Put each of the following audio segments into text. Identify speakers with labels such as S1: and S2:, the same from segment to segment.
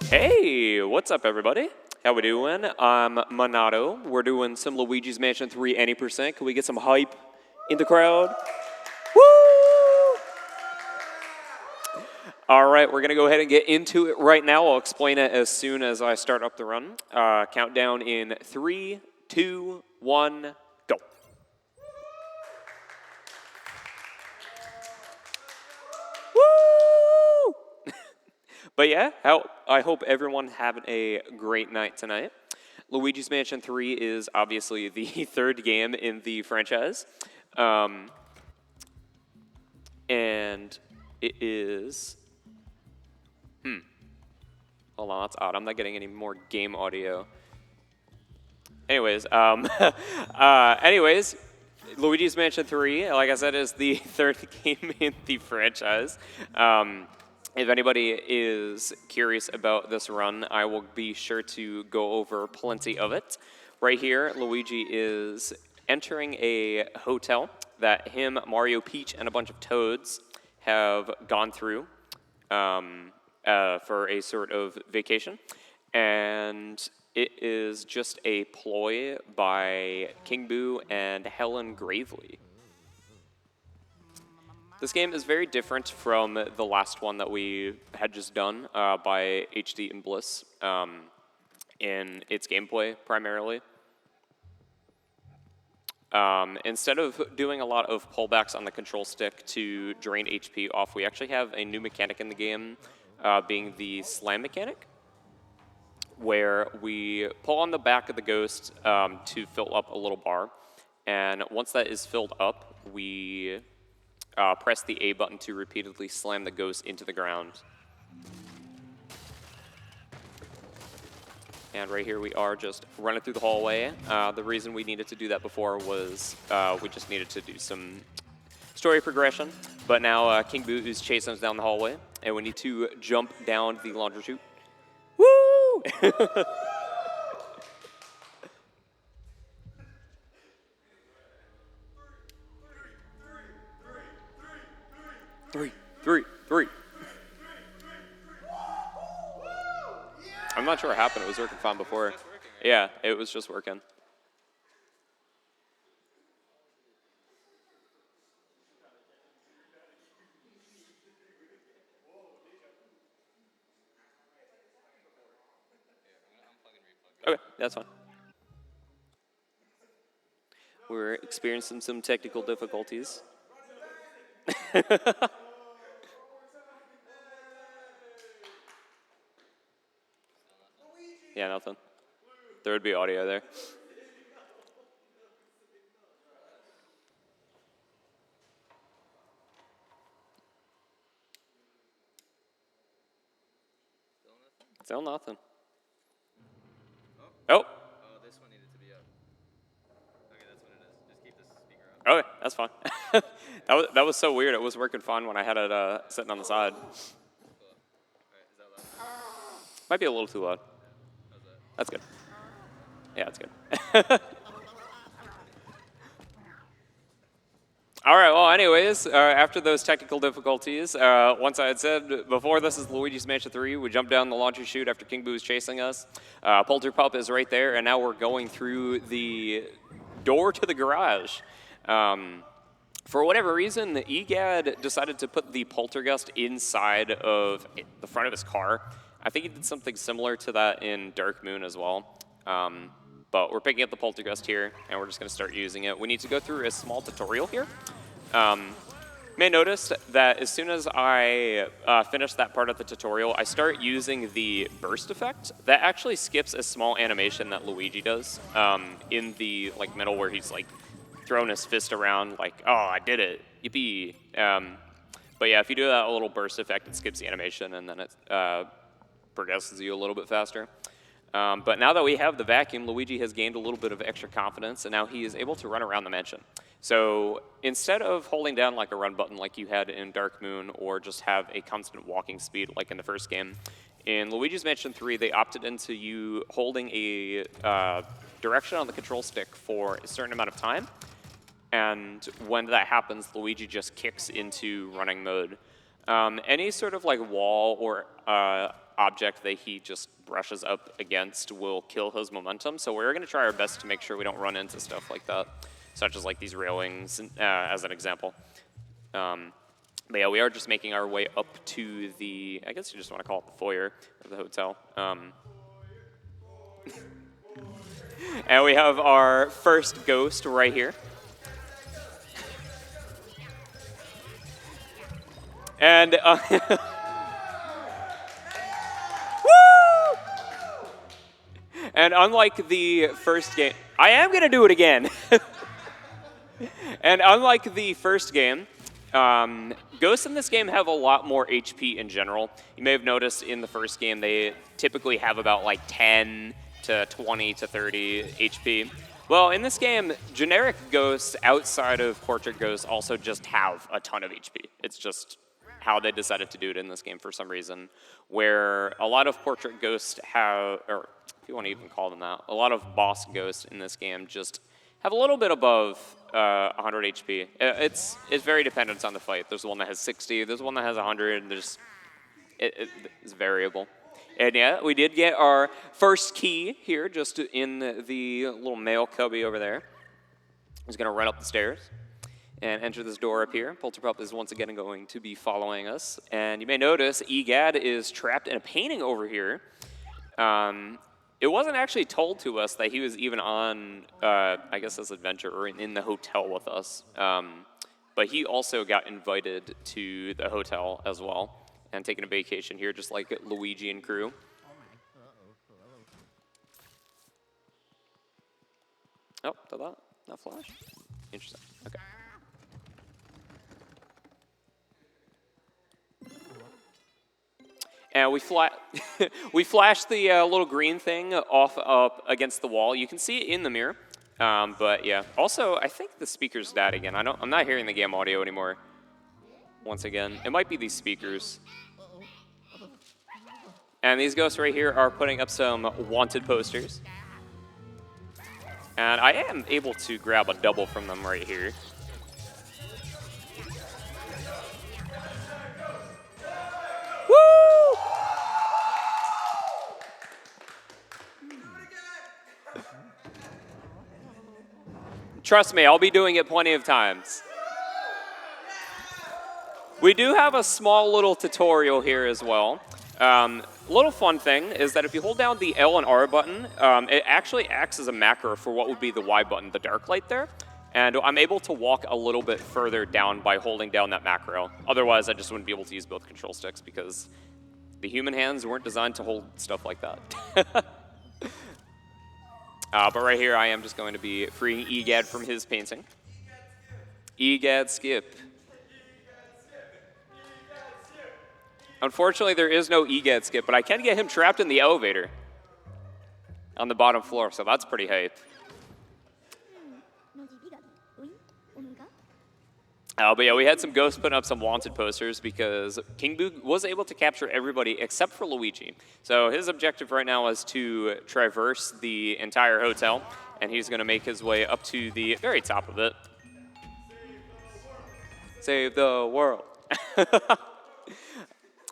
S1: Hey, what's up, everybody? How we doing? I'm Monado. We're doing some Luigi's Mansion 3 any percent. Can we get some hype in the crowd? Woo! All right, we're going to go ahead and get into it right now. I'll explain it as soon as I start up the run. Countdown in 3, 2, 1, go. Woo! But yeah, I hope everyone having a great night tonight. Luigi's Mansion 3 is obviously the third game in the franchise. And it is... Hold on, that's odd. I'm not getting any more game audio. Anyways, Luigi's Mansion 3, like I said, is the third game in the franchise. If anybody is curious about this run, I will be sure to go over plenty of it. Right here, Luigi is entering a hotel that him, Mario, Peach, and a bunch of Toads have gone through for a sort of vacation. And it is just a ploy by King Boo and Helen Gravely. This game is very different from the last one that we had just done by HD and Bliss in its gameplay primarily. Instead of doing a lot of pullbacks on the control stick to drain HP off, we actually have a new mechanic in the game, being the slam mechanic, where we pull on the back of the ghost to fill up a little bar. And once that is filled up, we press the A button to repeatedly slam the ghost into the ground. And right here we are just running through the hallway. The reason we needed to do that before was we just needed to do some story progression. But now King Boo is chasing us down the hallway, and we need to jump down the laundry chute. Woo! Three. I'm not sure what happened. It was working fine before. Yeah, it was just working. Okay, that's fine. We're experiencing some technical difficulties. Yeah, nothing. There would be audio there. Still nothing. Oh.
S2: Oh, this one needed to be up. Okay, that's what it is. Just keep this speaker up.
S1: Okay, that's fine. that was so weird. It was working fine when I had it sitting on the side.
S2: Cool. Alright, is that loud?
S1: Might be a little too loud.
S2: How's that?
S1: That's good. Yeah, that's good. All right, well, anyways, after those technical difficulties, once I had said before, this is Luigi's Mansion 3. We jumped down the laundry chute after King Boo is chasing us. Polterpup is right there, and now we're going through the door to the garage. For whatever reason, the EGAD decided to put the Poltergust inside of the front of his car. I think he did something similar to that in Dark Moon as well. But we're picking up the Poltergust here, and we're just going to start using it. We need to go through a small tutorial here. May notice that as soon as I finish that part of the tutorial, I start using the burst effect. That actually skips a small animation that Luigi does in the middle where he's throwing his fist around like, oh, I did it, yippee. But yeah, if you do that little burst effect, it skips the animation, and then it progresses you a little bit faster. But now that we have the vacuum, Luigi has gained a little bit of extra confidence, and now he is able to run around the mansion. So instead of holding down a run button like you had in Dark Moon, or just have a constant walking speed like in the first game, in Luigi's Mansion 3, they opted into you holding a direction on the control stick for a certain amount of time. And when that happens, Luigi just kicks into running mode. Any sort of wall or object that he just brushes up against will kill his momentum. So we're going to try our best to make sure we don't run into stuff like that, such as like these railings, as an example. But yeah, we are just making our way up to the, I guess you just want to call it the foyer of the hotel. And we have our first ghost right here. And woo! And unlike the first game, I am gonna do it again. And unlike the first game, ghosts in this game have a lot more HP in general. You may have noticed in the first game they typically have about like 10 to 20 to 30 HP. Well, in this game, generic ghosts outside of portrait ghosts also just have a ton of HP. It's just how they decided to do it in this game for some reason, where a lot of portrait ghosts have, or if you want to even call them that, a lot of boss ghosts in this game just have a little bit above 100 HP. It's very dependent on the fight. There's one that has 60, there's one that has 100, and it's variable. And yeah, we did get our first key here, just in the little mail cubby over there. He's going to run up the stairs and enter this door up here. Polterpup is once again going to be following us. And you may notice Egad is trapped in a painting over here. It wasn't actually told to us that he was even on, I guess, this adventure or in the hotel with us. But he also got invited to the hotel as well and taking a vacation here, just like Luigi and crew. Oh, did that not flash? Interesting. Okay. And we flashed the little green thing off up against the wall. You can see it in the mirror. But yeah. Also, I think the speaker's died again. I'm not hearing the game audio anymore. Once again, it might be these speakers. And these ghosts right here are putting up some wanted posters. And I am able to grab a double from them right here. Woo! Trust me, I'll be doing it plenty of times. We do have a small little tutorial here as well. Little fun thing is that if you hold down the L and R button, it actually acts as a macro for what would be the Y button, the dark light there. And I'm able to walk a little bit further down by holding down that macro. Otherwise, I just wouldn't be able to use both control sticks because the human hands weren't designed to hold stuff like that. But right here, I am just going to be freeing Egad from his painting. Egad skip. Unfortunately, there is no Egad skip, but I can get him trapped in the elevator on the bottom floor, so that's pretty hype. But yeah, we had some ghosts putting up some wanted posters because King Boo was able to capture everybody except for Luigi. So his objective right now is to traverse the entire hotel, and he's going to make his way up to the very top of it. Save the world.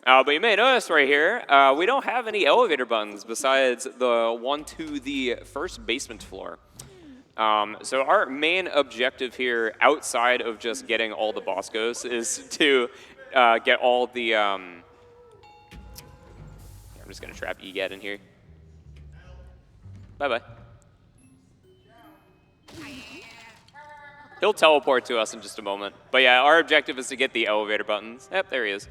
S1: But you may notice right here, we don't have any elevator buttons besides the one to the first basement floor. So our main objective here, outside of just getting all the boss ghosts, is to get all the... I'm just going to trap Egad in here. Bye-bye. He'll teleport to us in just a moment. But yeah, our objective is to get the elevator buttons. Yep, there he is.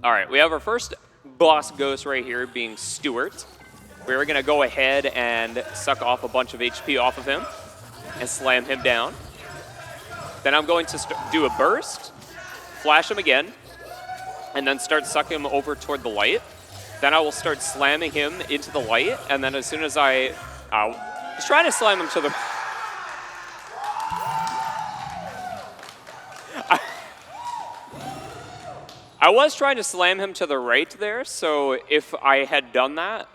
S1: All right, we have our first boss ghost right here being Stuart. We're going to go ahead and suck off a bunch of HP off of him and slam him down. Then I'm going to do a burst, flash him again, and then start sucking him over toward the light. Then I will start slamming him into the light, and then as soon as I was trying to slam him to the... I was trying to slam him to the right there, so if I had done that,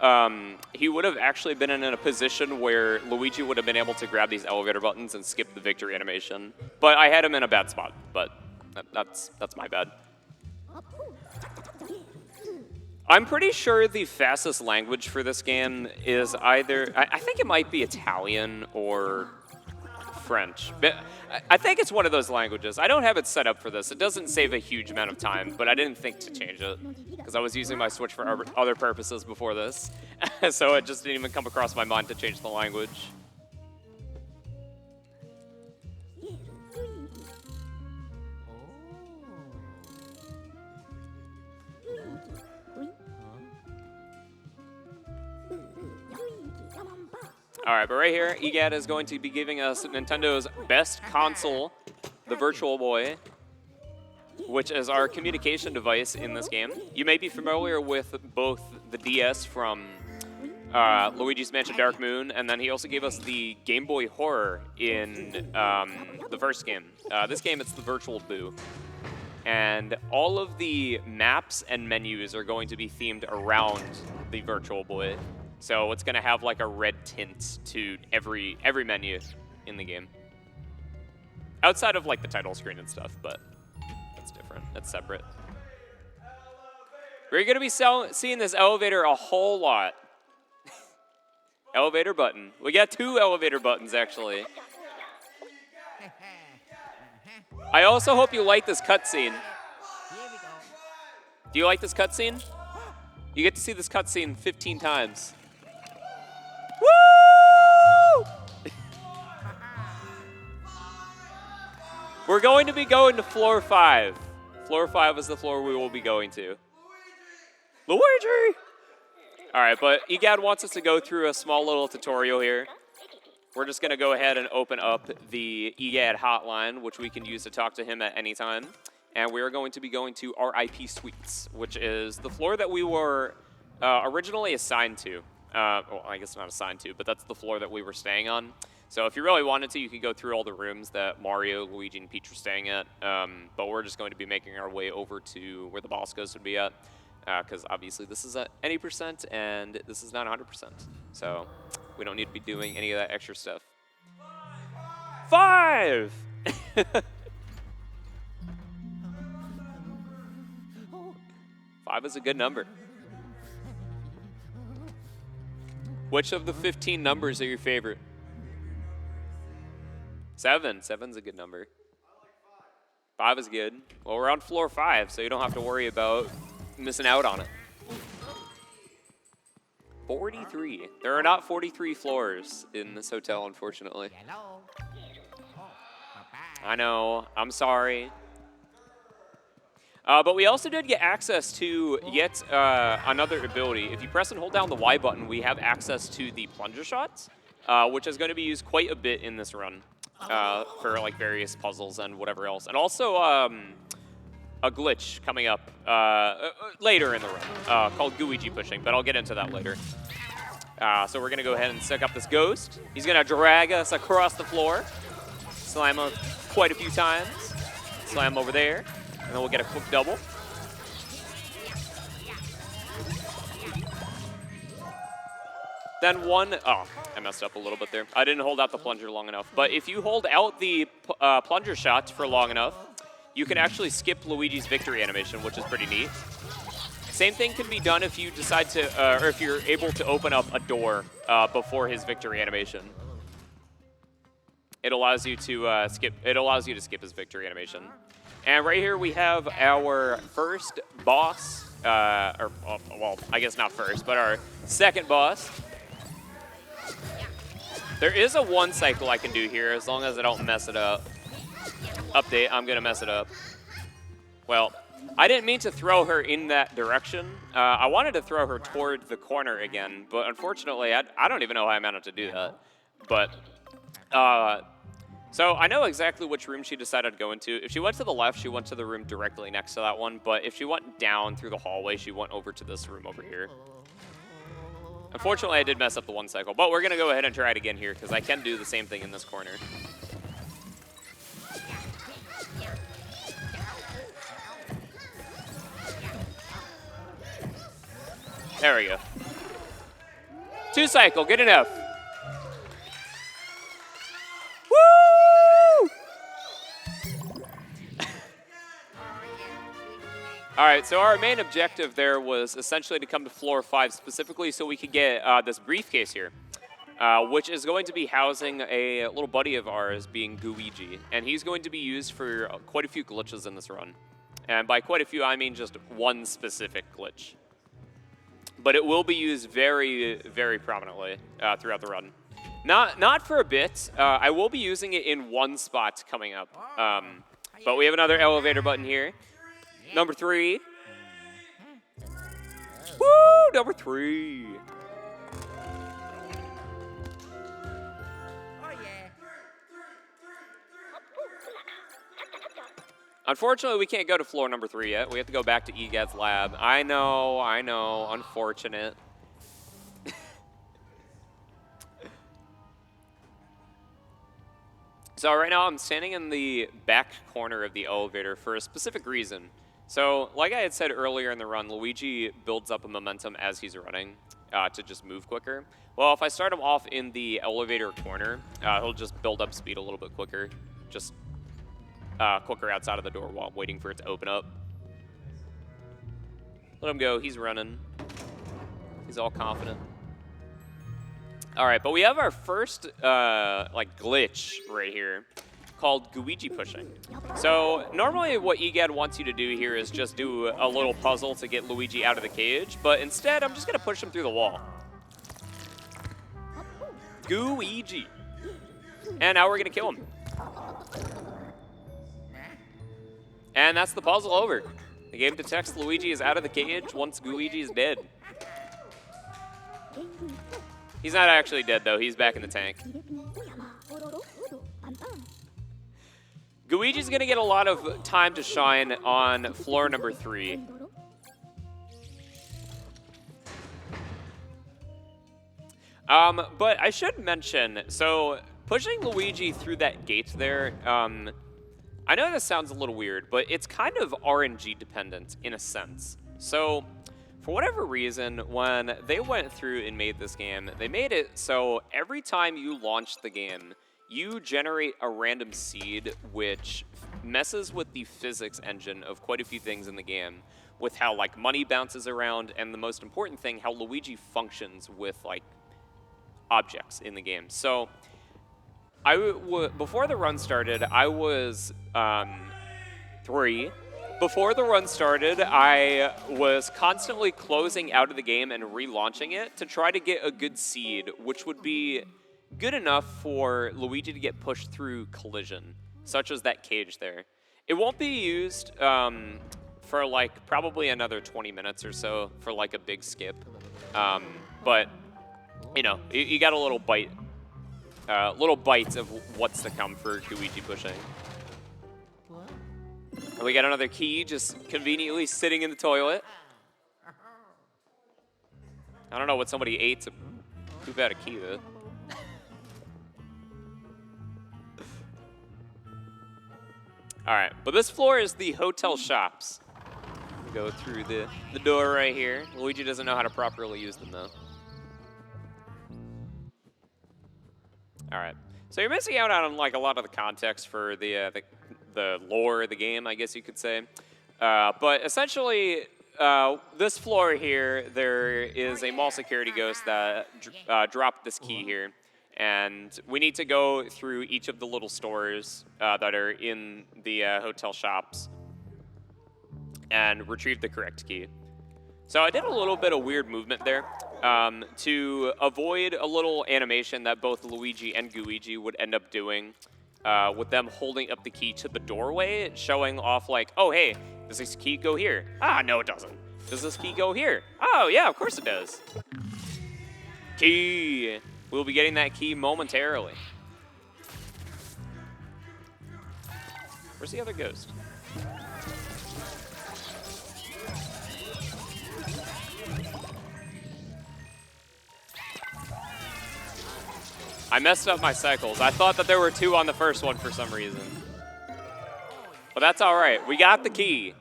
S1: he would have actually been in a position where Luigi would have been able to grab these elevator buttons and skip the victory animation. But I had him in a bad spot, but that's my bad. I'm pretty sure the fastest language for this game is either, I think it might be Italian or French. But I think it's one of those languages. I don't have it set up for this. It doesn't save a huge amount of time, but I didn't think to change it because I was using my Switch for other purposes before this. So it just didn't even come across my mind to change the language. All right, but right here, EGAD is going to be giving us Nintendo's best console, the Virtual Boy, which is our communication device in this game. You may be familiar with both the DS from Luigi's Mansion Dark Moon, and then he also gave us the Game Boy Horror in the first game. This game, it's the Virtual Boo. And all of the maps and menus are going to be themed around the Virtual Boy. So it's going to have like a red tint to every menu in the game. Outside of like the title screen and stuff, but that's different. That's separate. We're going to be seeing this elevator a whole lot. Elevator button. We got 2 elevator buttons, actually. I also hope you like this cutscene. Do you like this cutscene? You get to see this cutscene 15 times. Woo! We're going to be going to floor 5. Floor 5 is the floor we will be going to. Luigi! All right, but EGAD wants us to go through a small little tutorial here. We're just going to go ahead and open up the EGAD hotline, which we can use to talk to him at any time. And we are going to be going to RIP Suites, which is the floor that we were originally assigned to. Well, I guess not assigned to, but that's the floor that we were staying on. So if you really wanted to, you could go through all the rooms that Mario, Luigi, and Peach were staying at. But we're just going to be making our way over to where the boss ghost would be at. Because obviously this is at any percent, and this is not 100%. So we don't need to be doing any of that extra stuff. 5! 5 is a good number. Which of the 15 numbers are your favorite? 7. 7's a good number. 5 is good. Well, we're on floor 5, so you don't have to worry about missing out on it. 43. There are not 43 floors in this hotel, unfortunately. I know. I'm sorry. But we also did get access to yet another ability. If you press and hold down the Y button, we have access to the plunger shots, which is going to be used quite a bit in this run for like various puzzles and whatever else. And also a glitch coming up later in the run called Luigi pushing, but I'll get into that later. So we're going to go ahead and stick up this ghost. He's going to drag us across the floor, slam him quite a few times, slam over there. And then we'll get a quick double. Then one, oh, I messed up a little bit there. I didn't hold out the plunger long enough. But if you hold out the plunger shot for long enough, you can actually skip Luigi's victory animation, which is pretty neat. Same thing can be done if you decide to, or if you're able to open up a door before his victory animation. It allows you to skip his victory animation. And right here we have our first boss, well, I guess not first, but our second boss. There is a 1 cycle I can do here as long as I don't mess it up. Update, I'm going to mess it up. Well, I didn't mean to throw her in that direction. I wanted to throw her toward the corner again, but unfortunately, I don't even know how I managed to do that. But, so I know exactly which room she decided to go into. If she went to the left, she went to the room directly next to that one. But if she went down through the hallway, she went over to this room over here. Unfortunately, I did mess up the 1 cycle. But we're going to go ahead and try it again here, because I can do the same thing in this corner. There we go. 2 cycle, good enough. Woo! All right, so our main objective there was essentially to come to floor 5 specifically so we could get this briefcase here, which is going to be housing a little buddy of ours being Luigi, and he's going to be used for quite a few glitches in this run. And by quite a few, I mean just one specific glitch. But it will be used very, very prominently throughout the run. Not for a bit. I will be using it in one spot coming up. But we have another elevator button here. Number 3. Woo! Number 3. Unfortunately, we can't go to floor number 3 yet. We have to go back to EGAD's lab. I know, unfortunate. So right now I'm standing in the back corner of the elevator for a specific reason. So like I had said earlier in the run, Luigi builds up a momentum as he's running to just move quicker. Well, if I start him off in the elevator corner, he'll just build up speed a little bit quicker. Just quicker outside of the door while I'm waiting for it to open up. Let him go. He's running. He's all confident. All right, but we have our first like glitch right here called Luigi pushing. So normally what EGAD wants you to do here is just do a little puzzle to get Luigi out of the cage, but instead I'm just going to push him through the wall. Luigi. And now we're going to kill him. And that's the puzzle over. The game detects Luigi is out of the cage once Luigi is dead. He's not actually dead, though. He's back in the tank. Luigi's going to get a lot of time to shine on floor number 3. But I should mention, so pushing Luigi through that gate there, I know this sounds a little weird, but it's kind of RNG dependent in a sense. So for whatever reason, when they went through and made this game, they made it so every time you launch the game, you generate a random seed which messes with the physics engine of quite a few things in the game, with how like money bounces around, and the most important thing, how Luigi functions with like objects in the game. So before the run started, I was 3. Before the run started, I was constantly closing out of the game and relaunching it to try to get a good seed, which would be good enough for Luigi to get pushed through collision, such as that cage there. It won't be used for like probably another 20 minutes or so for like a big skip. But, you know, you got a little bite. Little bites of what's to come for Luigi pushing. And we got another key just conveniently sitting in the toilet. I don't know what somebody ate to poop out a key, though. All right, but this floor is the hotel shops. We go through the door right here. Luigi doesn't know how to properly use them, though. All right, so you're missing out on like a lot of the context for the lore of the game, I guess you could say. But essentially, this floor here, there is a mall security ghost that dropped this key here, and we need to go through each of the little stores that are in the hotel shops and retrieve the correct key. So I did a little bit of weird movement there to avoid a little animation that both Luigi and Luigi would end up doing with them holding up the key to the doorway, showing off like, oh, hey, does this key go here? Ah, no, it doesn't. Does this key go here? Oh, yeah, of course it does. Key. We'll be getting that key momentarily. Where's the other ghost? I messed up my cycles. I thought that there were 2 on the first one for some reason. But that's all right. We got the key.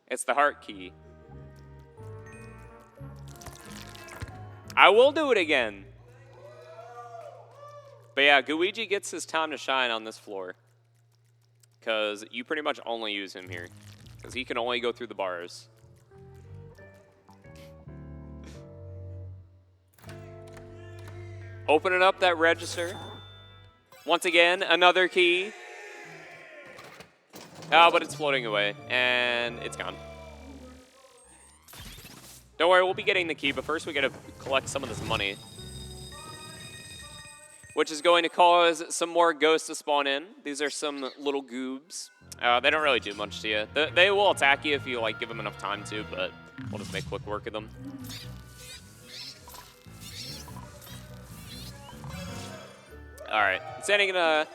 S1: It's the heart key. I will do it again. But yeah, Luigi gets his time to shine on this floor, because you pretty much only use him here, because he can only go through the bars. Opening up that register. Once again, another key. Oh, but it's floating away, and it's gone. Don't worry, we'll be getting the key, but first we gotta collect some of this money, which is going to cause some more ghosts to spawn in. These are some little goobs. They don't really do much to you. They will attack you if you like give them enough time to, but we'll just make quick work of them. All right, standing in a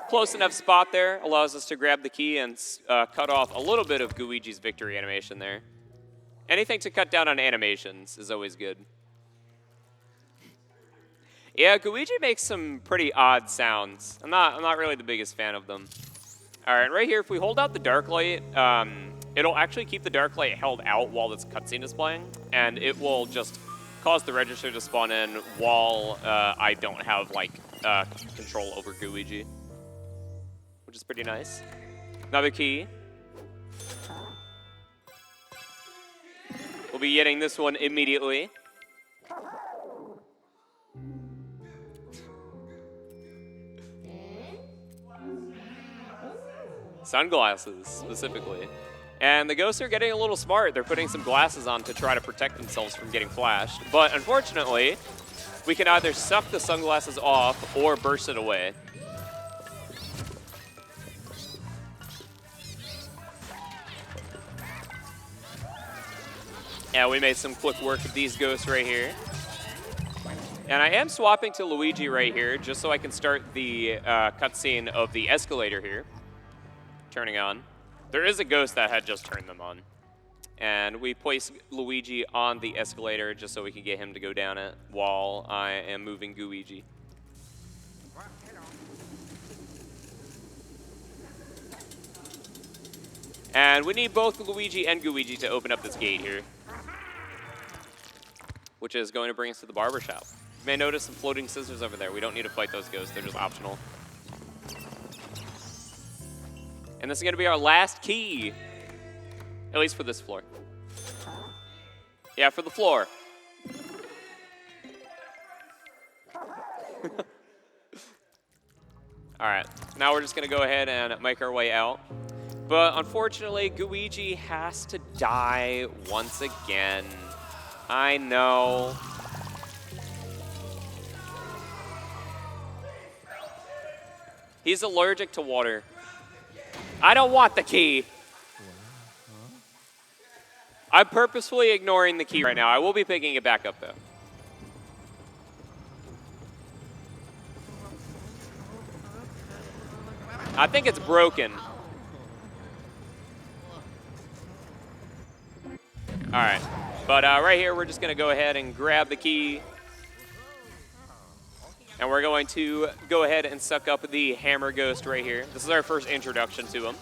S1: close enough spot there allows us to grab the key and cut off a little bit of Luigi's victory animation there. Anything to cut down on animations is always good. Yeah, Luigi makes some pretty odd sounds. I'm not really the biggest fan of them. All right, right here, if we hold out the dark light, it'll actually keep the dark light held out while this cutscene is playing, and it will just cause the register to spawn in while I don't have like control over Luigi, which is pretty nice. Another key. We'll be getting this one immediately. Sunglasses, specifically. And the ghosts are getting a little smart. They're putting some glasses on to try to protect themselves from getting flashed. But unfortunately, we can either suck the sunglasses off or burst it away. Yeah, we made some quick work of these ghosts right here. And I am swapping to Luigi right here, just so I can start the cutscene of the escalator here. Turning on. There is a ghost that had just turned them on. And we place Luigi on the escalator just so we can get him to go down it while I am moving Luigi. And we need both Luigi and Luigi to open up this gate here, which is going to bring us to the barbershop. You may notice some floating scissors over there. We don't need to fight those ghosts. They're just optional. And this is going to be our last key, at least for this floor. Yeah, for the floor. All right, now we're just going to go ahead and make our way out. But unfortunately, Luigi has to die once again. I know. He's allergic to water. I don't want the key. I'm purposefully ignoring the key right now. I will be picking it back up, though. I think it's broken. All right. But right here, we're just going to go ahead and grab the key. And we're going to go ahead and suck up the hammer ghost right here. This is our first introduction to him.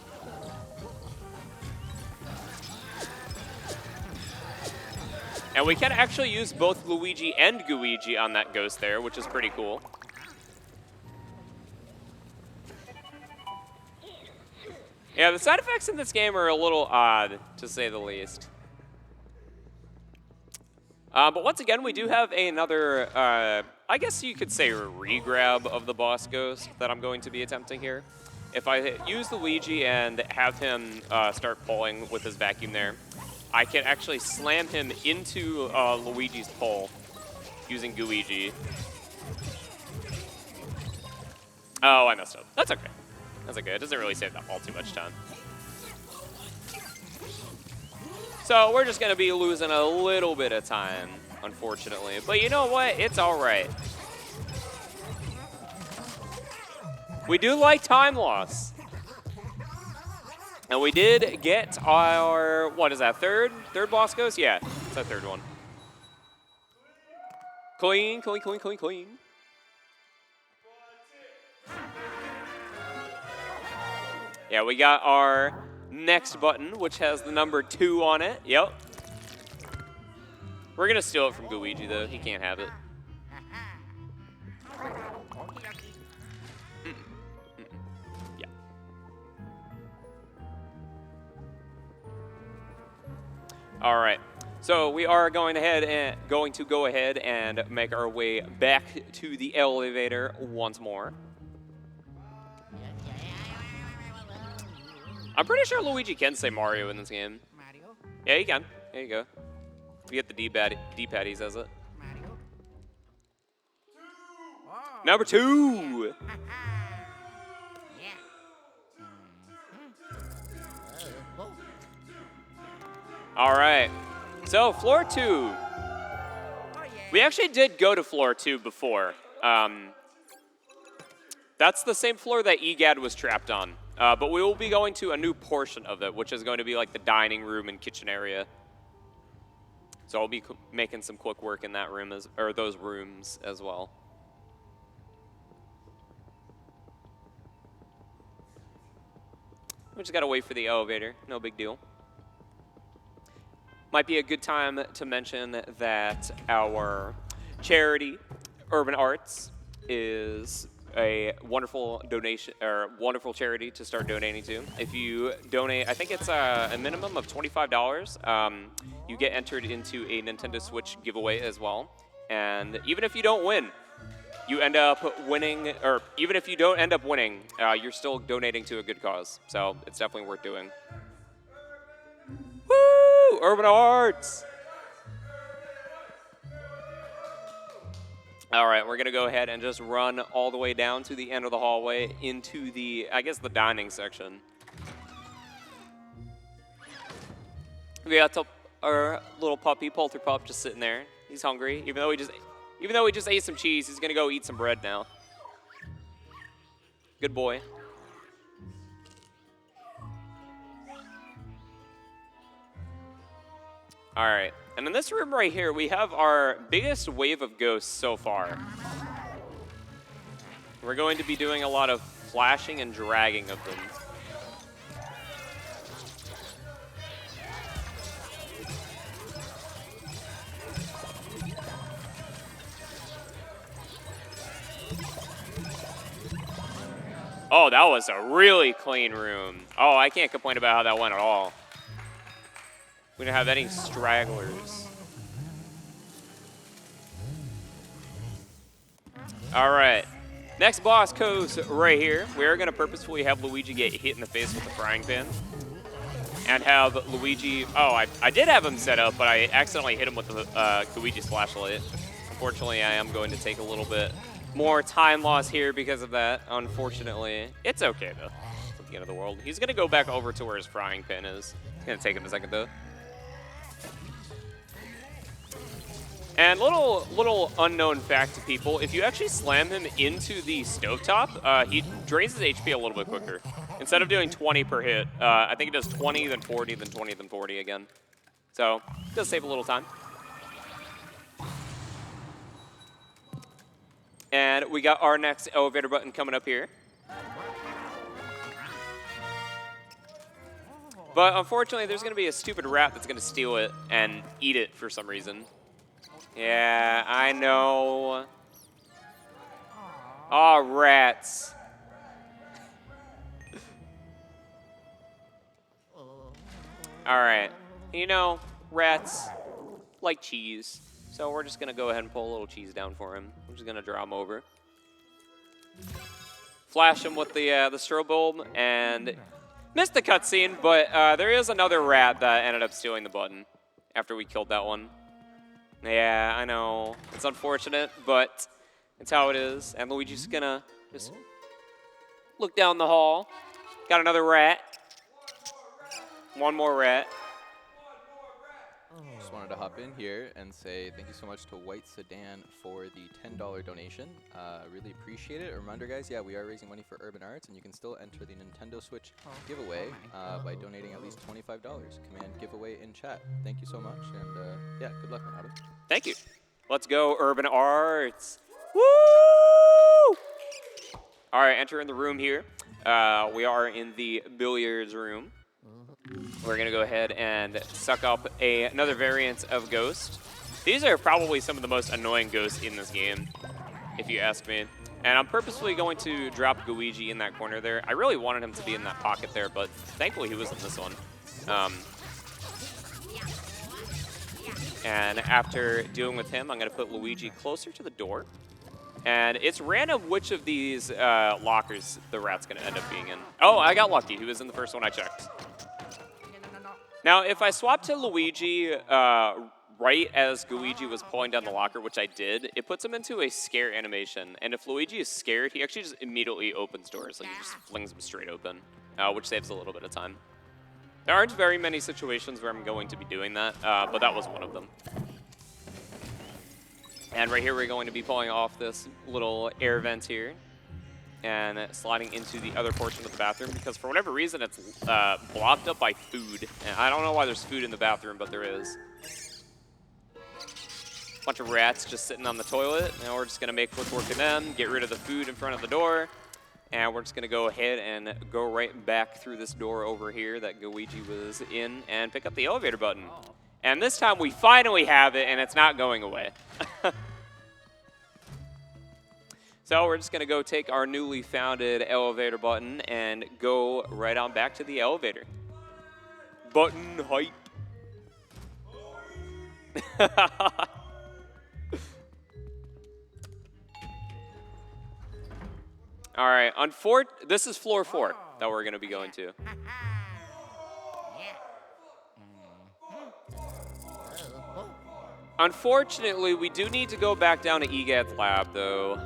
S1: And we can actually use both Luigi and Luigi on that ghost there, which is pretty cool. Yeah, the side effects in this game are a little odd, to say the least. But once again, we do have another, I guess you could say, re-grab of the boss ghost that I'm going to be attempting here. If I use Luigi and have him start pulling with his vacuum there, I can actually slam him into Luigi's pole using Luigi. Oh, I messed up. That's okay. That's okay. It doesn't really save that all too much time. So we're just going to be losing a little bit of time, unfortunately. But you know what? It's all right. We do like time loss. And we did get our, what is that, third boss ghost? Yeah, it's that third one. Clean, clean, clean, clean, clean. Yeah, we got our next button, which has the number 2 on it. Yep. We're going to steal it from Luigi, though. He can't have it. Yeah. All right. So we are going to go ahead and make our way back to the elevator once more. I'm pretty sure Luigi can say Mario in this game.
S3: Mario.
S1: Yeah, he can. There you go. We get the D-pad, he says it.
S3: Mario. Oh.
S1: Number 2!
S3: Yeah. Oh.
S1: All right. So, floor 2.
S3: Oh, yeah.
S1: We actually did go to floor 2 before. That's the same floor that EGAD was trapped on. But we will be going to a new portion of it, which is going to be like the dining room and kitchen area. So I'll be making some quick work in that room, or those rooms as well. We just gotta wait for the elevator, no big deal. Might be a good time to mention that our charity, Urban Arts, is a wonderful donation or wonderful charity to start donating to. If you donate, I think it's a minimum of $25. You get entered into a Nintendo Switch giveaway as well. And even if you don't win, you end up winning, or even if you don't end up winning, you're still donating to a good cause. So it's definitely worth doing. Woo! Urban Arts! All right, we're gonna go ahead and just run all the way down to the end of the hallway into the, I guess, the dining section. We got our little puppy, Polterpup, just sitting there. He's hungry, even though he just ate some cheese. He's gonna go eat some bread now. Good boy. All right, and in this room right here, we have our biggest wave of ghosts so far. We're going to be doing a lot of flashing and dragging of them. Oh, that was a really clean room. Oh, I can't complain about how that went at all. We don't have any stragglers. All right. Next boss goes right here. We're going to purposefully have Luigi get hit in the face with a frying pan. And have Luigi... Oh, I did have him set up, but I accidentally hit him with the Luigi's flashlight. Unfortunately, I am going to take a little bit more time loss here because of that, unfortunately. It's okay, though. It's not the end of the world. He's going to go back over to where his frying pan is. It's going to take him a second, though. And little unknown fact to people, if you actually slam him into the stovetop, he drains his HP a little bit quicker. Instead of doing 20 per hit, I think it does 20, then 40, then 20, then 40 again. So, it does save a little time. And we got our next elevator button coming up here. But unfortunately, there's going to be a stupid rat that's going to steal it and eat it for some reason. Yeah, I know. Aw, rats. Alright. You know, rats like cheese. So we're just going to go ahead and pull a little cheese down for him. I'm just going to draw him over. Flash him with the strobe bulb and missed the cutscene, but there is another rat that ended up stealing the button after we killed that one. Yeah, I know. It's unfortunate, but it's how it is. And Luigi's gonna just look down the hall. Got another rat. One more rat.
S2: Just wanted to hop in here and say thank you so much to White Sedan for the $10 donation. Really appreciate it. A reminder, guys, yeah, we are raising money for Urban Arts, and you can still enter the Nintendo Switch giveaway by donating at least $25. Command giveaway in chat. Thank you so much, and yeah, good luck, Monado.
S1: Thank you. Let's go, Urban Arts. Woo! All right, enter in the room here. We are in the billiards room. We're going to go ahead and suck up another variant of Ghost. These are probably some of the most annoying ghosts in this game, if you ask me. And I'm purposefully going to drop Luigi in that corner there. I really wanted him to be in that pocket there, but thankfully he was in this one. And after dealing with him, I'm going to put Luigi closer to the door. And it's random which of these lockers the rat's going to end up being in. Oh, I got lucky. He was in the first one I checked. Now, if I swap to Luigi right as Luigi was pulling down the locker, which I did, it puts him into a scare animation. And if Luigi is scared, he actually just immediately opens doors. Like, he just flings them straight open, which saves a little bit of time. There aren't very many situations where I'm going to be doing that, but that was one of them. And right here, we're going to be pulling off this little air vent here and sliding into the other portion of the bathroom because for whatever reason, it's blocked up by food. And I don't know why there's food in the bathroom, but there is. Bunch of rats just sitting on the toilet. Now we're just going to make quick work of them, get rid of the food in front of the door, and we're just going to go ahead and go right back through this door over here that Luigi was in and pick up the elevator button. And this time we finally have it, and it's not going away. So we're just going to go take our newly founded elevator button and go right on back to the elevator. Button hype. All right, this is floor 4 that we're going to be going to. Unfortunately, we do need to go back down to EGAD's lab, though.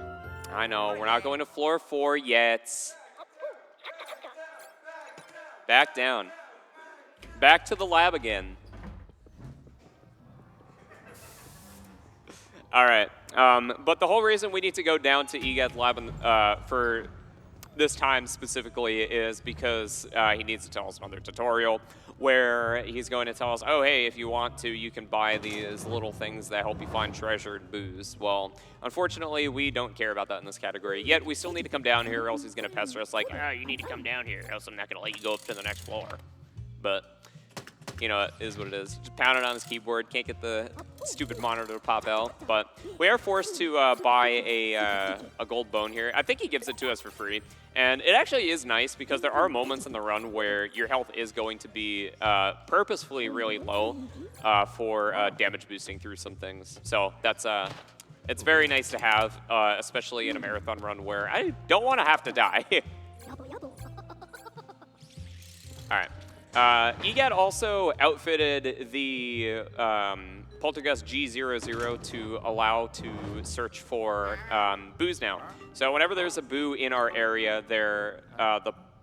S1: I know, we're not going to floor 4 yet. Back down. Back to the lab again. All right, but the whole reason we need to go down to EGAD's lab for this time specifically is because he needs to tell us another tutorial where he's going to tell us, oh, hey, if you want to, you can buy these little things that help you find treasure and booze. Well, unfortunately, we don't care about that in this category. Yet we still need to come down here or else he's going to pester us like, oh, you need to come down here or else I'm not going to let you go up to the next floor. But, you know, it is what it is. Just pound it on his keyboard, can't get the stupid monitor to pop out. But we are forced to buy a gold bone here. I think he gives it to us for free. And it actually is nice because there are moments in the run where your health is going to be purposefully really low for damage boosting through some things. So that's it's very nice to have, especially in a marathon run where I don't want to have to die. All right. EGAD also outfitted the Poltergust G00 to allow to search for boos now. So whenever there's a boo in our area, the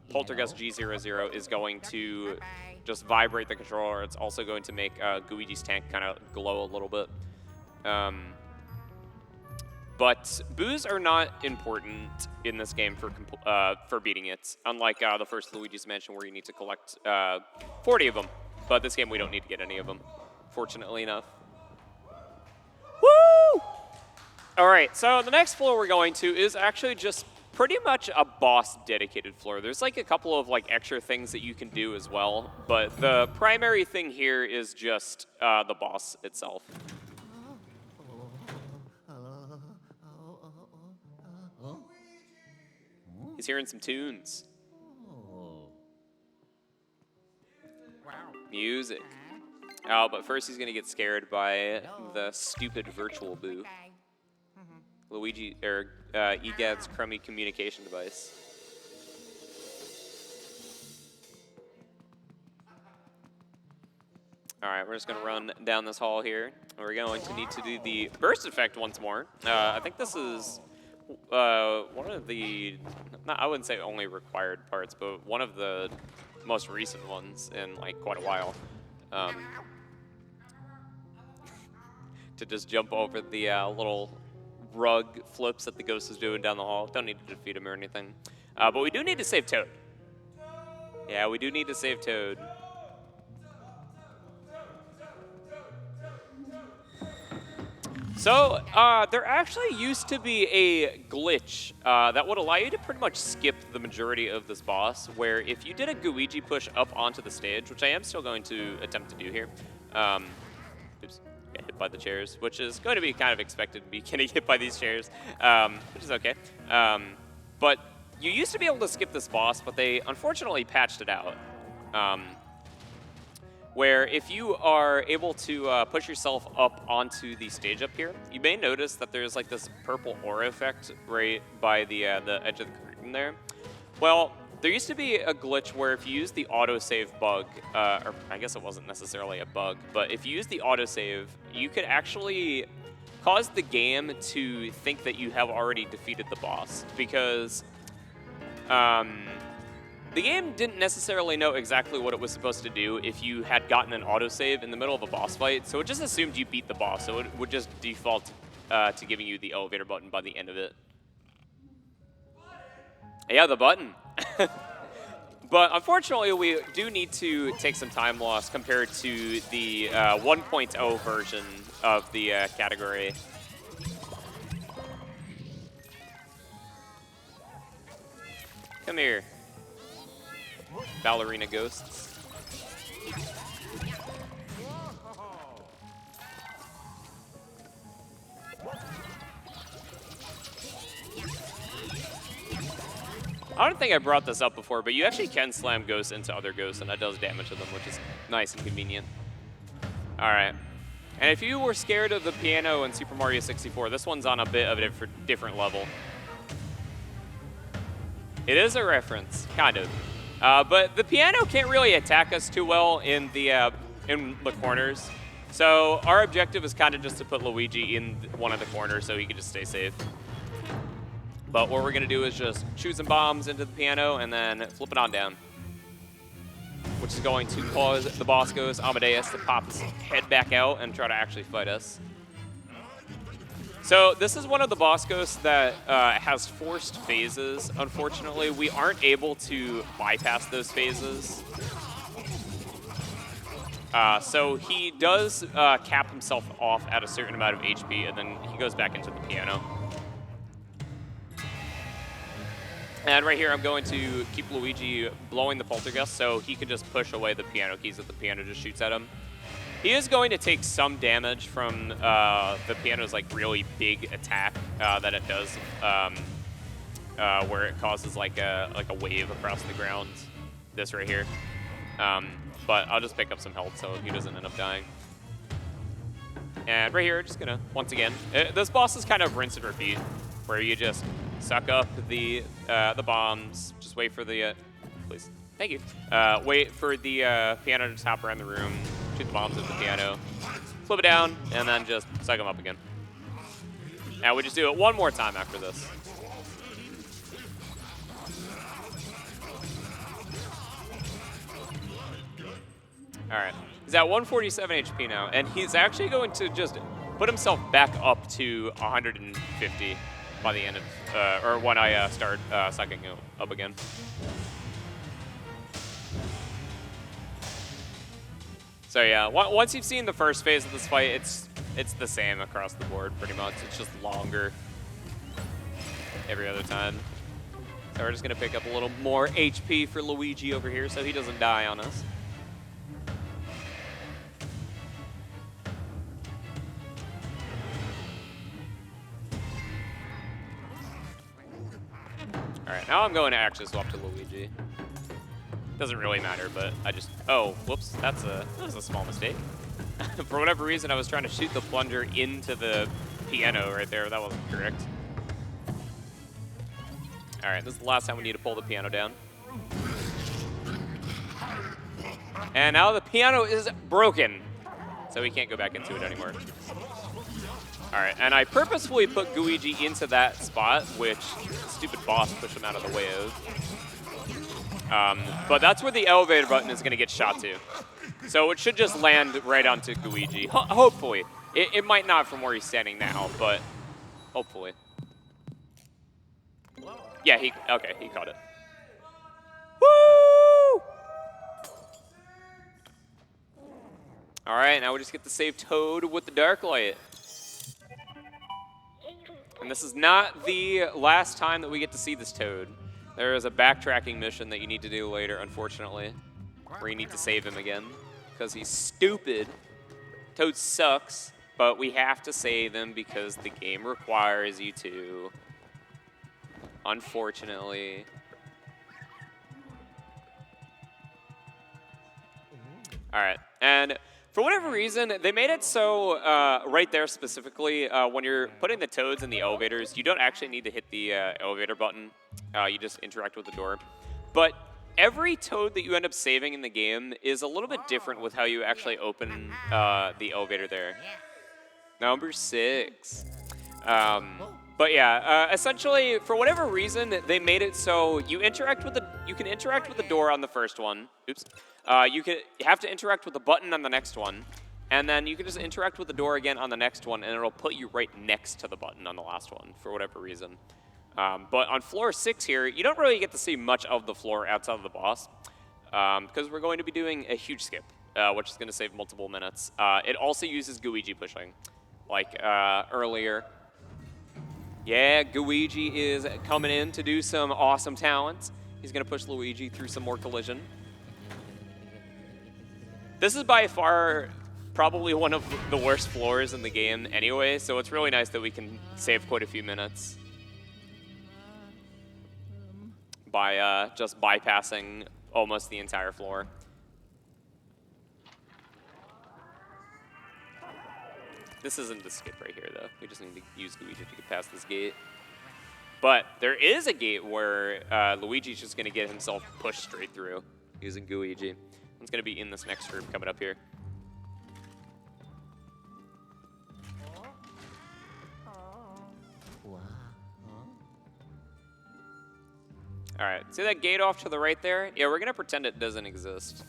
S1: Poltergust G00 is going to just vibrate the controller. It's also going to make Luigi's tank kind of glow a little bit. But boos are not important in this game for beating it, unlike the first Luigi's Mansion where you need to collect 40 of them. But this game, we don't need to get any of them, fortunately enough. Woo! All right, so the next floor we're going to is actually just pretty much a boss-dedicated floor. There's like a couple of like extra things that you can do as well, but the primary thing here is just the boss itself. He's hearing some tunes. Music. Oh, but first he's gonna get scared by the stupid virtual boo. Luigi, or EGAD's crummy communication device. All right, we're just gonna run down this hall here. We're going to need to do the burst effect once more. I think this is one of the, I wouldn't say only required parts, but one of the most recent ones in like quite a while. To just jump over the little rug flips that the ghost is doing down the hall. Don't need to defeat him or anything. But we do need to save Toad. Yeah, we do need to save Toad. So, there actually used to be a glitch that would allow you to pretty much skip the majority of this boss, where if you did a Luigi push up onto the stage, which I am still going to attempt to do here, oops, got hit by the chairs, which is going to be kind of expected to be getting hit by these chairs, which is okay. But you used to be able to skip this boss, but they unfortunately patched it out. where if you are able to push yourself up onto the stage up here, you may notice that there's like this purple aura effect right by the edge of the curtain there. Well, there used to be a glitch where if you use the autosave bug, or I guess it wasn't necessarily a bug, but if you use the autosave, you could actually cause the game to think that you have already defeated the boss, because the game didn't necessarily know exactly what it was supposed to do if you had gotten an autosave in the middle of a boss fight, so it just assumed you beat the boss, so it would just default to giving you the elevator button by the end of it. Yeah, the button. But unfortunately, we do need to take some time loss compared to the 1.0 version of the category. Come here, ballerina ghosts. I don't think I brought this up before, but you actually can slam ghosts into other ghosts, and that does damage to them, which is nice and convenient. All right. And if you were scared of the piano in Super Mario 64, this one's on a bit of a different level. It is a reference, kind of. But the piano can't really attack us too well in the corners. So our objective is kind of just to put Luigi in one of the corners so he can just stay safe. But what we're going to do is just shoot some bombs into the piano and then flip it on down, which is going to cause the boss ghost, Amadeus, to pop his head back out and try to actually fight us. So this is one of the boss ghosts that has forced phases. Unfortunately, we aren't able to bypass those phases. So he does cap himself off at a certain amount of HP, and then he goes back into the piano. And right here, I'm going to keep Luigi blowing the poltergeist so he can just push away the piano keys that the piano just shoots at him. He is going to take some damage from the piano's like really big attack that it does, where it causes like a wave across the ground. This right here, but I'll just pick up some health so he doesn't end up dying. And right here, just gonna once again, this boss is kind of rinse and repeat, where you just suck up the bombs, just wait for the please, thank you. Wait for the piano to just hop around the room. Shoot the bombs at the piano, flip it down, and then just suck them up again. Now we just do it one more time after this. All right, he's at 147 HP now, and he's actually going to just put himself back up to 150 by the end of, or when I start sucking him up again. So yeah, once you've seen the first phase of this fight, it's the same across the board pretty much. It's just longer every other time. So we're just gonna pick up a little more HP for Luigi over here so he doesn't die on us. All right, now I'm going to actually swap to Luigi. Doesn't really matter, but I just, oh, whoops, that was a small mistake. For whatever reason, I was trying to shoot the plunger into the piano right there. That wasn't correct. All right, this is the last time we need to pull the piano down. And now the piano is broken, so we can't go back into it anymore. All right, and I purposefully put Luigi into that spot, which stupid boss pushed him out of the way of. But that's where the elevator button is going to get shot to. So it should just land right onto Luigi. Hopefully. It might not from where he's standing now, but hopefully. Yeah, okay, he caught it. Woo! All right, now we just get to save Toad with the Dark Light. And this is not the last time that we get to see this Toad. There is a backtracking mission that you need to do later, unfortunately, where you need to save him again, because he's stupid. Toad sucks, but we have to save him because the game requires you to, unfortunately. All right, and for whatever reason, they made it so right there specifically, when you're putting the toads in the elevators, you don't actually need to hit the elevator button. You just interact with the door. But every toad that you end up saving in the game is a little bit different with how you actually open the elevator there. Number 6. But yeah, essentially, for whatever reason, they made it so you can interact with the door on the first one. Oops. You have to interact with the button on the next one, and then you can just interact with the door again on the next one, and it'll put you right next to the button on the last one for whatever reason. But on floor 6 here, you don't really get to see much of the floor outside of the boss, because we're going to be doing a huge skip, which is going to save multiple minutes. It also uses Luigi pushing, like earlier. Yeah, Luigi is coming in to do some awesome talents. He's going to push Luigi through some more collision. This is by far probably one of the worst floors in the game anyway, so it's really nice that we can save quite a few minutes by just bypassing almost the entire floor. This isn't the skip right here, though. We just need to use Luigi to get past this gate. But there is a gate where Luigi's just going to get himself pushed straight through using Luigi. It's going to be in this next group coming up here. All right, see that gate off to the right there? Yeah, we're going to pretend it doesn't exist.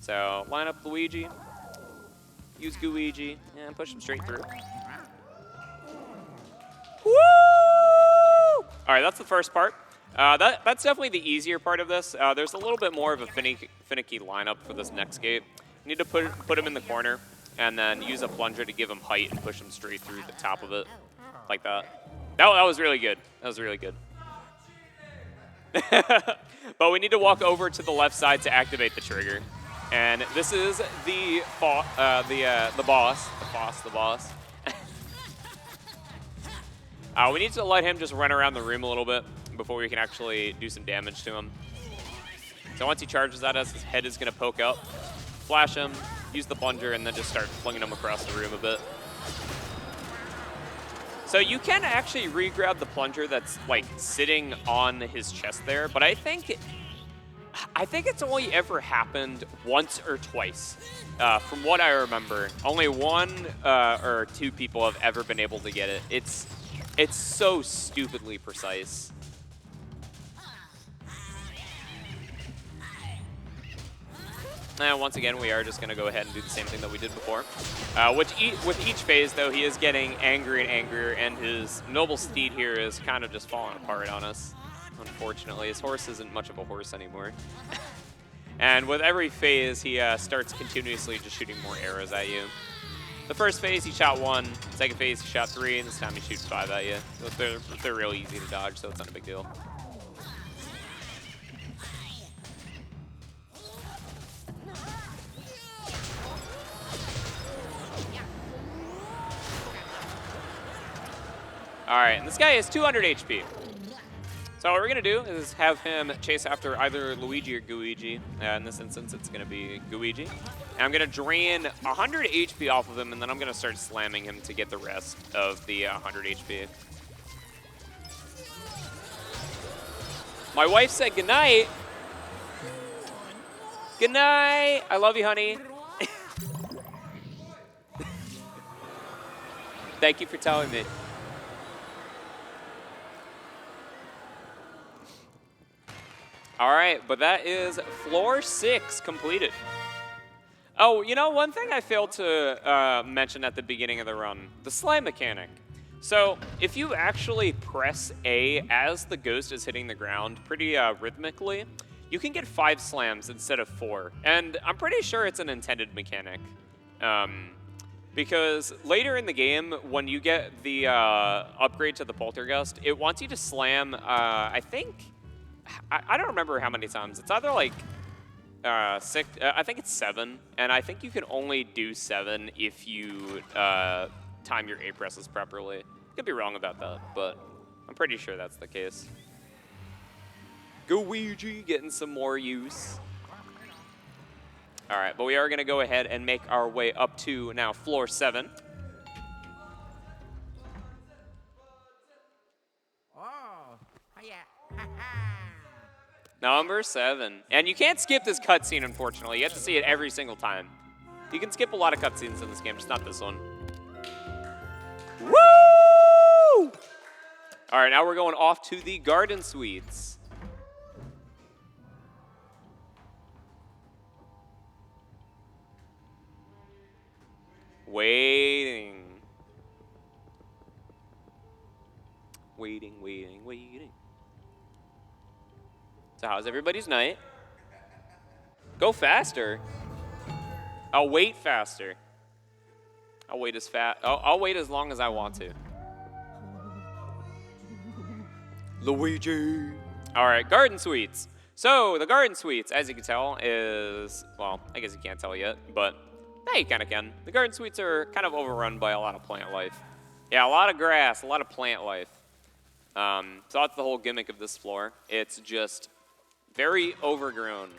S1: So line up Luigi, use Luigi, and push him straight through. Woo! All right, that's the first part. That's definitely the easier part of this. There's a little bit more of a finicky lineup for this next gate. You need to put him in the corner and then use a plunger to give him height and push him straight through the top of it, like that. That was really good. That was really good. But we need to walk over to the left side to activate the trigger. And this is the boss. We need to let him just run around the room a little bit before we can actually do some damage to him. So once he charges at us, his head is going to poke up. Flash him, use the plunger, and then just start flinging him across the room a bit. So you can actually re-grab the plunger that's like sitting on his chest there, but I think it's only ever happened once or twice. From what I remember, only one or two people have ever been able to get it. It's so stupidly precise. And once again, we are just going to go ahead and do the same thing that we did before. With each phase, though, he is getting angrier and angrier, and his noble steed here is kind of just falling apart on us. Unfortunately, his horse isn't much of a horse anymore. And with every phase, he starts continuously just shooting more arrows at you. The first phase, he shot 1. Second phase, he shot 3, and this time he shoots 5 at you. So they're real easy to dodge, so it's not a big deal. All right, and this guy has 200 HP. So what we're going to do is have him chase after either Luigi or Luigi. In this instance, it's going to be Luigi. And I'm going to drain 100 HP off of him, and then I'm going to start slamming him to get the rest of the 100 HP. My wife said goodnight. Good night. I love you, honey. Thank you for telling me. All right, but that is floor 6 completed. Oh, you know, one thing I failed to mention at the beginning of the run, the slime mechanic. So if you actually press A as the ghost is hitting the ground pretty rhythmically, you can get 5 slams instead of 4. And I'm pretty sure it's an intended mechanic. Because later in the game, when you get the upgrade to the Poltergust, it wants you to slam, I think... I don't remember how many times. It's either like 6, I think it's 7, and I think you can only do 7 if you time your A presses properly. Could be wrong about that, but I'm pretty sure that's the case. Luigi getting some more use. All right, but we are going to go ahead and make our way up to now floor 7.
S3: Oh, yeah.
S1: Number 7. And you can't skip this cutscene, unfortunately. You have to see it every single time. You can skip a lot of cutscenes in this game, just not this one. Woo! All right, now we're going off to the garden suites. Waiting. Waiting. So how's everybody's night? Go faster. I'll wait faster. I'll wait as fast. I'll wait as long as I want to. Luigi. All right, garden suites. So the garden suites, as you can tell, is, well, I guess you can't tell yet, but yeah, you kind of can. The garden suites are kind of overrun by a lot of plant life. Yeah, a lot of grass, a lot of plant life. So that's the whole gimmick of this floor. It's just very overgrown.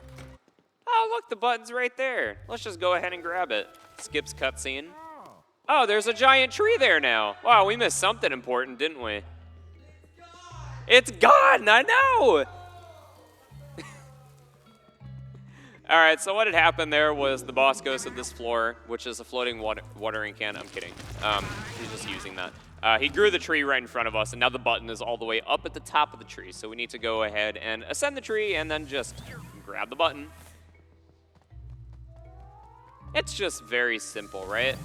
S1: Oh, look, the button's right there. Let's just go ahead and grab it. Skips cutscene. Oh, there's a giant tree there now. Wow, we missed something important, didn't we? It's gone, I know! All right, so what had happened there was the boss ghost of this floor, which is a floating watering can. I'm kidding. He's just using that. He grew the tree right in front of us, and now the button is all the way up at the top of the tree. So we need to go ahead and ascend the tree and then just grab the button. It's just very simple, right?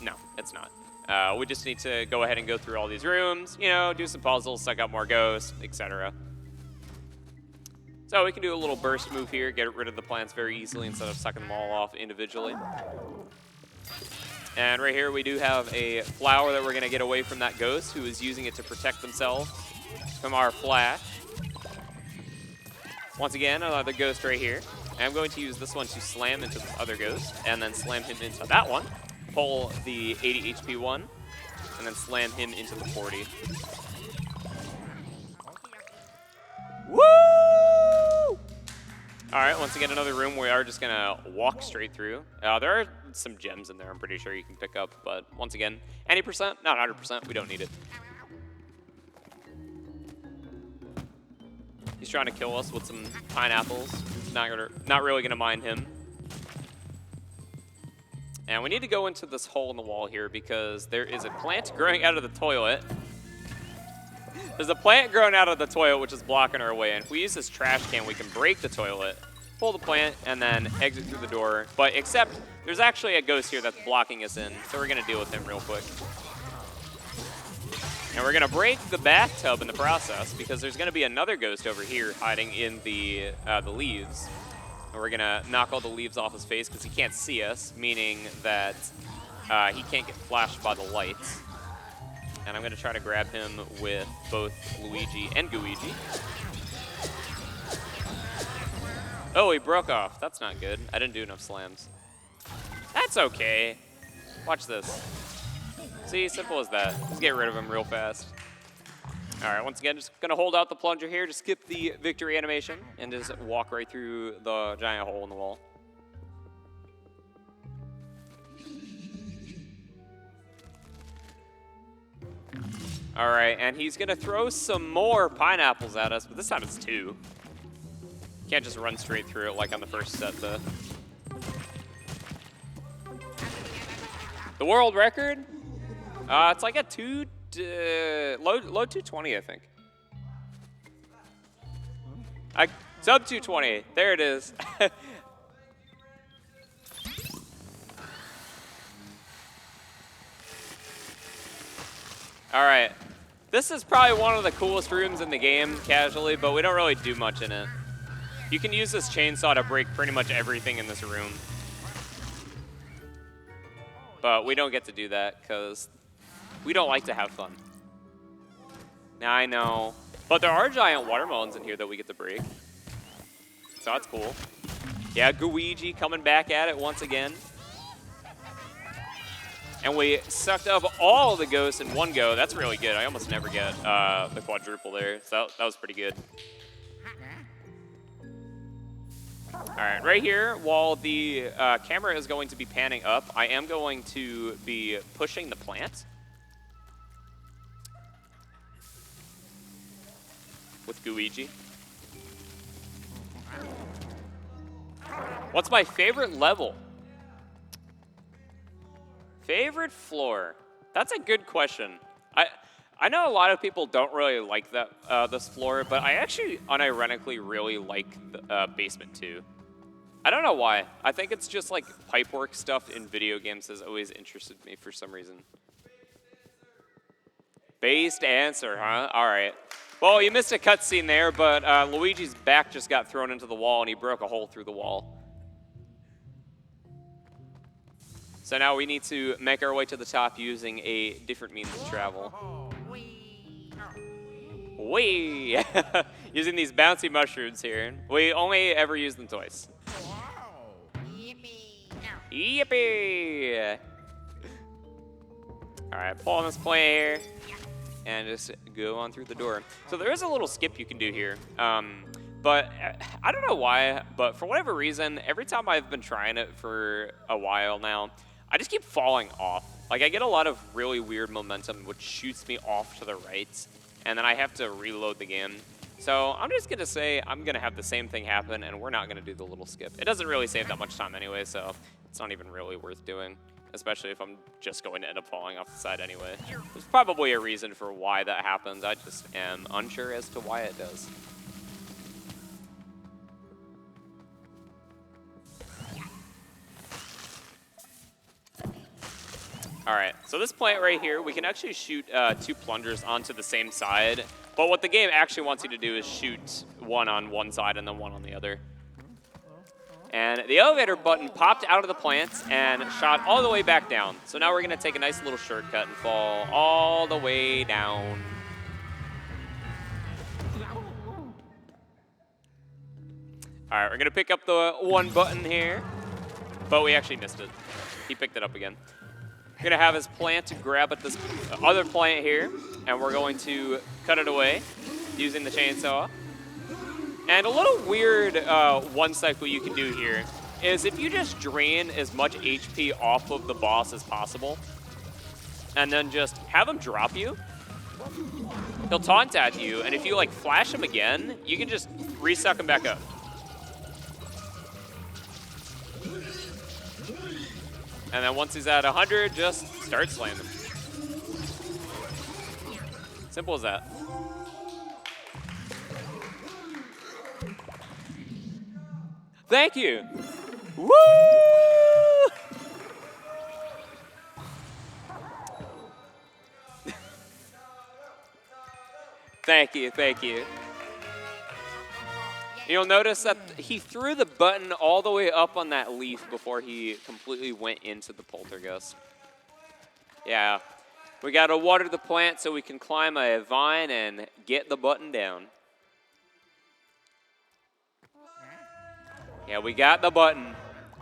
S1: No, it's not. We just need to go ahead and go through all these rooms, you know, do some puzzles, suck out more ghosts, etc. So we can do a little burst move here, get rid of the plants very easily instead of sucking them all off individually. And right here we do have a flower that we're going to get away from that ghost who is using it to protect themselves from our flash. Once again, another ghost right here. And I'm going to use this one to slam into this other ghost and then slam him into that one. Pull the 80 HP one and then slam him into the 40. Woo! All right, once again, another room we are just going to walk straight through. There are some gems in there I'm pretty sure you can pick up, but once again, any percent, not 100%, we don't need it. He's trying to kill us with some pineapples. Not really going to mind him. And we need to go into this hole in the wall here because there is a plant growing out of the toilet. There's a plant growing out of the toilet which is blocking our way. And if we use this trash can, we can break the toilet, pull the plant, and then exit through the door. But except there's actually a ghost here that's blocking us in. So we're going to deal with him real quick. And we're going to break the bathtub in the process because there's going to be another ghost over here hiding in the leaves. And we're going to knock all the leaves off his face because he can't see us, meaning that he can't get flashed by the lights. And I'm going to try to grab him with both Luigi and Guigi. Oh, he broke off. That's not good. I didn't do enough slams. That's okay. Watch this. See, simple as that. Just get rid of him real fast. All right, once again, just going to hold out the plunger here to skip the victory animation and just walk right through the giant hole in the wall. All right, and he's going to throw some more pineapples at us, but this time it's 2. Can't just run straight through it like on the first set, though. The world record? It's like a low 220, I think. Sub 220. There it is. All right. This is probably one of the coolest rooms in the game, casually, but we don't really do much in it. You can use this chainsaw to break pretty much everything in this room. But we don't get to do that because we don't like to have fun. Now, I know. But there are giant watermelons in here that we get to break. So that's cool. Yeah, Luigi coming back at it once again. And we sucked up all the ghosts in one go. That's really good. I almost never get the quadruple there. So that was pretty good. All right, right here, while the camera is going to be panning up, I am going to be pushing the plant with Luigi. What's my favorite level? Favorite floor? That's a good question. I know a lot of people don't really like that this floor, but I actually unironically really like the, Basement 2. I don't know why. I think it's just like pipework stuff in video games has always interested me for some reason. Based answer, huh? All right. Well, you missed a cutscene there, but Luigi's back just got thrown into the wall and he broke a hole through the wall. So now we need to make our way to the top using a different means of travel. Whee! Using these bouncy mushrooms here. We only ever use them twice. Yippee! All right, pull on this plant here, and just go on through the door. So there is a little skip you can do here, but I don't know why, but for whatever reason, every time I've been trying it for a while now, I just keep falling off. Like, I get a lot of really weird momentum, which shoots me off to the right, and then I have to reload the game. So I'm just going to say I'm going to have the same thing happen, and we're not going to do the little skip. It doesn't really save that much time anyway, so it's not even really worth doing, especially if I'm just going to end up falling off the side anyway. There's probably a reason for why that happens. I just am unsure as to why it does. All right, so this plant right here, we can actually shoot 2 plungers onto the same side, but what the game actually wants you to do is shoot one on one side and then one on the other. And the elevator button popped out of the plant and shot all the way back down. So now we're gonna take a nice little shortcut and fall all the way down. All right, we're gonna pick up the 1 button here, but we actually missed it. He picked it up again. We're gonna have his plant grab at this other plant here, and we're going to cut it away using the chainsaw. And a little weird one cycle you can do here is if you just drain as much HP off of the boss as possible, and then just have him drop you, he'll taunt at you, and if you like flash him again, you can just resuck him back up. And then once he's at 100, just start slamming. Simple as that. Thank you. Woo! Thank you, thank you. You'll notice that he threw the button all the way up on that leaf before he completely went into the poltergust. Yeah, we gotta water the plant so we can climb a vine and get the button down. Yeah, we got the button,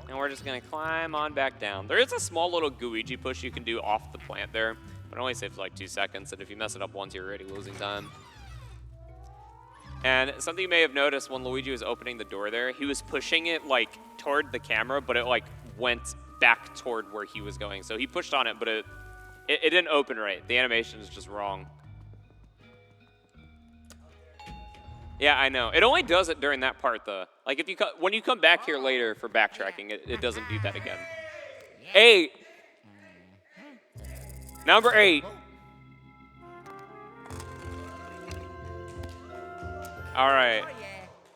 S1: and we're just gonna climb on back down. There is a small little Luigi push you can do off the plant there, but it only saves like 2 seconds, and if you mess it up once, you're already losing time. And something you may have noticed when Luigi was opening the door there, he was pushing it like toward the camera, but it like went back toward where he was going. So he pushed on it, but it didn't open right. The animation is just wrong. Yeah, I know. It only does it during that part though. Like if you when you come back here later for backtracking, it doesn't do that again. 8. Number 8. All right.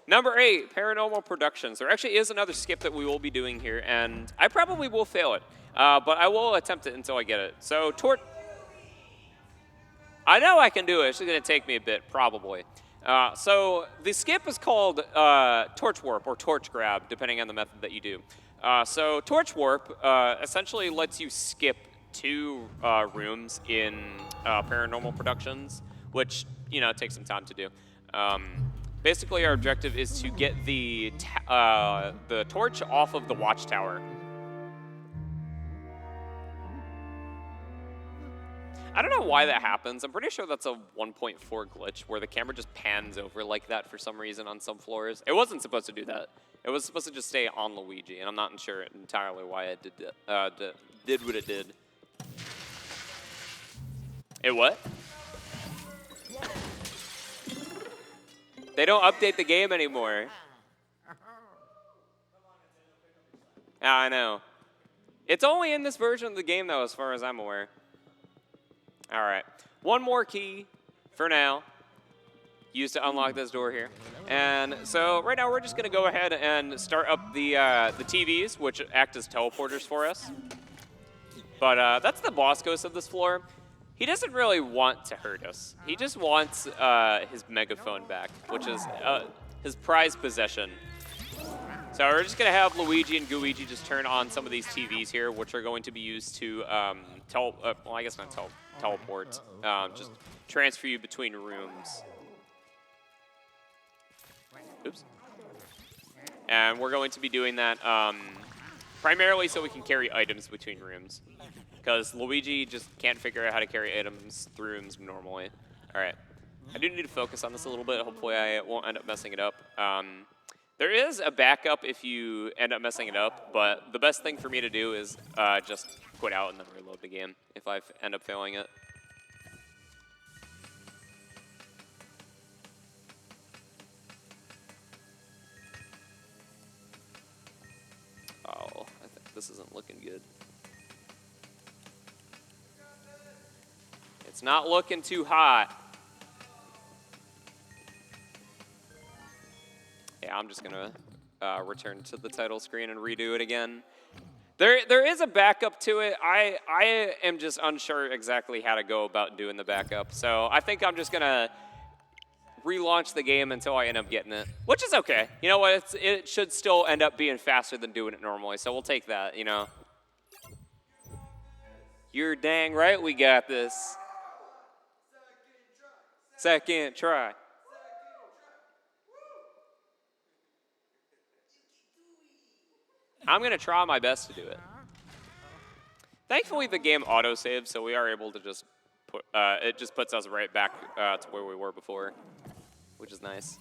S1: Number 8, Paranormal Productions. There actually is another skip that we will be doing here, and I probably will fail it, but I will attempt it until I get it. So, I know I can do it. It's just going to take me a bit, probably. So, the skip is called Torch Warp or Torch Grab, depending on the method that you do. So, Torch Warp essentially lets you skip 2 rooms in Paranormal Productions, which, you know, takes some time to do. Basically, our objective is to get the torch off of the watchtower. I don't know why that happens. I'm pretty sure that's a 1.4 glitch where the camera just pans over like that for some reason on some floors. It wasn't supposed to do that. It was supposed to just stay on Luigi, and I'm not sure entirely why it did what it did. It what? They don't update the game anymore. Yeah, I know. It's only in this version of the game, though, as far as I'm aware. All right. One more key for now. Used to unlock this door here. And so right now we're just going to go ahead and start up the TVs, which act as teleporters for us. But that's the boss ghost of this floor. He doesn't really want to hurt us. He just wants his megaphone back, which is his prized possession. So we're just going to have Luigi and Gooigi just turn on some of these TVs here, which are going to be used to, well, I guess not teleport, just transfer you between rooms. Oops. And we're going to be doing that primarily so we can carry items between rooms. Because Luigi just can't figure out how to carry items through rooms normally. All right. I do need to focus on this a little bit. Hopefully I won't end up messing it up. There is a backup if you end up messing it up, but the best thing for me to do is just quit out and then reload the game if I end up failing it. Oh, I think this isn't looking good. It's not looking too hot. Yeah, I'm just gonna return to the title screen and redo it again. There is a backup to it. I am just unsure exactly how to go about doing the backup. So I think I'm just gonna relaunch the game until I end up getting it, which is okay. You know what? It should still end up being faster than doing it normally. So we'll take that, you know. You're dang right we got this. Second try. I'm going to try my best to do it. Thankfully, the game auto-saves, so we are able to just put, it just puts us right back to where we were before, which is nice.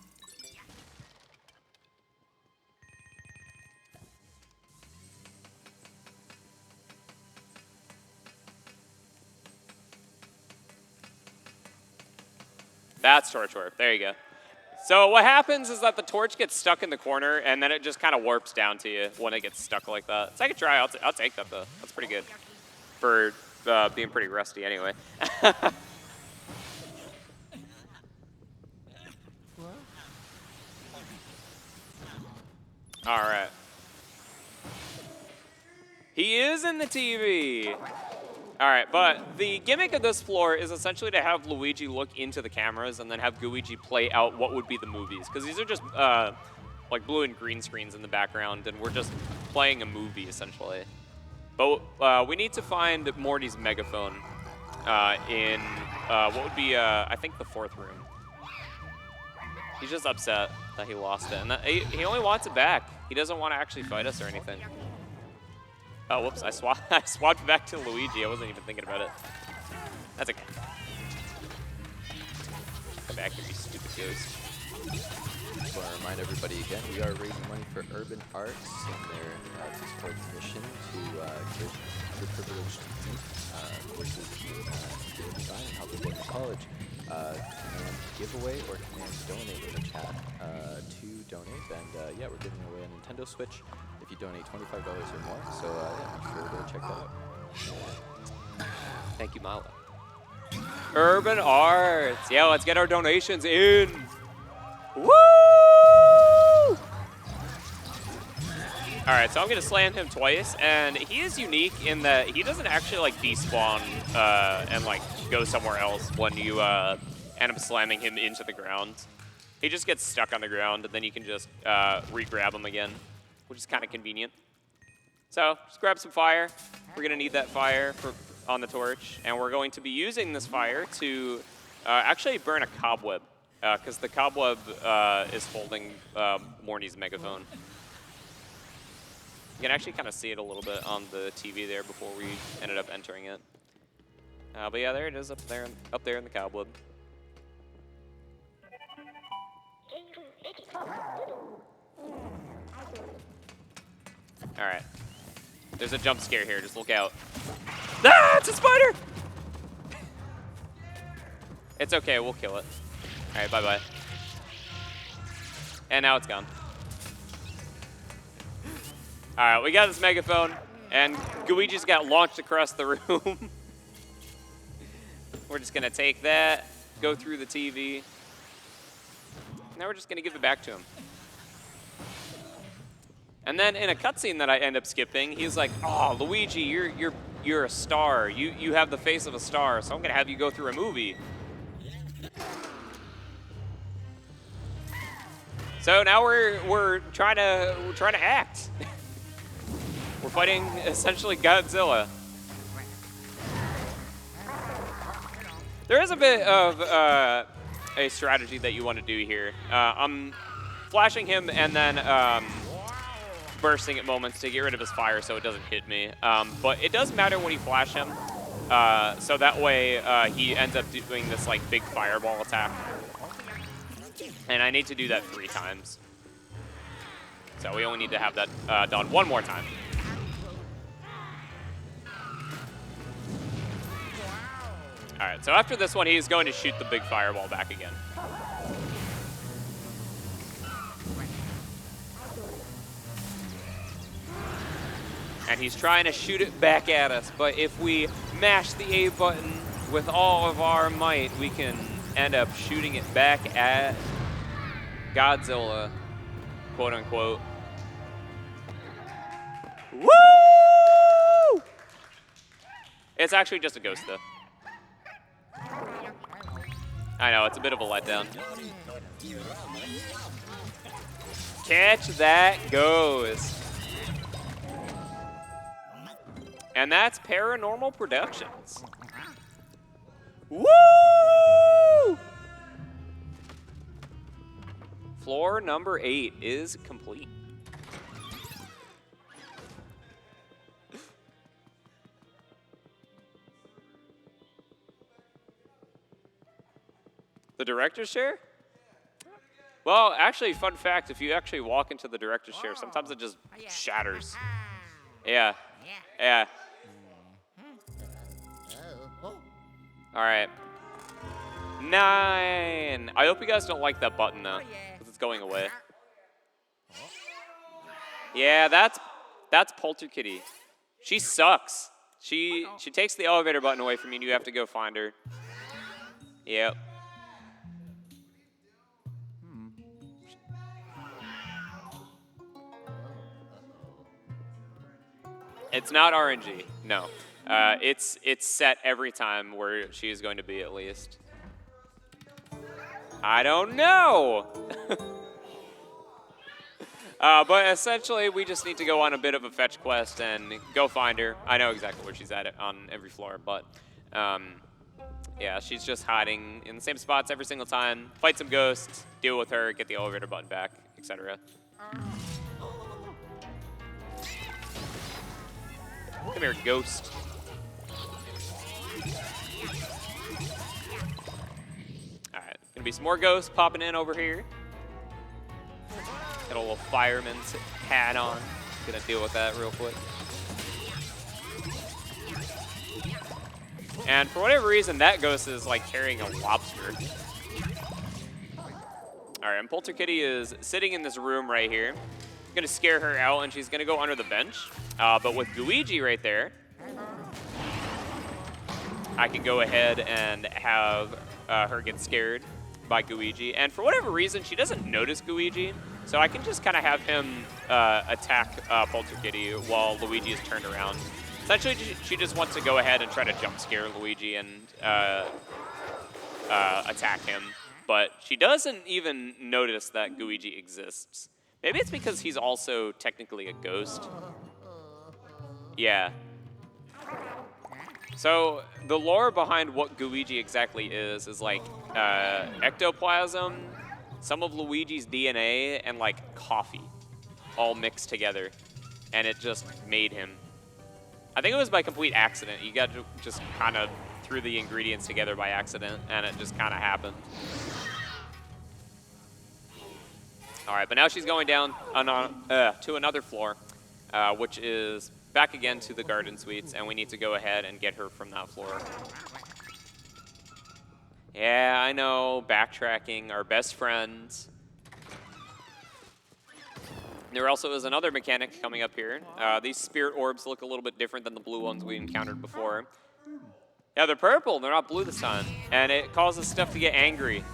S1: That's torch warp. There you go. So what happens is that the torch gets stuck in the corner, and then it just kind of warps down to you when it gets stuck like that. Second try, I'll take that, though. That's pretty good for being pretty rusty anyway. All right. He is in the TV. All right, but the gimmick of this floor is essentially to have Luigi look into the cameras and then have Gooigi play out what would be the movies. Because these are just like blue and green screens in the background, and we're just playing a movie, essentially. But we need to find Morty's megaphone in what would be, I think, the fourth room. He's just upset that he lost it. And that, he only wants it back. He doesn't want to actually fight us or anything. Oh, whoops, I swapped back to Luigi. I wasn't even thinking about it. That's okay. Come back here, you stupid ghost.
S2: Just want to remind everybody again, we are raising money for Urban Arts in their to support the mission to give underprivileged youth courses in interior design and help them go to college. Command giveaway or command donate in the chat to donate. And yeah, we're giving away a Nintendo Switch if you donate $25 or more. So yeah, make sure to check that out.
S1: Thank you, Milo. Urban Arts. Yeah, let's get our donations in. Woo! All right, so I'm going to slam him twice, and he is unique in that he doesn't actually like despawn and like go somewhere else when you end up slamming him into the ground. He just gets stuck on the ground, and then you can just re-grab him again, which is kind of convenient. So just grab some fire. We're going to need that fire on the torch, and we're going to be using this fire to actually burn a cobweb, because the cobweb is holding Morty's megaphone. You can actually kind of see it a little bit on the TV there before we ended up entering it. But yeah, there it is up there in the cobweb. All right. There's a jump scare here. Just look out. Ah, it's a spider! It's okay. We'll kill it. All right, bye-bye. And now it's gone. All right, we got this megaphone, and Luigi's got launched across the room. We're just going to take that, go through the TV. Now we're just going to give it back to him. And then in a cutscene that I end up skipping, he's like, "Oh, Luigi, you're a star. You have the face of a star, so I'm going to have you go through a movie." So now we're trying to act. We're fighting essentially Godzilla. There is a bit of a strategy that you want to do here. I'm flashing him and then bursting at moments to get rid of his fire so it doesn't hit me. But it does matter when you flash him, so that way he ends up doing this like big fireball attack. And I need to do that 3 times. So we only need to have that done 1 more time. All right, so after this one, he's going to shoot the big fireball back again. And he's trying to shoot it back at us, but if we mash the A button with all of our might, we can end up shooting it back at Godzilla, quote unquote. Woo! It's actually just a ghost, though. I know, it's a bit of a letdown. Catch that ghost. And that's Paranormal Productions. Woo! Floor number 8 is complete. The director's chair? Well, actually, fun fact, if you actually walk into the director's chair, sometimes it just shatters. Yeah. Yeah. All right. 9. I hope you guys don't like that button, though, because it's going away. Yeah, that's Polterkitty. She sucks. She takes the elevator button away from you, and you have to go find her. Yep. It's not RNG, no. It's set every time where she is going to be, at least. I don't know! But essentially, we just need to go on a bit of a fetch quest and go find her. I know exactly where she's at on every floor, but yeah, she's just hiding in the same spots every single time. Fight some ghosts, deal with her, get the elevator button back, etc. Come here, ghost. Alright, gonna be some more ghosts popping in over here. Got a little fireman's hat on. Gonna deal with that real quick. And for whatever reason, that ghost is like carrying a lobster. Alright, and Polterkitty is sitting in this room right here. Gonna scare her out, and she's gonna go under the bench. But with Luigi right there, I can go ahead and have her get scared by Luigi. And for whatever reason, she doesn't notice Luigi, so I can just kind of have him attack Polterkitty while Luigi is turned around. Essentially, she just wants to go ahead and try to jump scare Luigi and attack him. But she doesn't even notice that Luigi exists. Maybe it's because he's also technically a ghost. Yeah. So the lore behind what Luigi exactly is like ectoplasm, some of Luigi's DNA, and like coffee all mixed together. And it just made him. I think it was by complete accident. You got to just kind of threw the ingredients together by accident, and it just kind of happened. All right, but now she's going down to another floor. which is back again to the garden suites, and we need to go ahead and get her from that floor. Yeah, I know, backtracking, our best friends. There also is another mechanic coming up here. These spirit orbs look a little bit different than the blue ones we encountered before. Yeah, they're purple, they're not blue this time. And it causes stuff to get angry.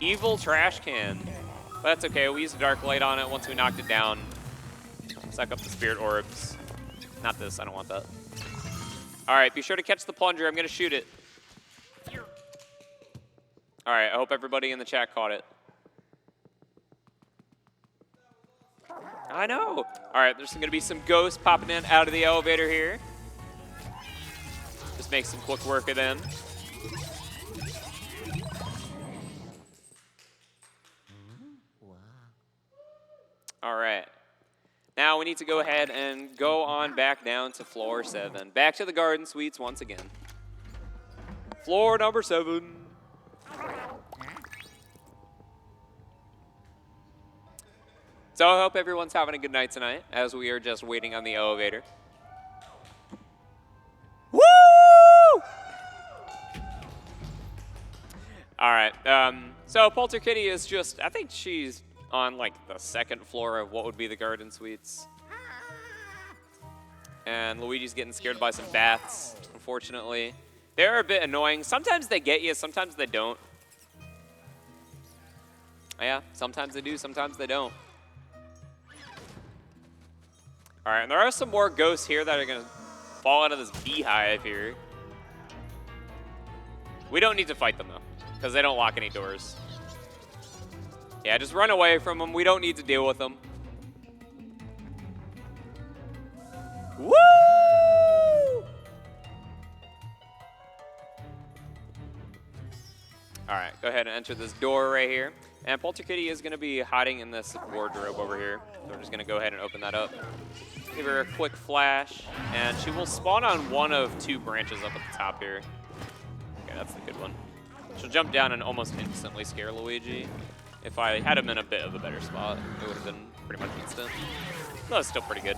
S1: Evil trash can. But that's okay, we used a dark light on it once we knocked it down. Suck up the spirit orbs. Not this, I don't want that. All right, be sure to catch the plunger, I'm gonna shoot it. All right, I hope everybody in the chat caught it. I know. All right, there's gonna be some ghosts popping in out of the elevator here. Just make some quick work of them. All right. Now we need to go ahead and go on back down to floor 7. Back to the garden suites once again. Floor number 7. So I hope everyone's having a good night tonight as we are just waiting on the elevator. Woo! All right. So Polter Kitty is just, I think she's on like the 2nd floor of what would be the garden suites. And Luigi's getting scared by some bats, unfortunately. They're a bit annoying. Sometimes they get you, sometimes they don't. Yeah, sometimes they do, sometimes they don't. All right, and there are some more ghosts here that are gonna fall out of this beehive here. We don't need to fight them though, because they don't lock any doors. Yeah, just run away from them. We don't need to deal with them. Woo! All right, go ahead and enter this door right here. And Polter Kitty is gonna be hiding in this wardrobe over here. So we're just gonna go ahead and open that up. Give her a quick flash, and she will spawn on one of 2 branches up at the top here. Okay, that's the good one. She'll jump down and almost instantly scare Luigi. If I had him in a bit of a better spot, it would have been pretty much instant. That was still pretty good.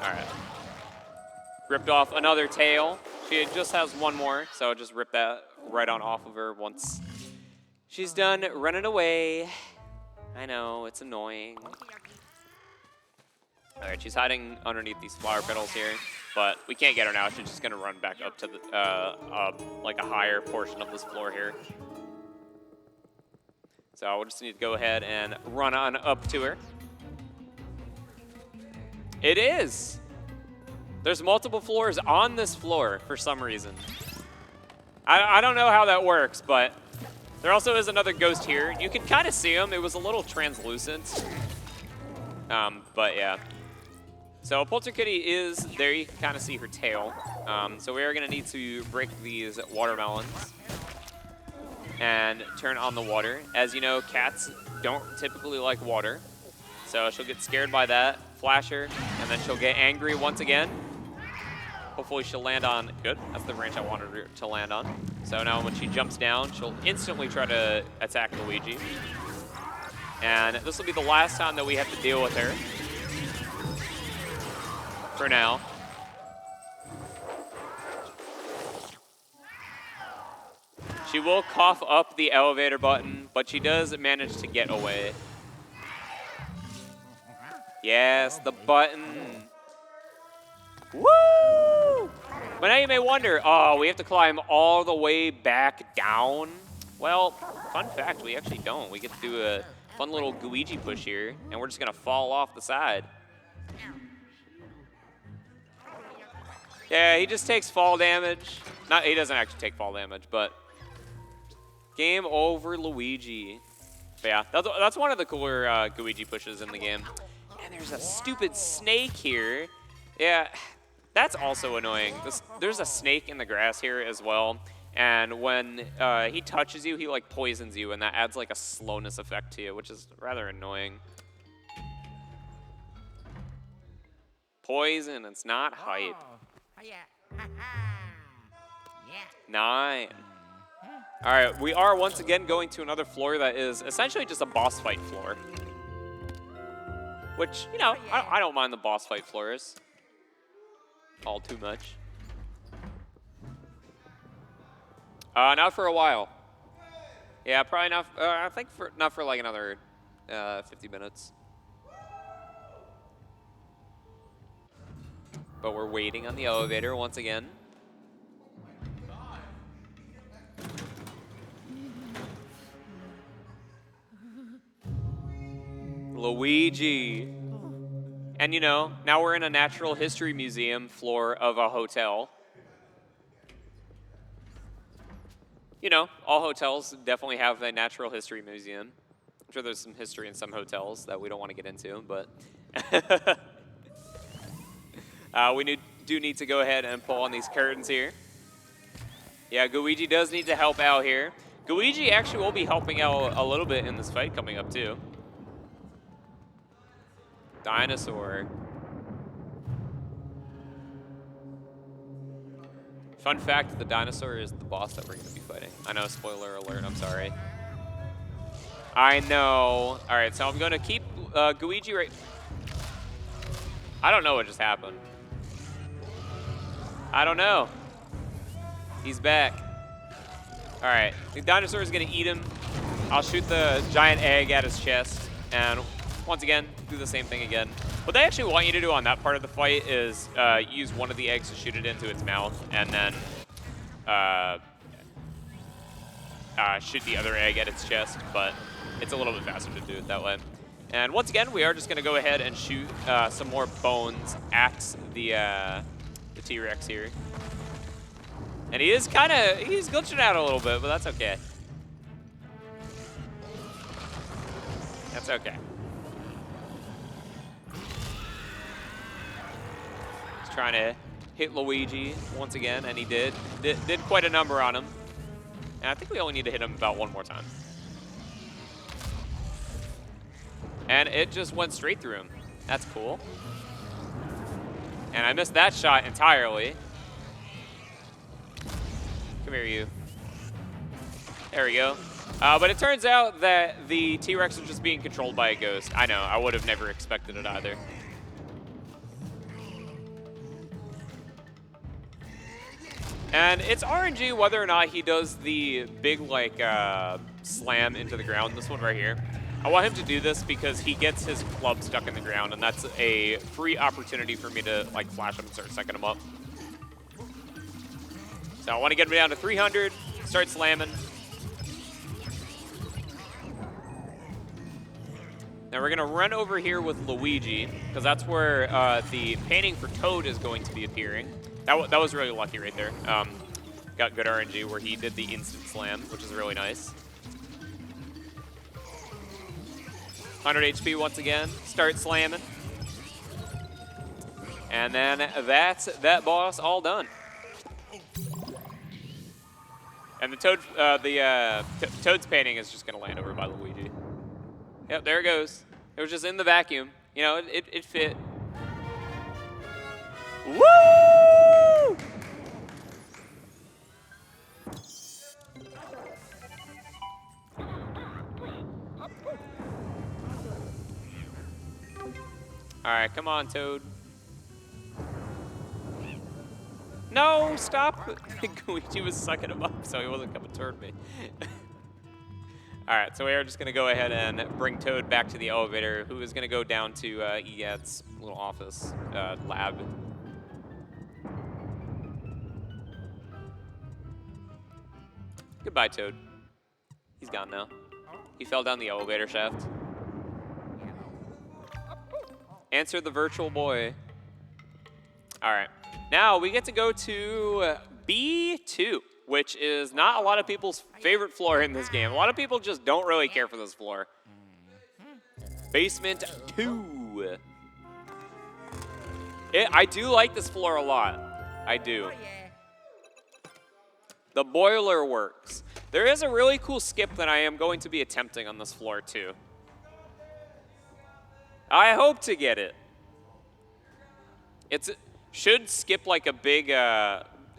S1: All right. Ripped off another tail. She just has one more, so just rip that right on off of her once she's done running away. I know, it's annoying. All right, she's hiding underneath these flower petals here, but we can't get her now. She's just gonna run back up to the, like a higher portion of this floor here. So we'll just need to go ahead and run on up to her. It is! There's multiple floors on this floor for some reason. I don't know how that works, but there also is another ghost here. You can kind of see him. It was a little translucent. But yeah. So Polter Kitty is there. You can kind of see her tail. So we are going to need to break these watermelons and turn on the water. As you know, cats don't typically like water. So she'll get scared by that, flash her, and then she'll get angry once again. Hopefully she'll land on, good, that's the branch I wanted her to land on. So now when she jumps down, she'll instantly try to attack Luigi. And this will be the last time that we have to deal with her. For now. She will cough up the elevator button, but she does manage to get away. Yes, the button. Woo! But now you may wonder, oh, we have to climb all the way back down? Well, fun fact, we actually don't. We get to do a fun little Luigi push here, and we're just gonna fall off the side. Yeah, he just takes fall damage. He doesn't actually take fall damage, but game over, Luigi. But yeah, that's one of the cooler Luigi pushes in the game. And there's a stupid snake here. Yeah, that's also annoying. There's a snake in the grass here as well. And when he touches you, he like poisons you, and that adds like a slowness effect to you, which is rather annoying. Poison, it's not hype.
S3: Oh, yeah. Yeah.
S1: 9. All right, we are once again going to another floor that is essentially just a boss fight floor. Which, you know, I don't mind the boss fight floors all too much. Not for a while. Yeah, probably not. I think not for like another 50 minutes. But we're waiting on the elevator once again. Luigi. And you know, now we're in a natural history museum floor of a hotel. You know, all hotels definitely have a natural history museum. I'm sure there's some history in some hotels that we don't want to get into, but we do need to go ahead and pull on these curtains here. Yeah, Luigi does need to help out here. Luigi actually will be helping out a little bit in this fight coming up too. Dinosaur. Fun fact, the dinosaur is the boss that we're going to be fighting. I know, spoiler alert, I'm sorry. I know. All right, so I'm going to keep Luigi right... I don't know what just happened. I don't know. He's back. All right, the dinosaur is going to eat him. I'll shoot the giant egg at his chest, and once again, do the same thing again. What they actually want you to do on that part of the fight is use one of the eggs to shoot it into its mouth, and then shoot the other egg at its chest, but it's a little bit faster to do it that way. And once again, we are just going to go ahead and shoot some more bones at the T-Rex here. And he's glitching out a little bit, but that's okay. That's okay. He's trying to hit Luigi once again, and he did quite a number on him. And I think we only need to hit him about one more time. And it just went straight through him. That's cool. And I missed that shot entirely. Come here, you. There we go. But it turns out that the T-Rex was just being controlled by a ghost. I know, I would have never expected it either. And it's RNG whether or not he does the big, like, slam into the ground, this one right here. I want him to do this because he gets his club stuck in the ground, and that's a free opportunity for me to, like, flash him and start sucking him up. So I want to get him down to 300, start slamming. Now we're going to run over here with Luigi, because that's where the painting for Toad is going to be appearing. That was really lucky right there. Got good RNG where he did the instant slam, which is really nice. 100 HP once again, start slamming. And then that's that boss all done. And the Toad's painting is just going to land over by Luigi. Yep, there it goes. It was just in the vacuum. You know, it fit. Woo! All right, come on, Toad. No, stop. Luigi was sucking him up, so he wasn't coming toward me. All right, so we are just going to go ahead and bring Toad back to the elevator, who is going to go down to Eyad's little office lab. Goodbye, Toad. He's gone now. He fell down the elevator shaft. Answer the virtual boy. All right. Now we get to go to B2, which is not a lot of people's favorite floor in this game. A lot of people just don't really care for this floor. Basement 2. I do like this floor a lot. I do. The boiler works. There is a really cool skip that I am going to be attempting on this floor too. I hope to get it. It should skip like a big,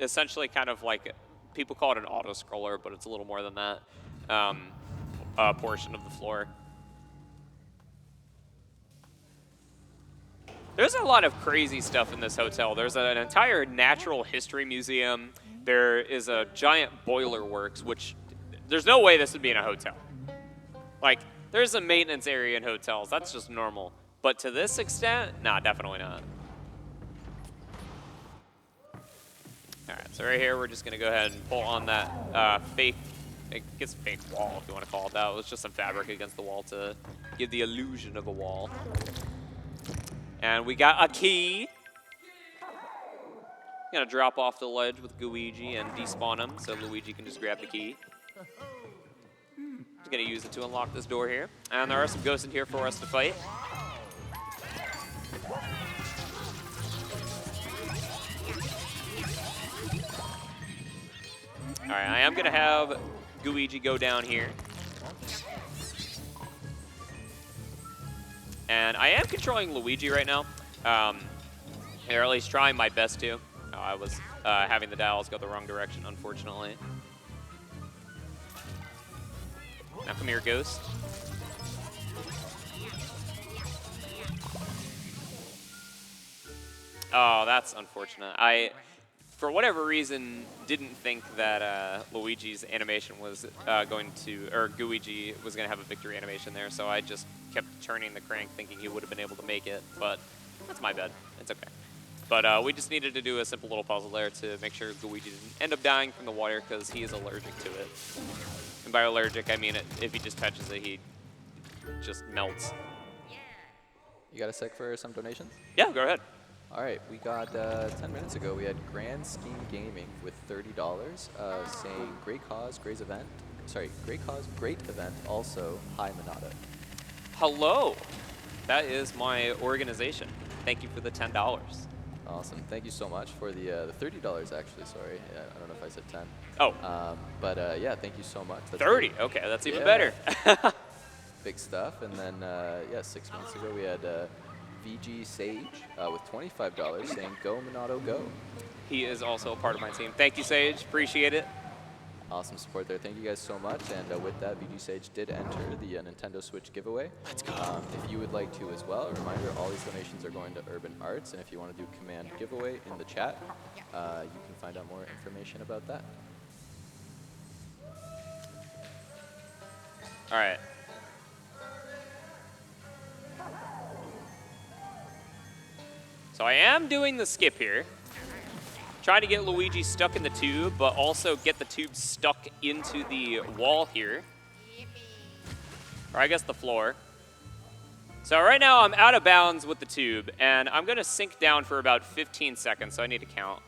S1: essentially kind of like people call it an auto scroller, but it's a little more than that portion of the floor. There's a lot of crazy stuff in this hotel. There's an entire natural history museum. There is a giant boiler works, which there's no way this would be in a hotel. Like, there's a maintenance area in hotels. That's just normal. But to this extent, nah, definitely not. All right, so right here, we're just going to go ahead and pull on that fake, I guess fake wall, if you want to call it that. It was just some fabric against the wall to give the illusion of a wall. And we got a key. Gonna drop off the ledge with Luigi and despawn him so Luigi can just grab the key. Just gonna use it to unlock this door here. And there are some ghosts in here for us to fight. All right, I am gonna have Luigi go down here. And I am controlling Luigi right now, or at least trying my best to. I was having the dials go the wrong direction, unfortunately. Now come here, Ghost. Oh, that's unfortunate. I, for whatever reason, didn't think that Luigi's animation was going to, or Luigi was going to have a victory animation there, so I just kept turning the crank thinking he would have been able to make it, but that's my bad. It's okay. But we just needed to do a simple little puzzle there to make sure Luigi didn't end up dying from the water because he is allergic to it. And by allergic, I mean if he just touches it, he just melts.
S2: You got a sec for some donations?
S1: Yeah, go ahead.
S2: All right, we got 10 minutes ago, we had Grand Scheme Gaming with $30 saying great cause, great event. Sorry, great cause, great event. Also, hi Monado.
S1: Hello. That is my organization. Thank you for the $10.
S2: Awesome. Thank you so much for the $30, actually. Sorry. I don't know if I said 10.
S1: Oh.
S2: But yeah, thank you so much. That's
S1: 30.
S2: great.
S1: Okay, that's even
S2: Yeah.
S1: better.
S2: Big stuff. And then, yeah, 6 minutes ago, we had VG Sage with $25 saying go Monado, go.
S1: He is also a part of my team. Thank you, Sage. Appreciate it.
S2: Awesome support there. Thank you guys so much. And with that, VG Sage did enter the Nintendo Switch giveaway.
S1: Let's go.
S2: If you would like to as well, a reminder, all these donations are going to Urban Arts. And if you want to do command giveaway in the chat, you can find out more information about that.
S1: All right. So I am doing the skip here. Trying to get Luigi stuck in the tube, but also get the tube stuck into the wall here. Or I guess the floor. So right now I'm out of bounds with the tube, and I'm going to sink down for about 15 seconds, so I need to count.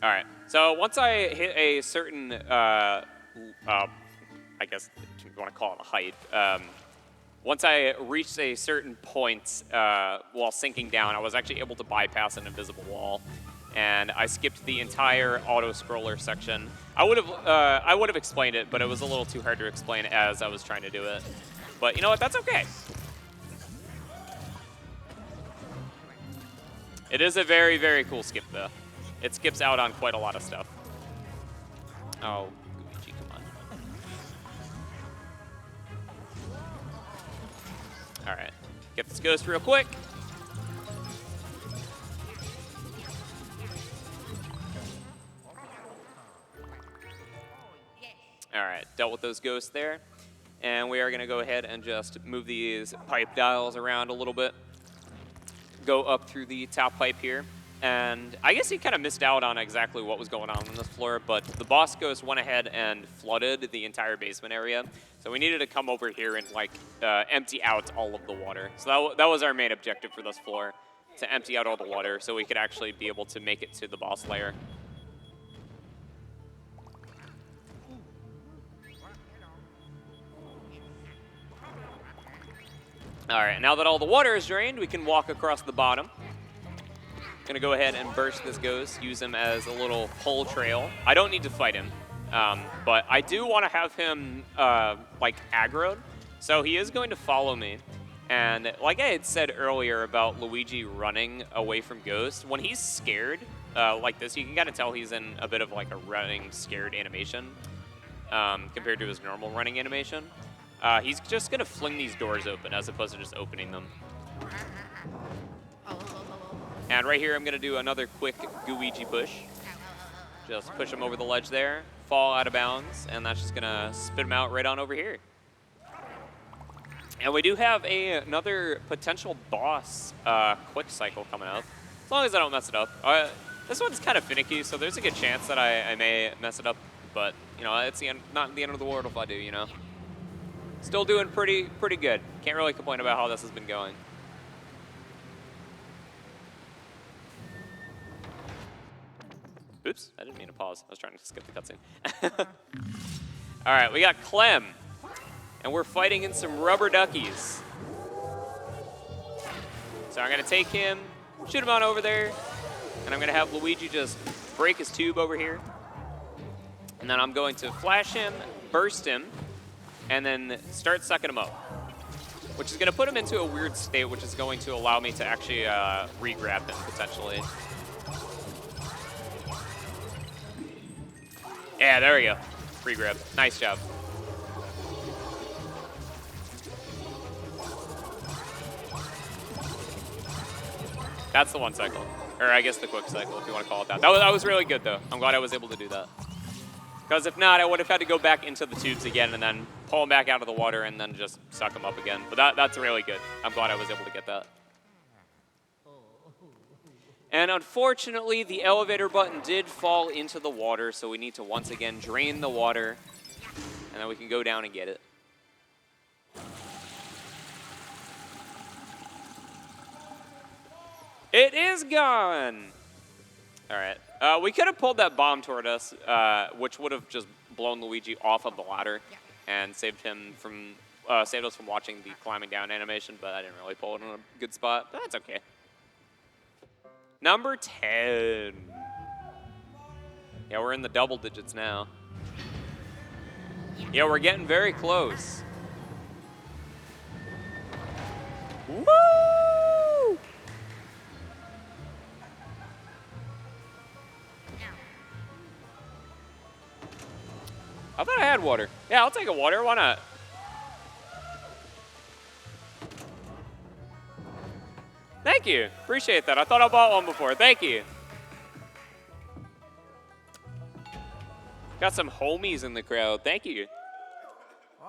S1: All right, so once I hit a certain, I guess you want to call it a height, once I reached a certain point while sinking down, I was actually able to bypass an invisible wall, and I skipped the entire auto-scroller section. I would have explained it, but it was a little too hard to explain as I was trying to do it. But you know what, that's okay. It is a very, very cool skip, though. It skips out on quite a lot of stuff. Oh, Luigi, come on. All right, get this ghost real quick. All right, dealt with those ghosts there. And we are gonna go ahead and just move these pipe dials around a little bit. Go up through the top pipe here. And I guess he kind of missed out on exactly what was going on this floor, but the boss ghost went ahead and flooded the entire basement area. So we needed to come over here and like empty out all of the water. So that was our main objective for this floor, to empty out all the water so we could actually be able to make it to the boss lair. All right, now that all the water is drained, we can walk across the bottom. Gonna go ahead and burst this ghost, use him as a little pull trail. I don't need to fight him. But I do want to have him like aggroed, so he is going to follow me. And like I had said earlier about Luigi running away from Ghost, when he's scared like this, you can kind of tell he's in a bit of like a running scared animation compared to his normal running animation. He's just going to fling these doors open as opposed to just opening them. And right here, I'm going to do another quick Luigi push. Just push him over the ledge there, fall out of bounds, and that's just going to spit him out right on over here. And we do have another potential boss quick cycle coming up, as long as I don't mess it up. This one's kind of finicky, so there's a good chance that I may mess it up, but you know, it's not the end of the world if I do, you know. Still doing pretty good. Can't really complain about how this has been going. Oops, I didn't mean to pause. I was trying to skip the cutscene. All right, we got Clem. And we're fighting in some rubber duckies. So I'm going to take him, shoot him on over there, and I'm going to have Luigi just break his tube over here. And then I'm going to flash him, burst him, and then start sucking him up. Which is going to put him into a weird state, which is going to allow me to actually re-grab him, potentially. Yeah, there we go. Re-grab. Nice job. That's the one cycle. Or I guess the quick cycle, if you want to call it that. That was really good, though. I'm glad I was able to do that. Because if not, I would have had to go back into the tubes again and then pull them back out of the water and then just suck them up again. But that's really good. I'm glad I was able to get that. And unfortunately, the elevator button did fall into the water, so we need to once again drain the water, and then we can go down and get it. It is gone! All right. We could have pulled that bomb toward us, which would have just blown Luigi off of the ladder and saved us from watching the climbing down animation, but I didn't really pull it in a good spot. But that's okay. Number 10. Yeah, we're in the double digits now. Yeah, we're getting very close. Woo! I thought I had water. Yeah, I'll take a water. Why not? Thank you. Appreciate that. I thought I bought one before. Thank you. Got some homies in the crowd. Thank you.
S3: Oh,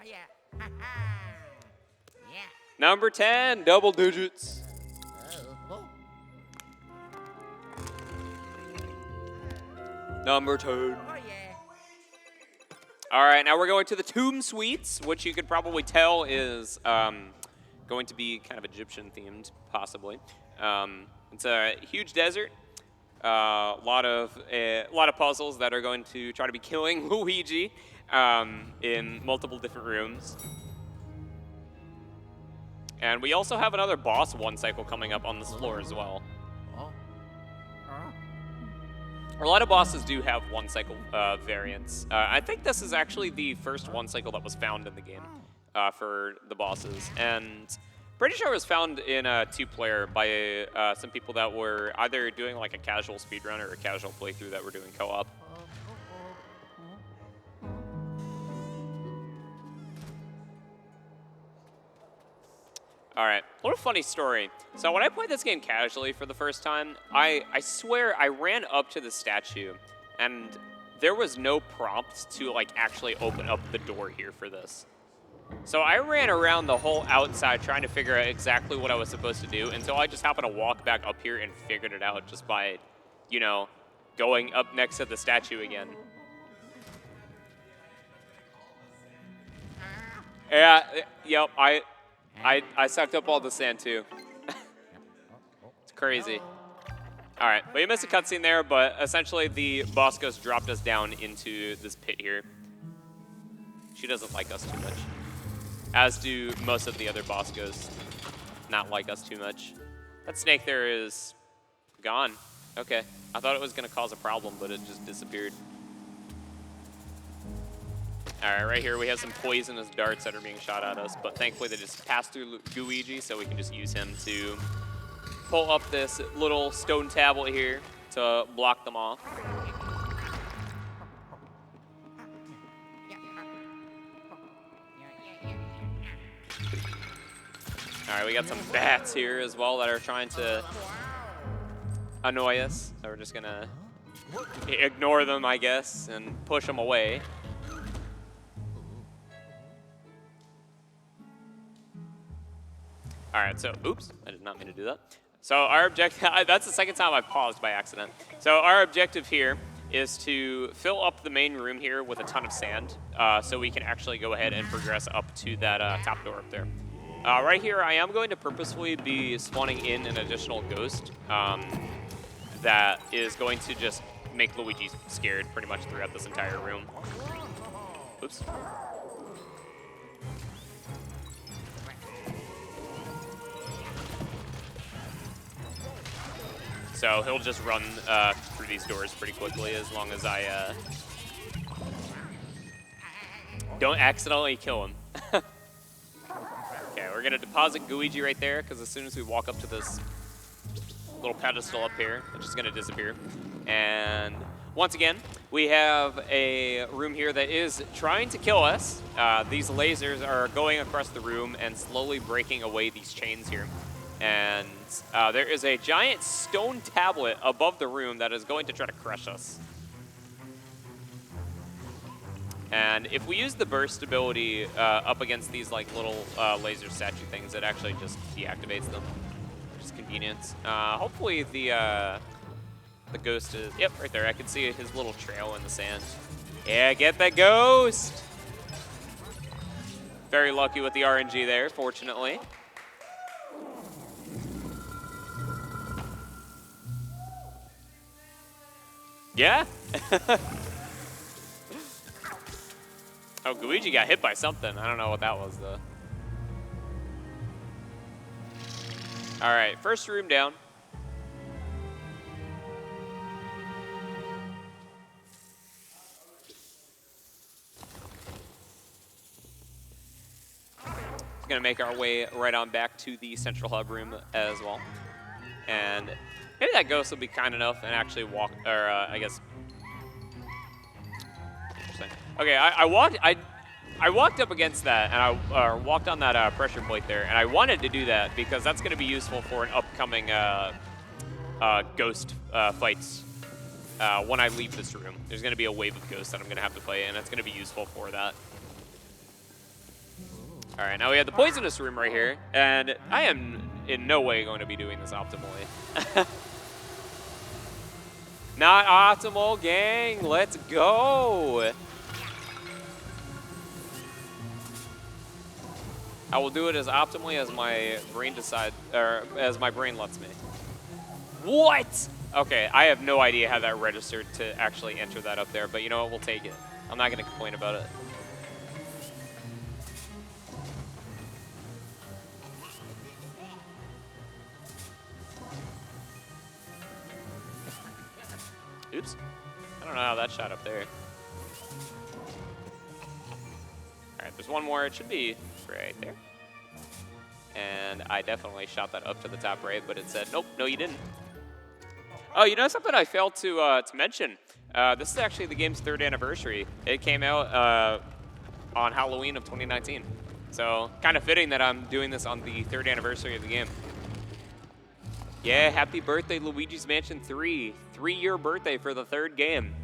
S3: yeah. Yeah.
S1: Number 10, double digits.
S3: Oh.
S1: Number 10.
S3: Oh, yeah.
S1: All right, now we're going to the Tomb Suites, which you could probably tell is going to be kind of Egyptian themed, possibly. It's a huge desert. A lot of puzzles that are going to try to be killing Luigi in multiple different rooms. And we also have another boss one cycle coming up on this floor as well.
S3: Oh.
S1: A lot of bosses do have one cycle variants. I think this is actually the first one cycle that was found in the game for the bosses. And pretty sure it was found in a 2-player by some people that were either doing like a casual speedrun or a casual playthrough that were doing co-op. All right, a little funny story. So when I played this game casually for the first time, I swear I ran up to the statue and there was no prompt to like actually open up the door here for this. So I ran around the whole outside trying to figure out exactly what I was supposed to do until I just happened to walk back up here and figured it out just by, you know, going up next to the statue again. Yeah, yep, I sucked up all the sand too. It's crazy. All right, well, you missed a cutscene there, but essentially the boss ghost dropped us down into this pit here. She doesn't like us too much, as do most of the other boss ghosts not like us too much. That snake there is gone. Okay, I thought it was gonna cause a problem, but it just disappeared. All right, right here we have some poisonous darts that are being shot at us, but thankfully they just pass through Luigi, so we can just use him to pull up this little stone tablet here to block them off. All right, we got some bats here as well that are trying to annoy us, so we're just gonna ignore them, I guess, and push them away. All right, so, oops, I did not mean to do that. So our objective, that's the second time I've paused by accident. So our objective here is to fill up the main room here with a ton of sand, so we can actually go ahead and progress up to that top door up there. Right here, I am going to purposefully be spawning in an additional ghost that is going to just make Luigi scared pretty much throughout this entire room. Oops. So he'll just run through these doors pretty quickly as long as I don't accidentally kill him. Okay, we're gonna deposit Luigi right there because as soon as we walk up to this little pedestal up here, it's just gonna disappear. And once again, we have a room here that is trying to kill us. These lasers are going across the room and slowly breaking away these chains here. And there is a giant stone tablet above the room that is going to try to crush us. And if we use the burst ability up against these like little laser statue things, it actually just deactivates them, which is convenient. Hopefully the ghost is, yep, right there. I can see his little trail in the sand. Yeah, get that ghost! Very lucky with the RNG there, fortunately. Yeah? Oh, Luigi got hit by something. I don't know what that was, though. All right, first room down. Gonna make our way right on back to the central hub room as well. And maybe that ghost will be kind enough and actually walk, or I guess. Interesting. Okay, I walked up against that, and I walked on that pressure plate there, and I wanted to do that because that's going to be useful for an upcoming ghost fights when I leave this room. There's going to be a wave of ghosts that I'm going to have to fight, and it's going to be useful for that. All right, now we have the poisonous room right here, and I am in no way going to be doing this optimally. Not optimal, gang. Let's go. I will do it as optimally as my brain as my brain lets me. What? Okay, I have no idea how that registered to actually enter that up there, but you know what? We'll take it. I'm not going to complain about it. Oops. I don't know how that shot up there. All right, there's one more. It should be right there. And I definitely shot that up to the top right, but it said, nope, no, you didn't. Oh, you know something I failed to mention? This is actually the game's 3rd anniversary. It came out on Halloween of 2019. So kind of fitting that I'm doing this on the 3rd anniversary of the game. Yeah, happy birthday, Luigi's Mansion 3. 3-year birthday for the 3rd game.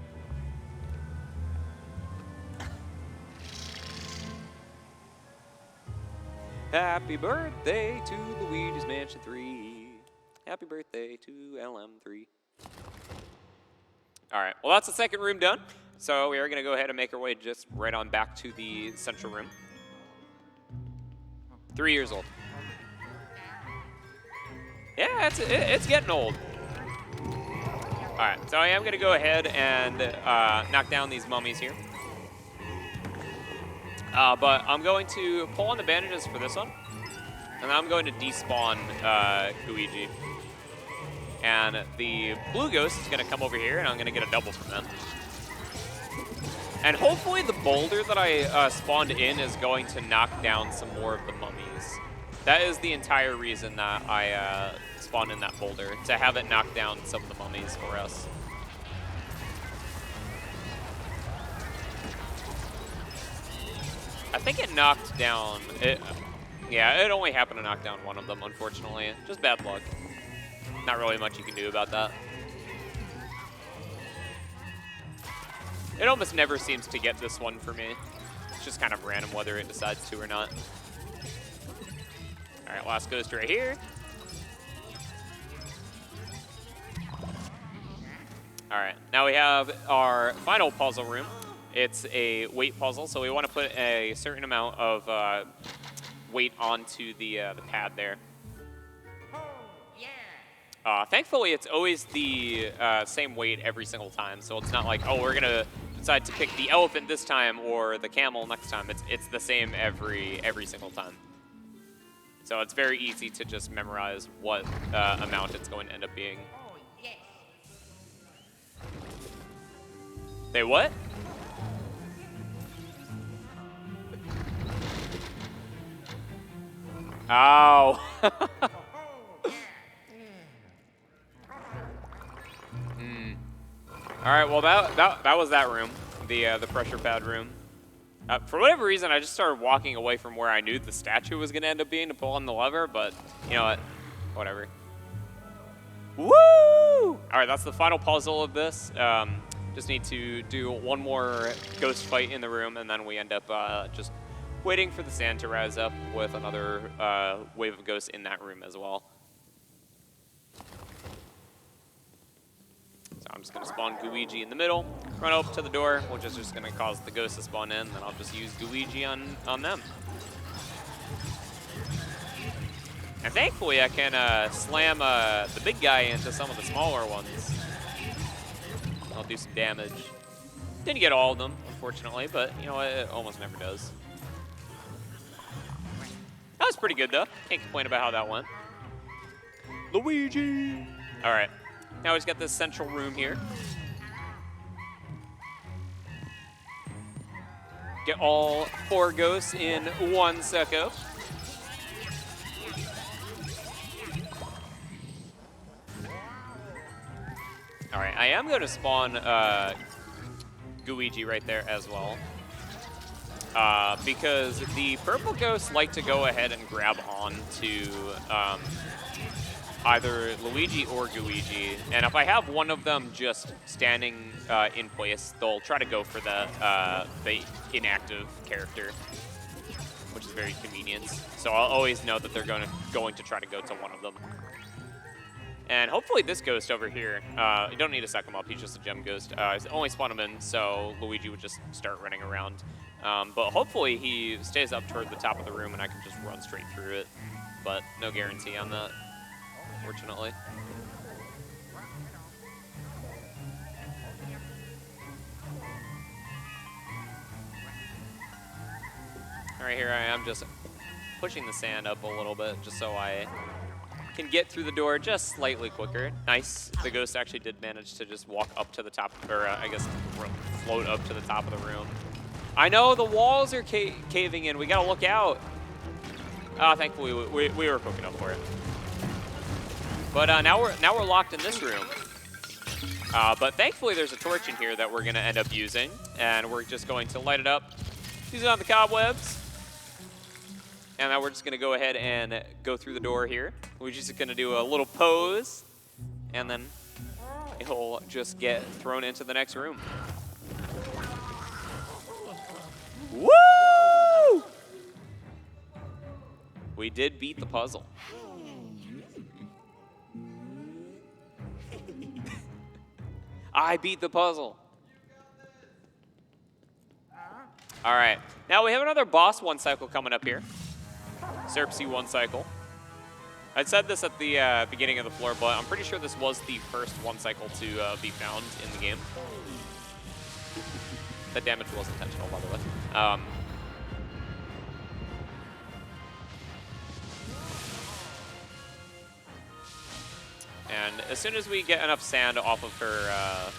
S1: Happy birthday to Luigi's Mansion 3. Happy birthday to LM3. All right, well, that's the second room done. So we are going to go ahead and make our way just right on back to the central room. 3 years old. Yeah, it's getting old. All right, so I am going to go ahead and knock down these mummies here. But I'm going to pull on the bandages for this one, and I'm going to despawn Luigi. And the blue ghost is going to come over here, and I'm going to get a double from them. And hopefully the boulder that I spawned in is going to knock down some more of the mummies. That is the entire reason that I spawned in that boulder, to have it knock down some of the mummies for us. I think it knocked down, yeah, it only happened to knock down one of them, unfortunately. Just bad luck. Not really much you can do about that. It almost never seems to get this one for me. It's just kind of random whether it decides to or not. All right, last ghost right here. All right, now we have our final puzzle room. It's a weight puzzle, so we want to put a certain amount of weight onto the pad there. Thankfully, it's always the same weight every single time, so it's not like, oh, we're gonna decide to pick the elephant this time or the camel next time. It's the same every single time. So it's very easy to just memorize what amount it's going to end up being. Say what? Oh. All right, well that was that room, the pressure pad room. For whatever reason, I just started walking away from where I knew the statue was gonna end up being to pull on the lever, but you know what? Whatever. Woo! All right, that's the final puzzle of this. Just need to do one more ghost fight in the room, and then we end up just waiting for the sand to rise up with another wave of ghosts in that room as well. So I'm just going to spawn Luigi in the middle, run up to the door, which is just going to cause the ghosts to spawn in, and then I'll just use Luigi on them. And thankfully I can slam the big guy into some of the smaller ones. I'll do some damage. Didn't get all of them, unfortunately, but you know, it almost never does. That was pretty good, though. Can't complain about how that went. Luigi! All right. Now we've got this central room here. Get all 4 ghosts in 1 second. All right, I am going to spawn Luigi right there as well. Because the purple ghosts like to go ahead and grab on to either Luigi or Luigi, and if I have one of them just standing in place, they'll try to go for the inactive character, which is very convenient. So I'll always know that they're going to try to go to one of them. And hopefully this ghost over here, you don't need to suck him up, he's just a gem ghost. Only spawn him in, so Luigi would just start running around. But hopefully he stays up toward the top of the room and I can just run straight through it. But no guarantee on that, unfortunately. All right, here I am just pushing the sand up a little bit just so I can get through the door just slightly quicker. Nice. The ghost actually did manage to just walk up to the top, or I guess float up to the top of the room. I know the walls are caving in. We gotta look out. Thankfully we were quick enough for it. But now we're locked in this room. But thankfully there's a torch in here that we're gonna end up using, and we're just going to light it up, use it on the cobwebs. And now we're just going to go ahead and go through the door here. We're just going to do a little pose, and then he'll just get thrown into the next room. Woo! We did beat the puzzle. I beat the puzzle. All right. Now we have another boss 1 cycle coming up here. Serpsy 1 cycle. I said this at the beginning of the floor, but I'm pretty sure this was the first 1 cycle to be found in the game. That damage was intentional, by the way. And as soon as we get enough sand off of her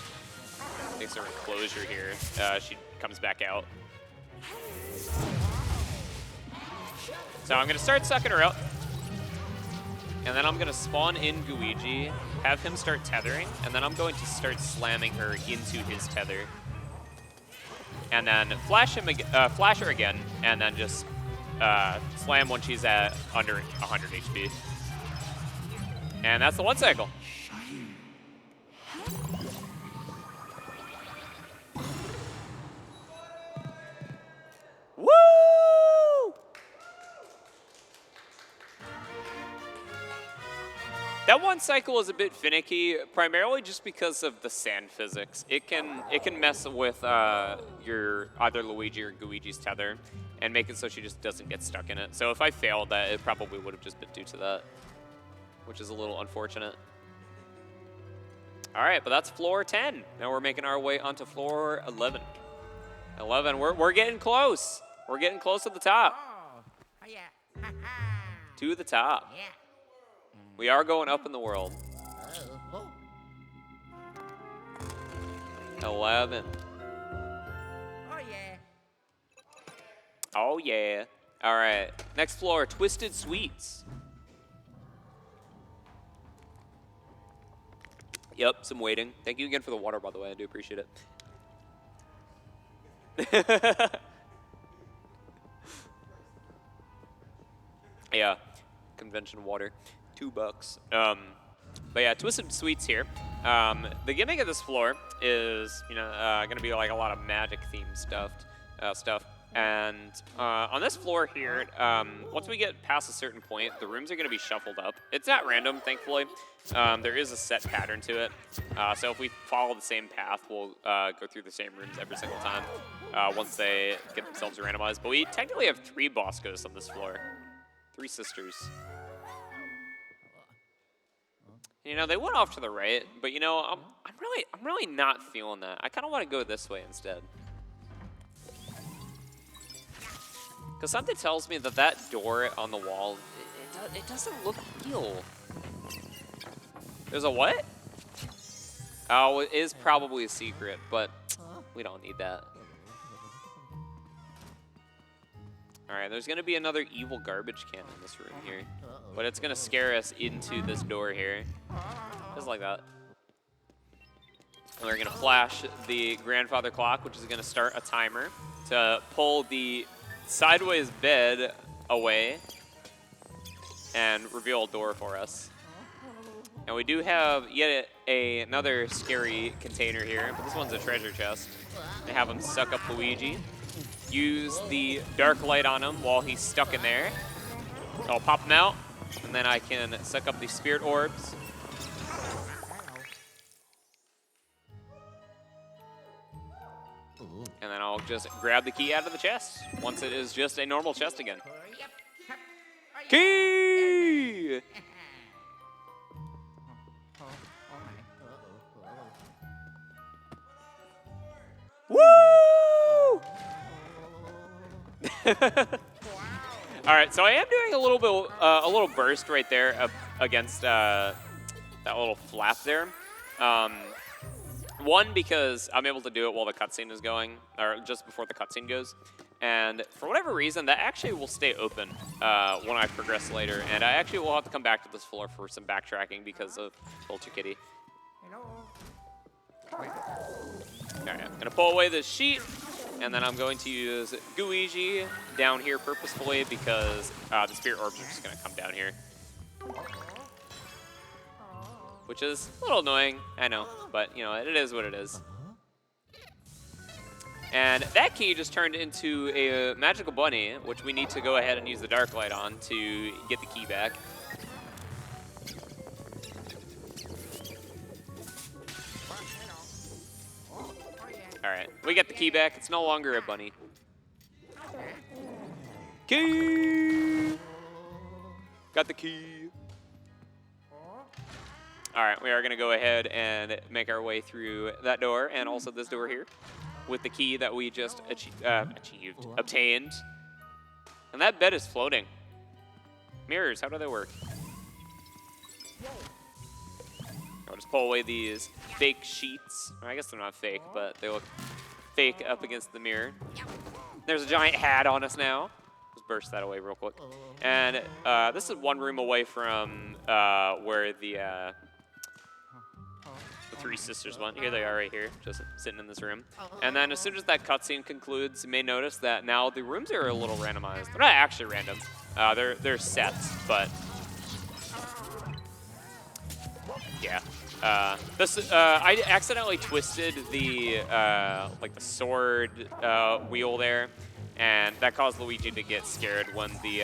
S1: makes her enclosure here. She comes back out. So I'm going to start sucking her out. And then I'm going to spawn in Luigi, have him start tethering, and then I'm going to start slamming her into his tether. And then flash her again, and then just slam when she's at under 100 HP. And that's the one cycle. Woo! That one cycle is a bit finicky, primarily just because of the sand physics. It can mess with your either Luigi or Luigi's tether and make it so she just doesn't get stuck in it. So if I failed that, it probably would have just been due to that, which is a little unfortunate. All right, but that's floor 10. Now we're making our way onto floor 11. 11, we're getting close. We're getting close to the top.
S3: Oh, yeah.
S1: To the top.
S3: Yeah.
S1: We are going up in the world.
S3: Oh.
S1: 11.
S3: Oh, yeah.
S1: Oh, yeah. All right. Next floor, Twisted Sweets. Yep, some waiting. Thank you again for the water, by the way. I do appreciate it. Yeah, convention water. $2. But yeah, Twisted Sweets here. The gimmick of this floor is, going to be like a lot of magic themed stuff. And on this floor here, once we get past a certain point, the rooms are going to be shuffled up. It's not random, thankfully. There is a set pattern to it. So if we follow the same path, we'll go through the same rooms every single time once they get themselves randomized. But we technically have 3 boss ghosts on this floor. 3 sisters. They went off to the right, but I'm really not feeling that. I kind of want to go this way instead. Because something tells me that door on the wall, it doesn't look real. There's a what? Oh, it is probably a secret, but we don't need that. All right, there's going to be another evil garbage can in this room here. But it's going to scare us into this door here. Just like that. And we're going to flash the grandfather clock, which is going to start a timer to pull the sideways bed away and reveal a door for us. And we do have yet another scary container here, but this one's a treasure chest. They have him suck up Luigi. Use the dark light on him while he's stuck in there. So I'll pop him out, and then I can suck up the spirit orbs. And then I'll just grab the key out of the chest once it is just a normal chest again. Key! Woo! All right, so I am doing a little burst right there up against that little flap there. One, because I'm able to do it while the cutscene is going, or just before the cutscene goes. And for whatever reason, that actually will stay open when I progress later. And I actually will have to come back to this floor for some backtracking because of Vulture Kitty. All right, I'm going to pull away this sheet, and then I'm going to use Luigi down here purposefully because the spirit orbs are just going to come down here. Which is a little annoying, I know, but it is what it is. And that key just turned into a magical bunny, which we need to go ahead and use the dark light on to get the key back. All right, we got the key back. It's no longer a bunny. Key! Got the key. All right, we are going to go ahead and make our way through that door and also this door here with the key that we just obtained. And that bed is floating. Mirrors, how do they work? I'll just pull away these fake sheets. I guess they're not fake, but they look fake up against the mirror. There's a giant hat on us now. Just burst that away real quick. And this is one room away from where the three sisters went. Here they are right here, just sitting in this room. And then as soon as that cutscene concludes, you may notice that now the rooms are a little randomized. They're not actually random. They're sets, but yeah. I accidentally twisted the like the sword wheel there, and that caused Luigi to get scared when the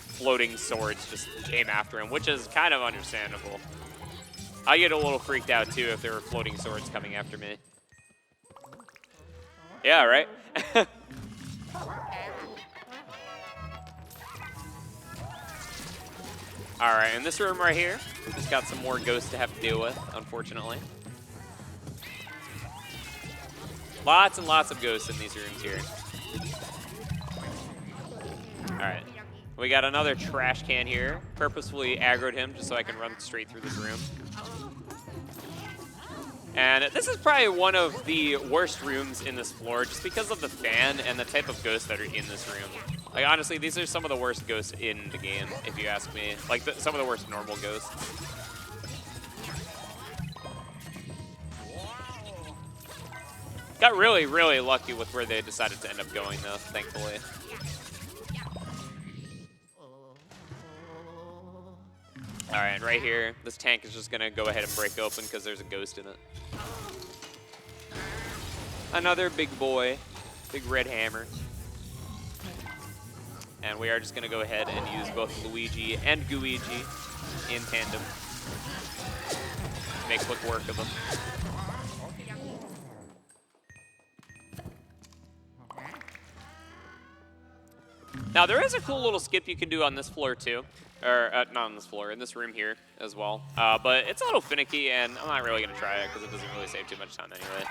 S1: floating swords just came after him, which is kind of understandable. I get a little freaked out too if there were floating swords coming after me. Yeah, right? Alright, in this room right here, just got some more ghosts to have to deal with, unfortunately. Lots and lots of ghosts in these rooms here. Alright. We got another trash can here. Purposefully aggroed him just so I can run straight through this room. And this is probably one of the worst rooms in this floor just because of the fan and the type of ghosts that are in this room. Like, honestly, these are some of the worst ghosts in the game, if you ask me. Like, some of the worst normal ghosts. Got really, really lucky with where they decided to end up going, though, thankfully. All right, right here, this tank is just gonna go ahead and break open because there's a ghost in it. Another big boy, big red hammer. And we are just gonna go ahead and use both Luigi and Gooigi in tandem. Make quick work of them. Now there is a cool little skip you can do on this floor too. Or, not on this floor, in this room here as well. But it's a little finicky, and I'm not really going to try it because it doesn't really save too much time anyway.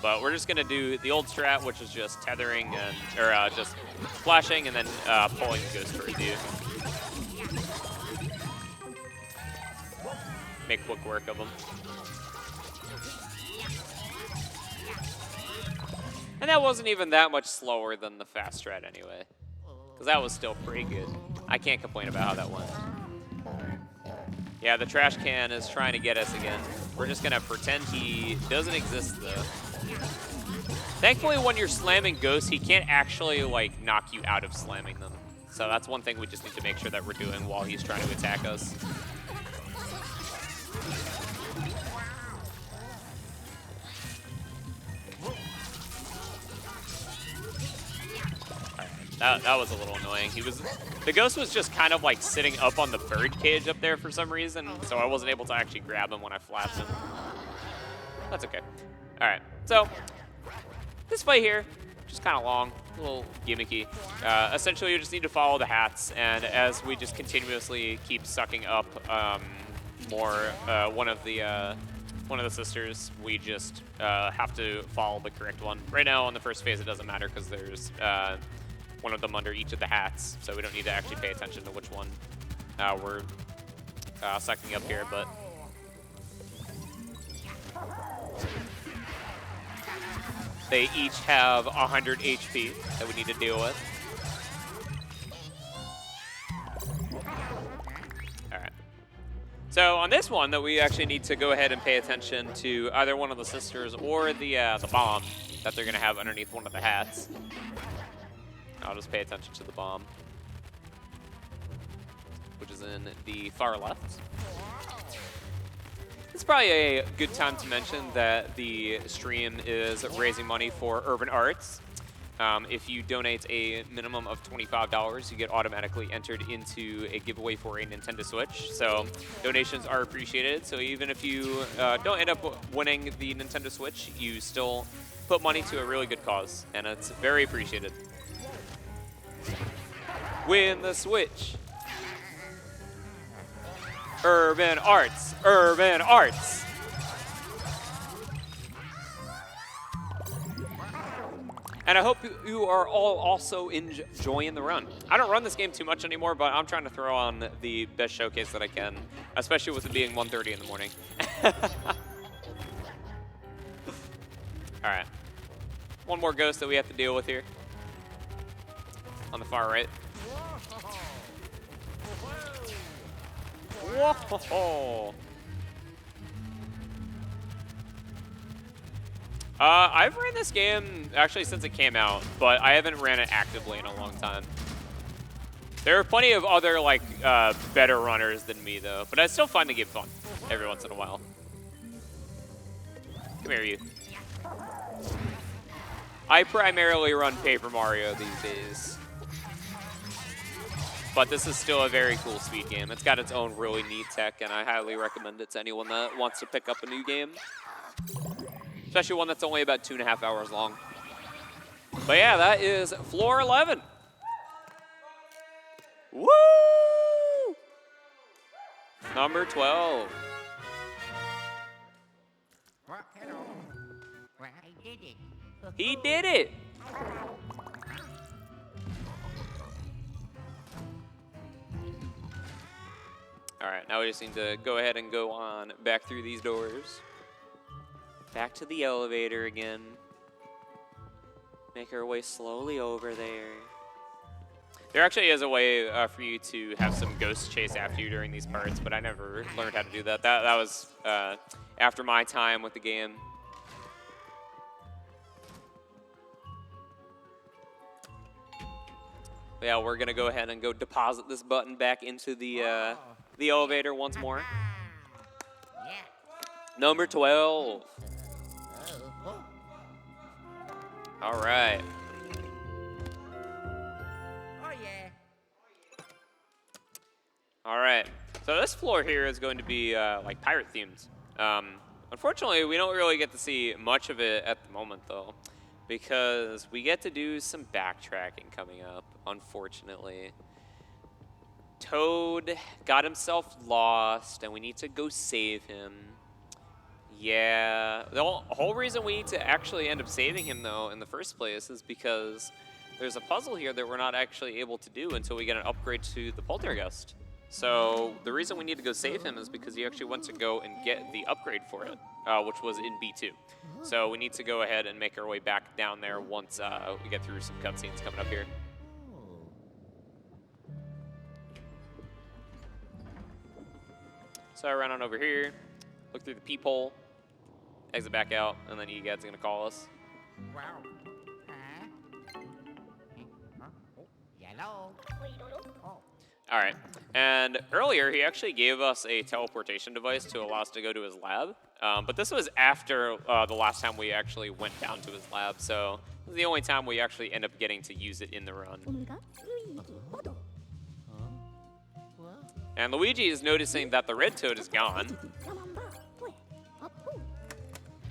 S1: But we're just going to do the old strat, which is just tethering, and, or just flashing and then pulling the ghost towards you. Make quick work of them. And that wasn't even that much slower than the fast strat anyway. Because that was still pretty good. I can't complain about how that went. Yeah, the trash can is trying to get us again. We're just gonna pretend he doesn't exist though. Thankfully, when you're slamming ghosts, he can't actually like knock you out of slamming them. So that's one thing we just need to make sure that we're doing while he's trying to attack us. That was a little annoying. The ghost was just kind of like sitting up on the bird cage up there for some reason, so I wasn't able to actually grab him when I flashed him. That's okay. All right, so this fight here, just kind of long, a little gimmicky. Essentially, you just need to follow the hats, and as we just continuously keep sucking up one of the sisters, we just have to follow the correct one. Right now, on the first phase, it doesn't matter because there's one of them under each of the hats, so we don't need to actually pay attention to which one we're sucking up here, but they each have 100 HP that we need to deal with. All right. So on this one, that we actually need to go ahead and pay attention to either one of the sisters or the bomb that they're gonna have underneath one of the hats. I'll just pay attention to the bomb, which is in the far left. It's probably a good time to mention that the stream is raising money for Urban Arts. If you donate a minimum of $25, you get automatically entered into a giveaway for a Nintendo Switch. So donations are appreciated. So even if you don't end up winning the Nintendo Switch, you still put money to a really good cause, and it's very appreciated. Win the Switch. Urban Arts, Urban Arts. And I hope you are all also enjoying the run. I don't run this game too much anymore, but I'm trying to throw on the best showcase that I can especially with it being 1:30 in the morning. All right. One more ghost that we have to deal with here. On the far right. Whoa! I've ran this game actually since it came out, but I haven't ran it actively in a long time. There are plenty of other like better runners than me though, but I still find the game fun every once in a while. Come here, you. I primarily run Paper Mario these days, but this is still a very cool speed game. It's got its own really neat tech, and I highly recommend it to anyone that wants to pick up a new game. Especially one that's only about 2.5 hours long. But yeah, that is floor 11. Woo! Number 12.
S3: Well, hello. Well, I did it.
S1: He did it. All right, now we just need to go ahead and go on back through these doors. Back to the elevator again. Make our way slowly over there. There actually is a way for you to have some ghosts chase after you during these parts, but I never learned how to do that. That was after my time with the game. But yeah, we're gonna go ahead and go deposit this button back into the elevator once more.
S3: Yeah.
S1: Number 12.
S3: Oh.
S1: All right.
S3: Oh, yeah.
S1: All right. So this floor here is going to be like pirate themed. Unfortunately, we don't really get to see much of it at the moment though, because we get to do some backtracking coming up, unfortunately. Toad got himself lost, and we need to go save him. Yeah, the whole reason we need to actually end up saving him, though, in the first place is because there's a puzzle here that we're not actually able to do until we get an upgrade to the Poltergeist. So the reason we need to go save him is because he actually went to go and get the upgrade for it, which was in B2. So we need to go ahead and make our way back down there once we get through some cutscenes coming up here. So I run on over here, look through the peephole, exit back out, and then EGAD's gonna call us.
S3: Wow. Huh? Huh? Oh, yellow. Oh.
S1: All right, and earlier he actually gave us a teleportation device to allow us to go to his lab, but this was after the last time we actually went down to his lab, so this is the only time we actually end up getting to use it in the run. And Luigi is noticing that the red toad is gone.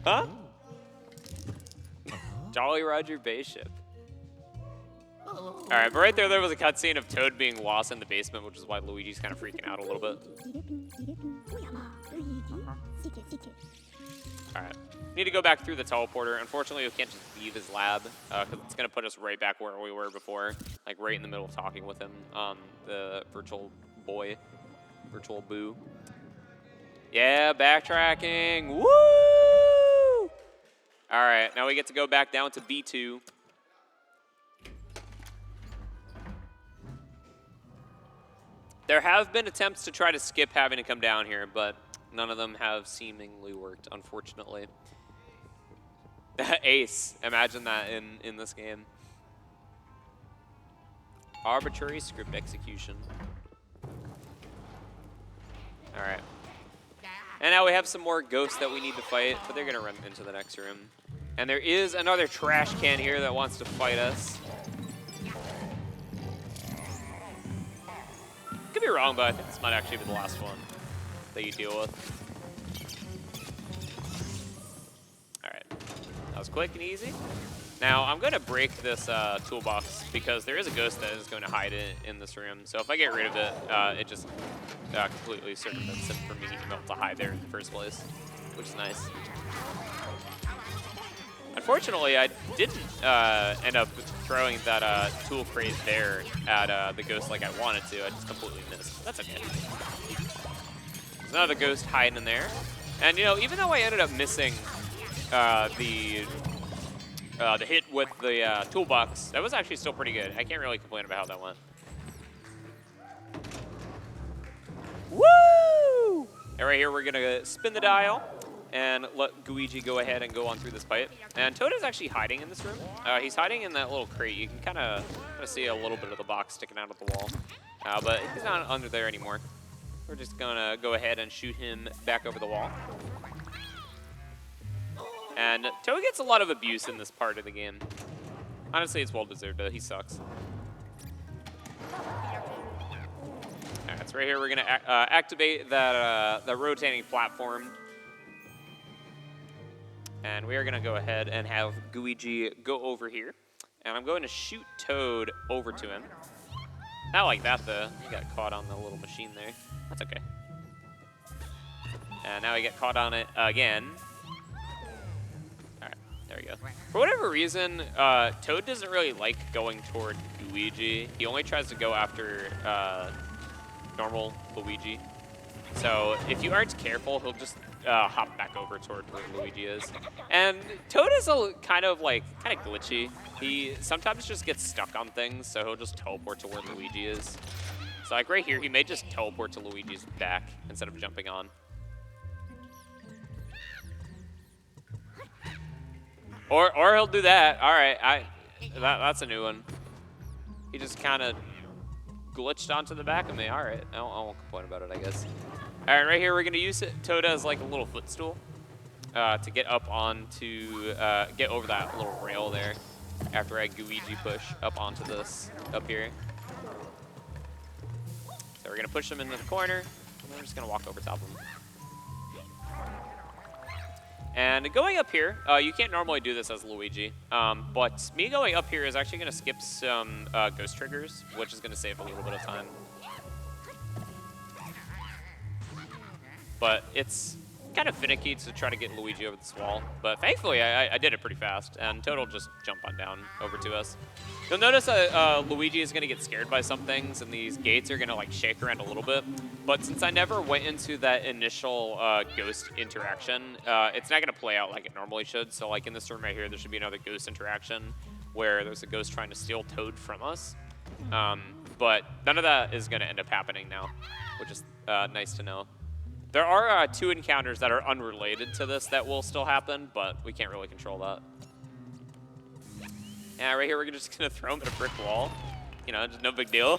S1: Huh? Jolly Roger Bayship. All right, but right there was a cutscene of Toad being lost in the basement, which is why Luigi's kind of freaking out a little bit. All right, need to go back through the teleporter. Unfortunately, we can't just leave his lab because it's gonna put us right back where we were before, like right in the middle of talking with him on the virtual boo. Yeah, backtracking. Woo! All right, now we get to go back down to B2. There have been attempts to try to skip having to come down here, but none of them have seemingly worked, unfortunately. Ace, imagine that in this game. Arbitrary script execution. All right. And now we have some more ghosts that we need to fight, but they're gonna run into the next room. And there is another trash can here that wants to fight us. Could be wrong, but I think this might actually be the last one that you deal with. All right, that was quick and easy. Now I'm going to break this toolbox because there is a ghost that is going to hide in this room. So if I get rid of it, it just completely circumvents him from being able to hide there in the first place, which is nice. Unfortunately, I didn't end up throwing that tool crate there at the ghost like I wanted to. I just completely missed. That's okay. There's another ghost hiding in there. And, you know, even though I ended up missing the hit with the toolbox, that was actually still pretty good. I can't really complain about how that went. Woo! And right here, we're going to spin the dial and let Luigi go ahead and go on through this pipe. And Toad is actually hiding in this room. He's hiding in that little crate. You can kind of see a little bit of the box sticking out of the wall. But he's not under there anymore. We're just going to go ahead and shoot him back over the wall. And Toad gets a lot of abuse in this part of the game. Honestly, it's well-deserved, though. He sucks. Alright, so right here, we're going to activate that the rotating platform. And we are going to go ahead and have Luigi go over here. And I'm going to shoot Toad over to him. Not like that, though. He got caught on the little machine there. That's okay. And now we get caught on it again. All right, there we go. For whatever reason, Toad doesn't really like going toward Luigi. He only tries to go after normal Luigi. So if you aren't careful, he'll just hop back over toward where Luigi is. And Toad is kind of glitchy. He sometimes just gets stuck on things, so he'll just teleport to where Luigi is. So like right here, he may just teleport to Luigi's back instead of jumping on. Or he'll do that. All right, that's a new one. He just kind of glitched onto the back of me. All right, I won't complain about it, I guess. All right, right here, we're gonna use Toad as like a little footstool to get up onto, get over that little rail there after I Luigi push up onto this up here. So we're gonna push him into the corner, and we're just gonna walk over top of him. And going up here, you can't normally do this as Luigi, but me going up here is actually gonna skip some ghost triggers, which is gonna save a little bit of time. But it's kind of finicky to try to get Luigi over this wall. But thankfully, I did it pretty fast, and Toad will just jump on down over to us. You'll notice Luigi is going to get scared by some things, and these gates are going to like shake around a little bit. But since I never went into that initial ghost interaction, it's not going to play out like it normally should. So like in this room right here, there should be another ghost interaction where there's a ghost trying to steal Toad from us. But none of that is going to end up happening now, which is nice to know. There are 2 encounters that are unrelated to this that will still happen, but we can't really control that. Yeah, right here we're just gonna throw him at a brick wall. You know, just no big deal.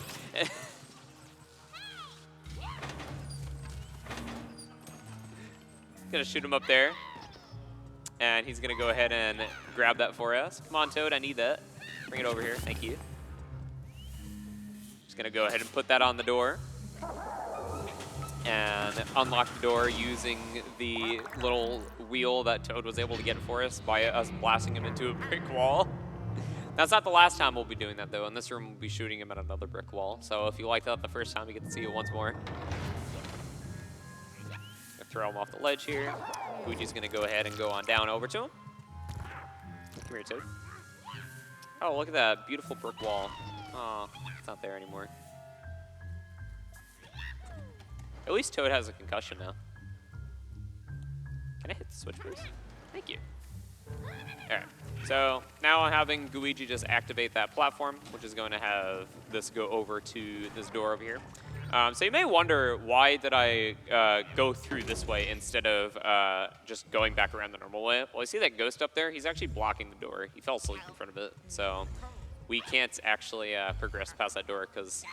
S1: Gonna shoot him up there. And he's gonna go ahead and grab that for us. Come on, Toad, I need that. Bring it over here, thank you. Just gonna go ahead and put that on the door. And unlock the door using the little wheel that Toad was able to get for us by us blasting him into a brick wall. That's not the last time we'll be doing that, though. In this room, we'll be shooting him at another brick wall. So if you liked that the first time, you get to see it once more. Throw him off the ledge here. Luigi's going to go ahead and go on down over to him. Come here, Toad. Oh, look at that beautiful brick wall. Oh, it's not there anymore. At least Toad has a concussion now. Can I hit the switch, please? Thank you. All right. So now I'm having Luigi just activate that platform, which is going to have this go over to this door over here. So you may wonder, why did I go through this way instead of just going back around the normal way? Well, I see that ghost up there. He's actually blocking the door. He fell asleep in front of it. So we can't actually progress past that door because,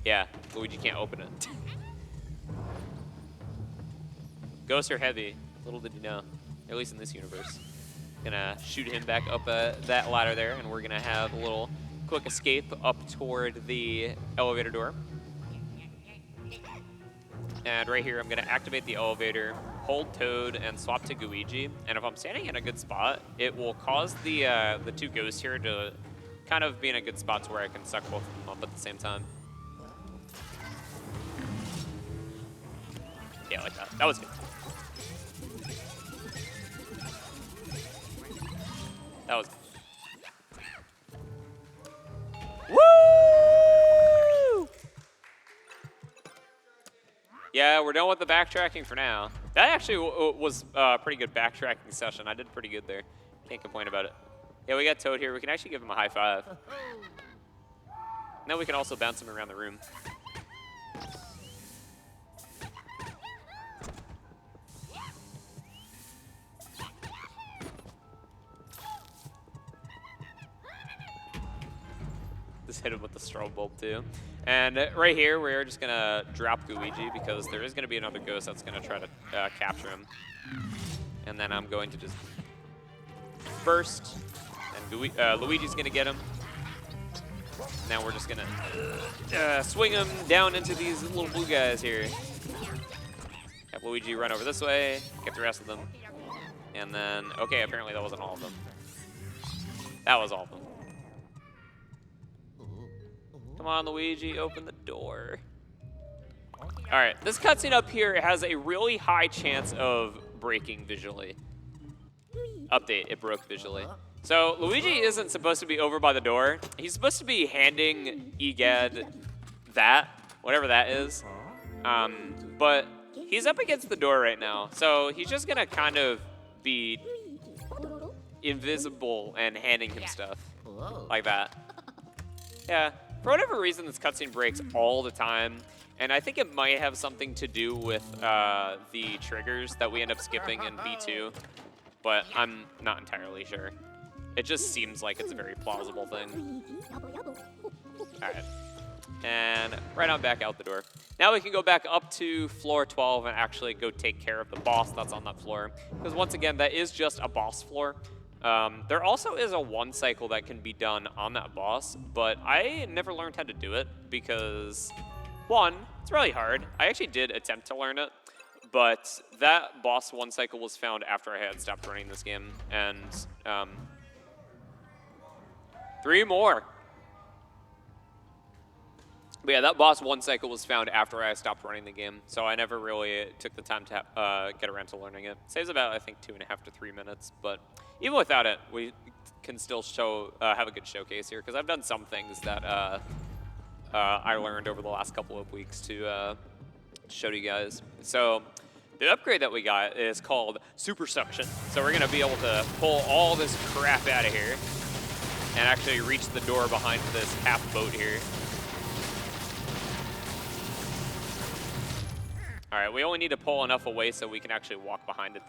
S1: yeah, Luigi can't open it. Ghosts are heavy, little did you know, at least in this universe. Gonna shoot him back up that ladder there, and we're gonna have a little quick escape up toward the elevator door. And right here, I'm gonna activate the elevator, hold Toad, and swap to Luigi. And if I'm standing in a good spot, it will cause the 2 ghosts here to kind of be in a good spot to where I can suck both of them up at the same time. Yeah, like that. That was good. That was good. Woo! Yeah, Yeah, we're done with the backtracking for now. That actually was a pretty good backtracking session. I did pretty good there. Can't complain about it. Yeah, we got Toad here. We can actually give him a high five. Now we can also bounce him around the room. Just hit him with the strobe bulb too. And right here, we're just gonna drop Luigi because there is gonna be another ghost that's gonna try to capture him. And then I'm going to just burst, and Luigi's gonna get him. Now we're just gonna swing him down into these little blue guys here. Have Luigi run over this way, get the rest of them. And then, okay, apparently that wasn't all of them. That was all of them. Come on, Luigi, open the door. All right, this cutscene up here has a really high chance of breaking visually. Update, it broke visually. So Luigi isn't supposed to be over by the door. He's supposed to be handing Egad that, whatever that is. But he's up against the door right now. So he's just gonna kind of be invisible and handing him stuff like that. Yeah. For whatever reason, this cutscene breaks all the time, and I think it might have something to do with the triggers that we end up skipping in B2, but I'm not entirely sure. It just seems like it's a very plausible thing. All right, and right on back out the door. Now we can go back up to floor 12 and actually go take care of the boss that's on that floor, because once again, that is just a boss floor. There also is a one cycle that can be done on that boss, but I never learned how to do it because, one, it's really hard. I actually did attempt to learn it, but that boss one cycle was found after I had stopped running this game, and 3 more. But yeah, that boss one cycle was found after I stopped running the game, so I never really took the time to get around to learning it. Saves about, I think, 2.5 to 3 minutes, but even without it, we can still have a good showcase here, because I've done some things that I learned over the last couple of weeks to show to you guys. So the upgrade that we got is called Super Suction. So we're going to be able to pull all this crap out of here and actually reach the door behind this half boat here. All right, we only need to pull enough away so we can actually walk behind it.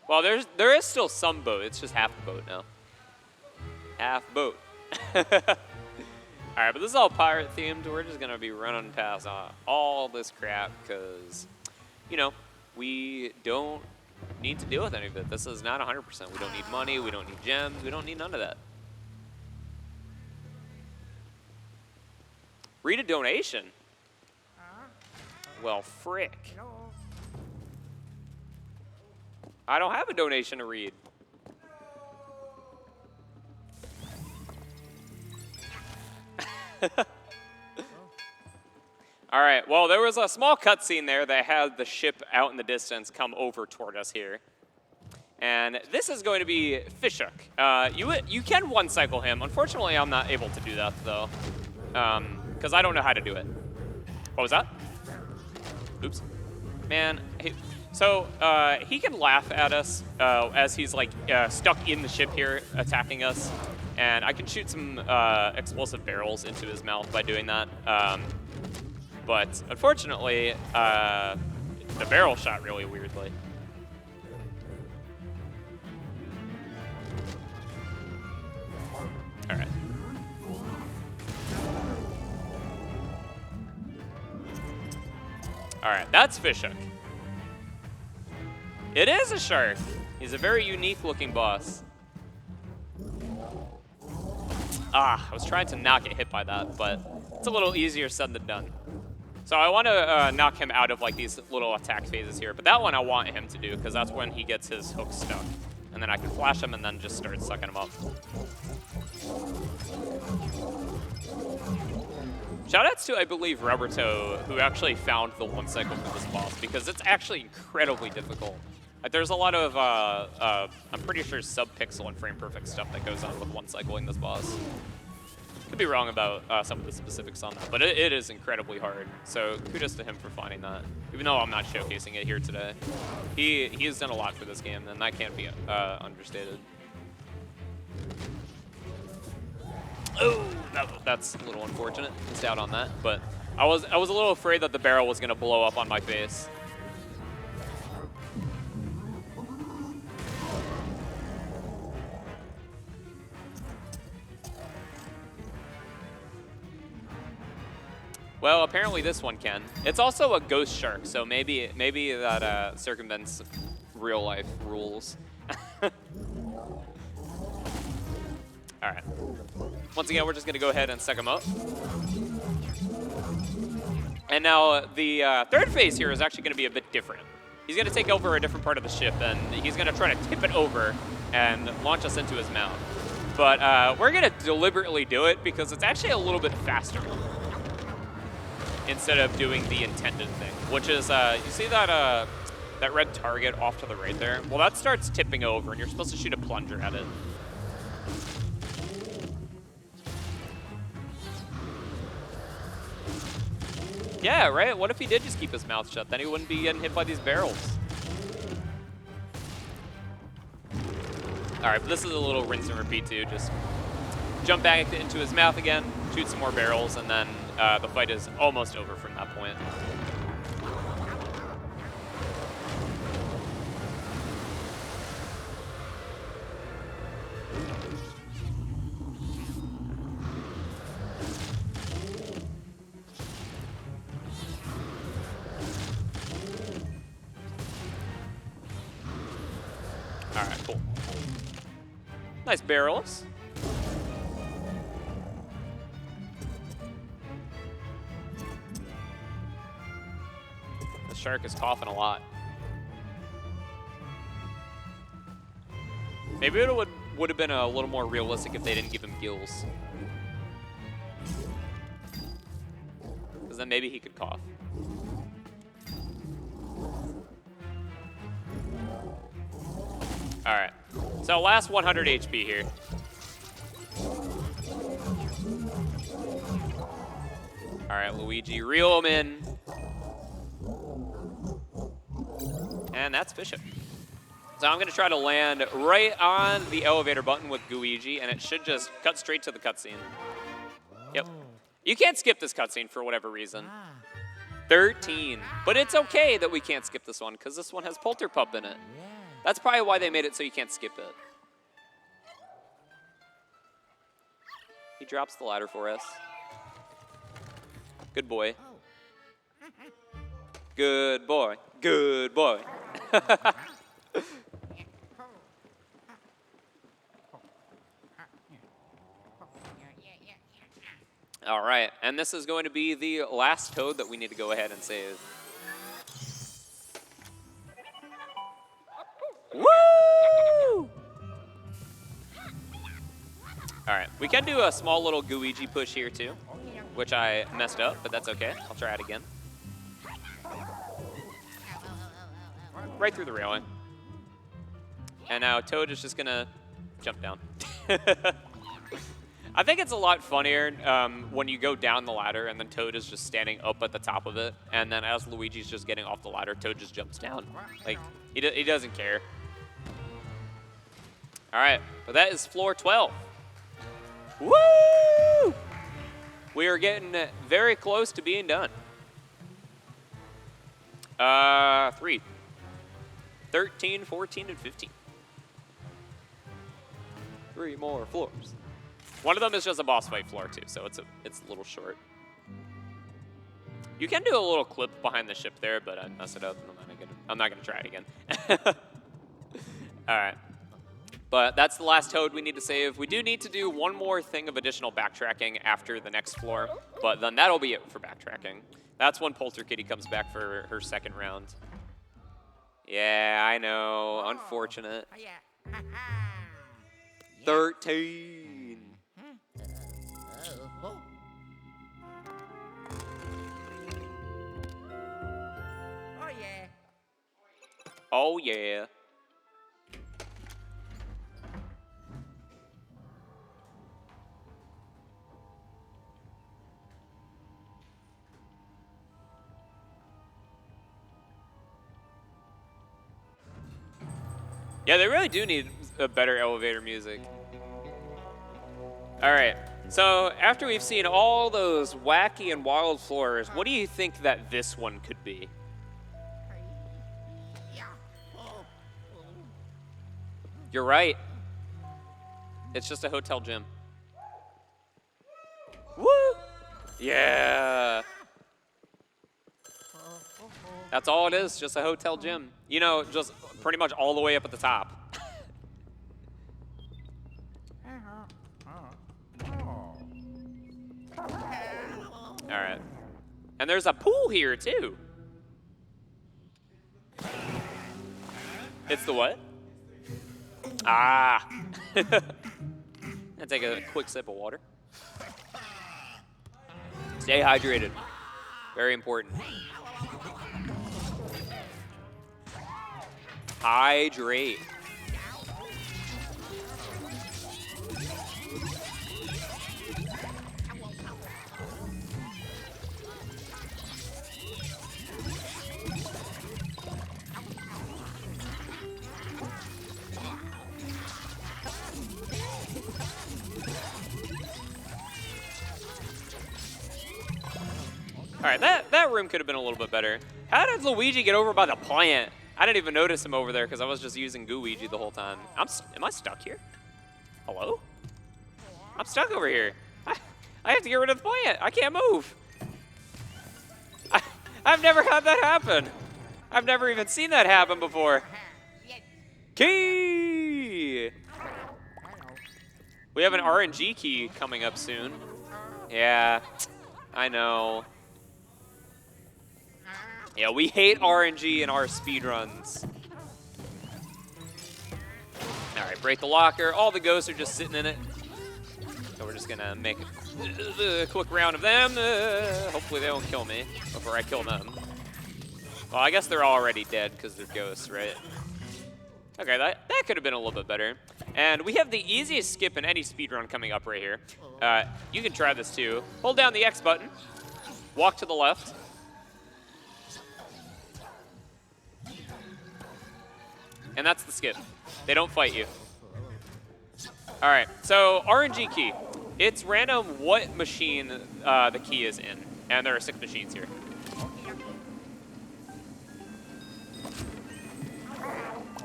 S1: Well, there is still some boat. It's just half the boat now. Half boat. All right, but this is all pirate themed. We're just gonna be running past all this crap because, you know, we don't need to deal with any of it. This is not 100%. We don't need money. We don't need gems. We don't need none of that. Read a donation. Well, frick. I don't have a donation to read. All right, well, there was a small cutscene there that had the ship out in the distance come over toward us here. And this is going to be Fishhook. You can one-cycle him. Unfortunately, I'm not able to do that, though, because I don't know how to do it. What was that? Oops. Man, so he can laugh at us as he's like stuck in the ship here attacking us. And I can shoot some explosive barrels into his mouth by doing that. But unfortunately, the barrel shot really weirdly. All right. All right, that's Fishhook. It is a shark. He's a very unique looking boss. I was trying to not get hit by that, but it's a little easier said than done. So I want to knock him out of like these little attack phases here, but that one I want him to do because that's when he gets his hook stuck. And then I can flash him and then just start sucking him up. Shoutouts to, I believe, Rubbertoe, who actually found the one cycle for this boss because it's actually incredibly difficult. There's a lot of, I'm pretty sure sub-pixel and frame perfect stuff that goes on with one cycling this boss. be wrong about some of the specifics on that, but it is incredibly hard. So kudos to him for finding that. Even though I'm not showcasing it here today, he has done a lot for this game, and that can't be understated. Oh, that's a little unfortunate. Missed out on that, but I was a little afraid that the barrel was gonna blow up on my face. Well, apparently this one can. It's also a ghost shark, so maybe that circumvents real life rules. All right. Once again, we're just gonna go ahead and suck him up. And now the third phase here is actually gonna be a bit different. He's gonna take over a different part of the ship, and he's gonna try to tip it over and launch us into his mouth. But we're gonna deliberately do it because it's actually a little bit faster, instead of doing the intended thing, which is, you see that that red target off to the right there? Well, that starts tipping over, and you're supposed to shoot a plunger at it. Yeah, right? What if he did just keep his mouth shut? Then he wouldn't be getting hit by these barrels. All right, but this is a little rinse and repeat too. Just jump back into his mouth again, shoot some more barrels, and then the fight is almost over from that point. All right, cool. Nice barrels. The shark is coughing a lot. Maybe it would have been a little more realistic if they didn't give him gills. Because then maybe he could cough. All right, so last 100 HP here. All right, Luigi, reel him in. And that's fishing. So I'm gonna try to land right on the elevator button with Luigi, and it should just cut straight to the cutscene. Yep. You can't skip this cutscene for whatever reason. 13. But it's okay that we can't skip this one, because this one has Polterpup in it. That's probably why they made it so you can't skip it. He drops the ladder for us. Good boy. Good boy. Good boy. All right, and this is going to be the last code that we need to go ahead and save. Woo! All right, we can do a small little Luigi push here too, which I messed up, but that's okay. I'll try it again. Right through the railing. And now Toad is just gonna jump down. I think it's a lot funnier when you go down the ladder and then Toad is just standing up at the top of it, and then as Luigi's just getting off the ladder, Toad just jumps down. Like, he doesn't care. All right, well, that is floor 12. Woo! We are getting very close to being done. 3, 13, 14, and 15. 3 more floors. One of them is just a boss fight floor too, so it's a little short. You can do a little clip behind the ship there, but I messed it up, and I'm not gonna try it again. All right. But that's the last Toad we need to save. We do need to do one more thing of additional backtracking after the next floor, but then that'll be it for backtracking. That's when Polter Kitty comes back for her second round. Yeah, I know. Unfortunate. 13.
S3: Oh, yeah.
S1: Oh, yeah. Yeah, they really do need a better elevator music. All right. So after we've seen all those wacky and wild floors, what do you think that this one could be? You're right. It's just a hotel gym. Woo! Yeah. That's all it is, just a hotel gym. You know, just pretty much all the way up at the top. All right. And there's a pool here, too. It's the what? Ah. I'll take a quick sip of water. Stay hydrated. Very important. Hydrate. All right, that room could have been a little bit better. How did Luigi get over by the plant? I didn't even notice him over there because I was just using Gooigi the whole time. Am I stuck here? Hello? I'm stuck over here. I have to get rid of the plant. I can't move. I've never had that happen. I've never even seen that happen before. Key! We have an RNG key coming up soon. Yeah, I know. Yeah, we hate RNG in our speedruns. All right, break the locker. All the ghosts are just sitting in it. So we're just gonna make a quick round of them. Hopefully they don't kill me before I kill them. Well, I guess they're already dead because they're ghosts, right? Okay, that could have been a little bit better. And we have the easiest skip in any speedrun coming up right here. You can try this too. Hold down the X button. Walk to the left. And that's the skip. They don't fight you. All right, so RNG key. It's random what machine the key is in. And there are 6 machines here.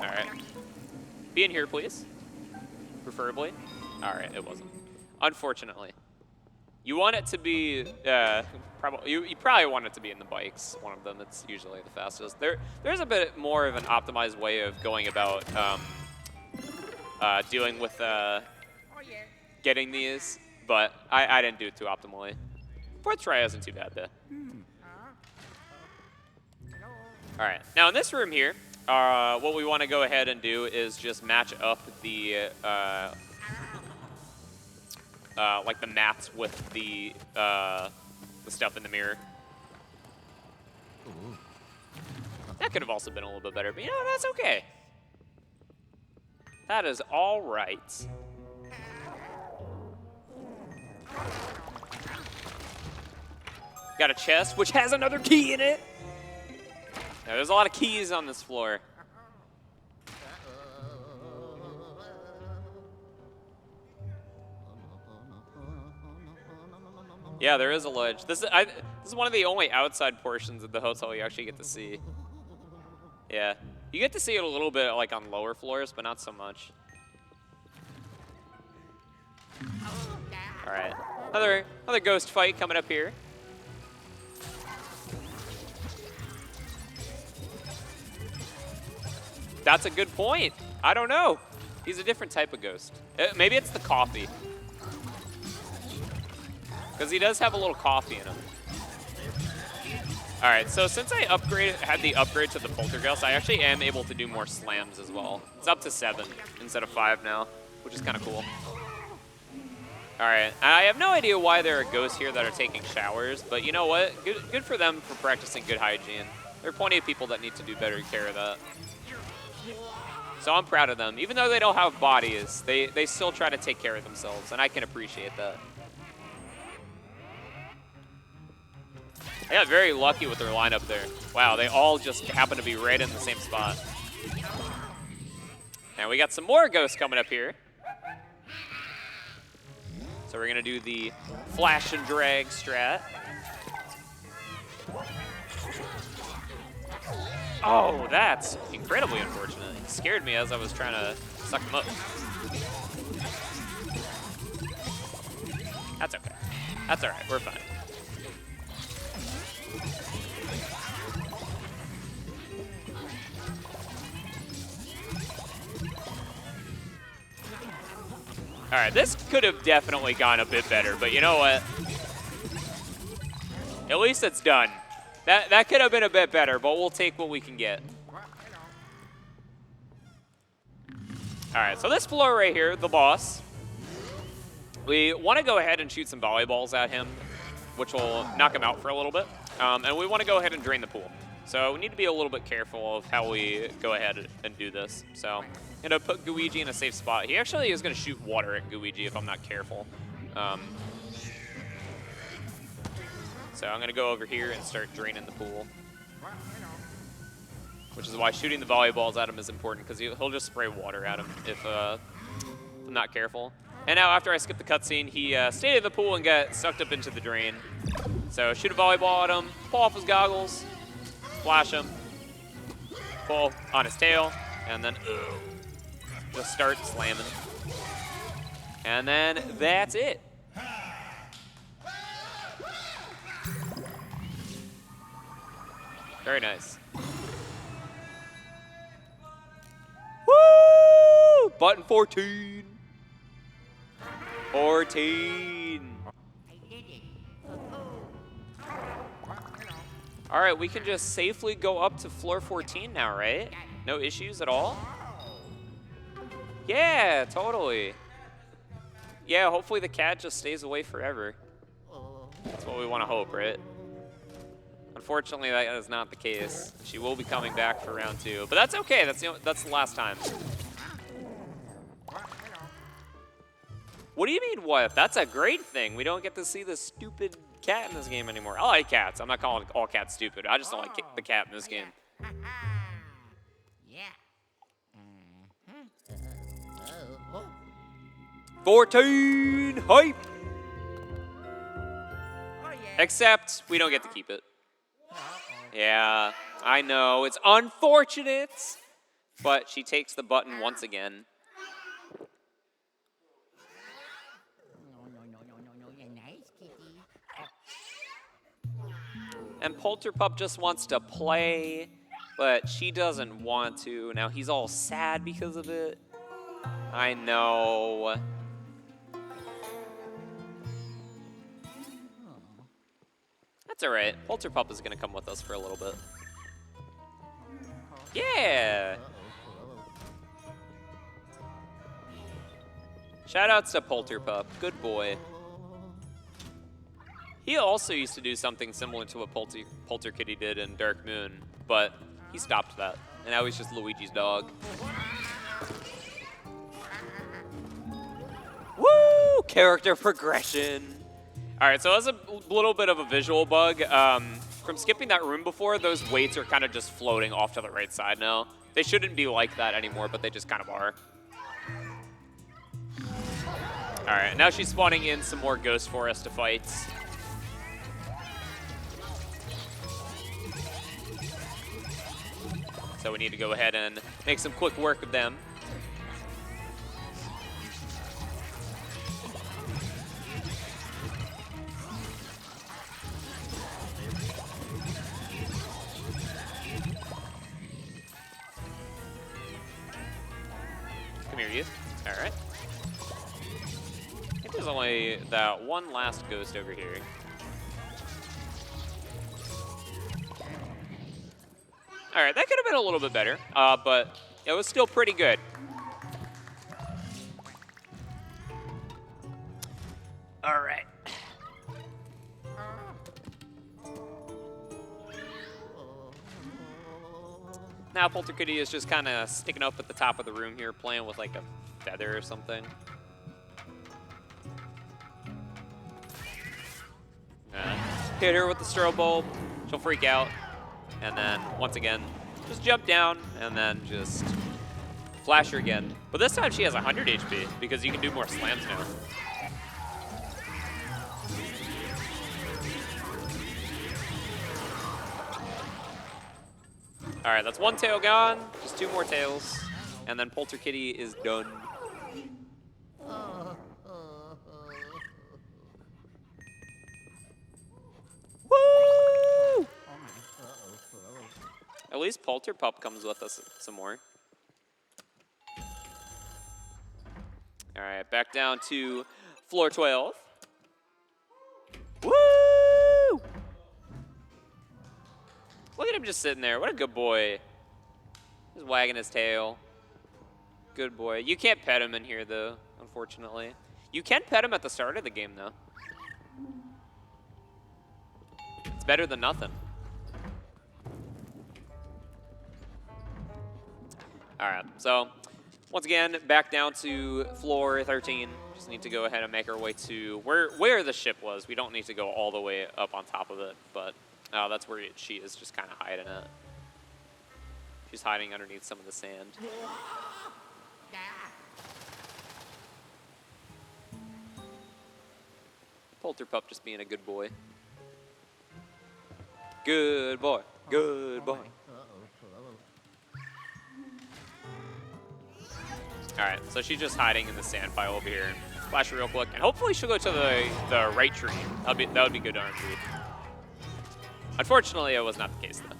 S1: All right. Be in here, please. Preferably. All right, it wasn't. Unfortunately. You want it to be, you probably want it to be in the bikes, one of them. It's usually the fastest. There's a bit more of an optimized way of going about dealing with getting these, but I didn't do it too optimally. 4th try isn't too bad, though. All right, now in this room here, what we want to go ahead and do is just match up the like the mats with the stuff in the mirror. That could have also been a little bit better, but you know, that's okay. That is all right. Got a chest, which has another key in it. Now, there's a lot of keys on this floor. Yeah, there is a ledge. This is one of the only outside portions of the hotel you actually get to see. Yeah, you get to see it a little bit like on lower floors, but not so much. All right, another ghost fight coming up here. That's a good point. I don't know. He's a different type of ghost. Maybe it's the coffee. Because he does have a little coffee in him. All right, so since I had the upgrade to the poltergeist, I actually am able to do more slams as well. It's up to 7 instead of 5 now, which is kind of cool. All right, I have no idea why there are ghosts here that are taking showers, but you know what? Good for them for practicing good hygiene. There are plenty of people that need to do better care of that. So I'm proud of them. Even though they don't have bodies, they still try to take care of themselves, and I can appreciate that. I got very lucky with their lineup there. Wow, they all just happen to be right in the same spot. All And we got some more ghosts coming up here. So we're going to do the flash and drag strat. Oh, that's incredibly unfortunate. It scared me as I was trying to suck them up. That's okay. That's all right. We're fine. All right, this could have definitely gone a bit better, but you know what? At least it's done. That could have been a bit better, but we'll take what we can get. All right, so this floor right here, the boss, we want to go ahead and shoot some volleyballs at him, which will knock him out for a little bit. And we want to go ahead and drain the pool. So we need to be a little bit careful of how we go ahead and do this. So I'm going to put Luigi in a safe spot. He actually is going to shoot water at Luigi if I'm not careful. So I'm going to go over here and start draining the pool. Which is why shooting the volleyballs at him is important, because he'll just spray water at him if I'm not careful. And now after I skip the cutscene, he stayed in the pool and got sucked up into the drain. So shoot a volleyball at him, pull off his goggles, flash him, pull on his tail, and then just start slamming. And then that's it. Very nice. Woo! Button 14. 14.
S3: I did it.
S1: All right, we can just safely go up to floor 14 now, right? No issues at all? Yeah, totally. Yeah, hopefully the cat just stays away forever. That's what we want to hope, right? Unfortunately, that is not the case. She will be coming back for round 2, but that's okay. That's the last time. What do you mean, what? That's a great thing. We don't get to see the stupid cat in this game anymore. I like cats. I'm not calling all cats stupid. I just don't like the cat in this game.
S3: Yeah.
S1: 14! Hype!
S3: Oh, yeah.
S1: Except we don't get to keep it. Yeah, I know. It's unfortunate. But she takes the button once again.
S3: No, you're nice, kitty.
S1: And Polterpup just wants to play, but she doesn't want to. Now he's all sad because of it. I know. That's all right. Polterpup is going to come with us for a little bit. Yeah! Shoutouts to Polterpup. Good boy. He also used to do something similar to what Polterkitty did in Dark Moon, but he stopped that. And now he's just Luigi's dog. Woo! Character progression. All right, so that's a little bit of a visual bug. From skipping that room before, those weights are kind of just floating off to the right side now. They shouldn't be like that anymore, but they just kind of are. All right, now she's spawning in some more ghosts for us to fight. So we need to go ahead and make some quick work of them. Come here, you. All right. I think there's only that one last ghost over here. All right, that could have been a little bit better, but it was still pretty good. All right. Now Polterkitty is just kind of sticking up at the top of the room here, playing with like a feather or something. Hit her with the strobe bulb, she'll freak out. And then, once again, just jump down and then just flash her again. But this time she has 100 HP because you can do more slams now. All right, that's one tail gone. Just 2 more tails. And then Polter Kitty is done. Woo! At least Polter Pup comes with us some more. All right, back down to floor 12. Woo! Look at him just sitting there. What a good boy. Just wagging his tail. Good boy. You can't pet him in here, though, unfortunately. You can pet him at the start of the game, though. It's better than nothing. All right, so once again, back down to floor 13. Just need to go ahead and make our way to where the ship was. We don't need to go all the way up on top of it, but that's where she is just kind of hiding it. She's hiding underneath some of the sand. Polter Pup just being a good boy. Good boy. Good boy. All right, so she's just hiding in the sand pile over here. Flash her real quick, and hopefully she'll go to the right tree. That would be good RNG. Unfortunately, it was not the case, though.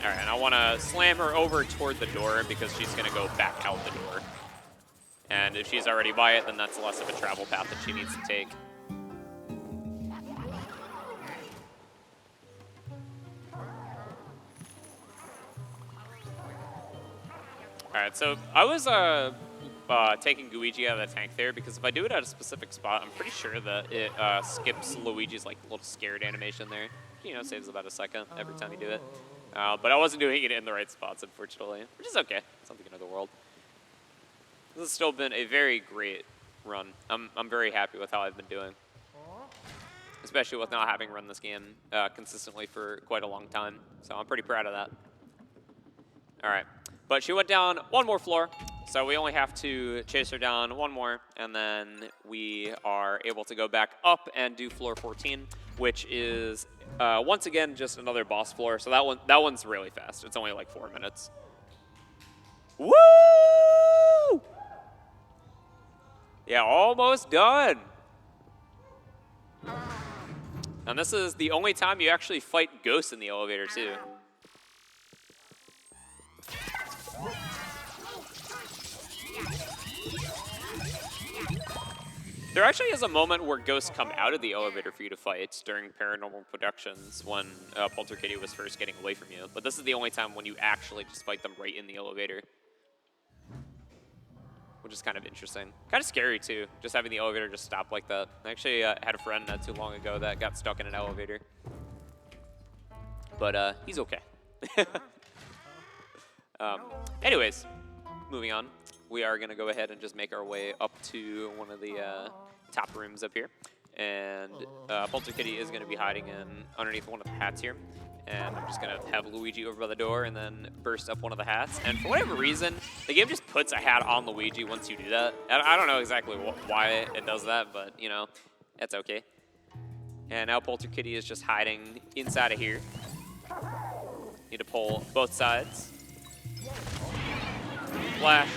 S1: All right, and I want to slam her over toward the door because she's going to go back out the door. And if she's already by it, then that's less of a travel path that she needs to take. All right, so I was taking Luigi out of the tank there because if I do it at a specific spot, I'm pretty sure that it skips Luigi's like little scared animation there. You know, saves about a second every time you do it. But I wasn't doing it in the right spots, unfortunately, which is okay. It's not the end of the world. This has still been a very great run. I'm very happy with how I've been doing, especially with not having run this game consistently for quite a long time. So I'm pretty proud of that. All right. But she went down 1 more floor, so we only have to chase her down 1 more, and then we are able to go back up and do floor 14, which is once again just another boss floor. So that one's really fast. It's only like 4 minutes. Woo! Yeah, almost done. And this is the only time you actually fight ghosts in the elevator too. There actually is a moment where ghosts come out of the elevator for you to fight during Paranormal Productions when Polter Kitty was first getting away from you. But this is the only time when you actually just fight them right in the elevator, which is kind of interesting. Kind of scary, too, just having the elevator just stop like that. I actually had a friend not too long ago that got stuck in an elevator. But he's okay. Anyways, moving on. We are going to go ahead and just make our way up to one of the top rooms up here. And Polter Kitty is going to be hiding underneath one of the hats here. And I'm just going to have Luigi over by the door and then burst up one of the hats. And for whatever reason, the game just puts a hat on Luigi once you do that. And I don't know exactly why it does that, but, you know, that's okay. And now Polter Kitty is just hiding inside of here. Need to pull both sides. Flash.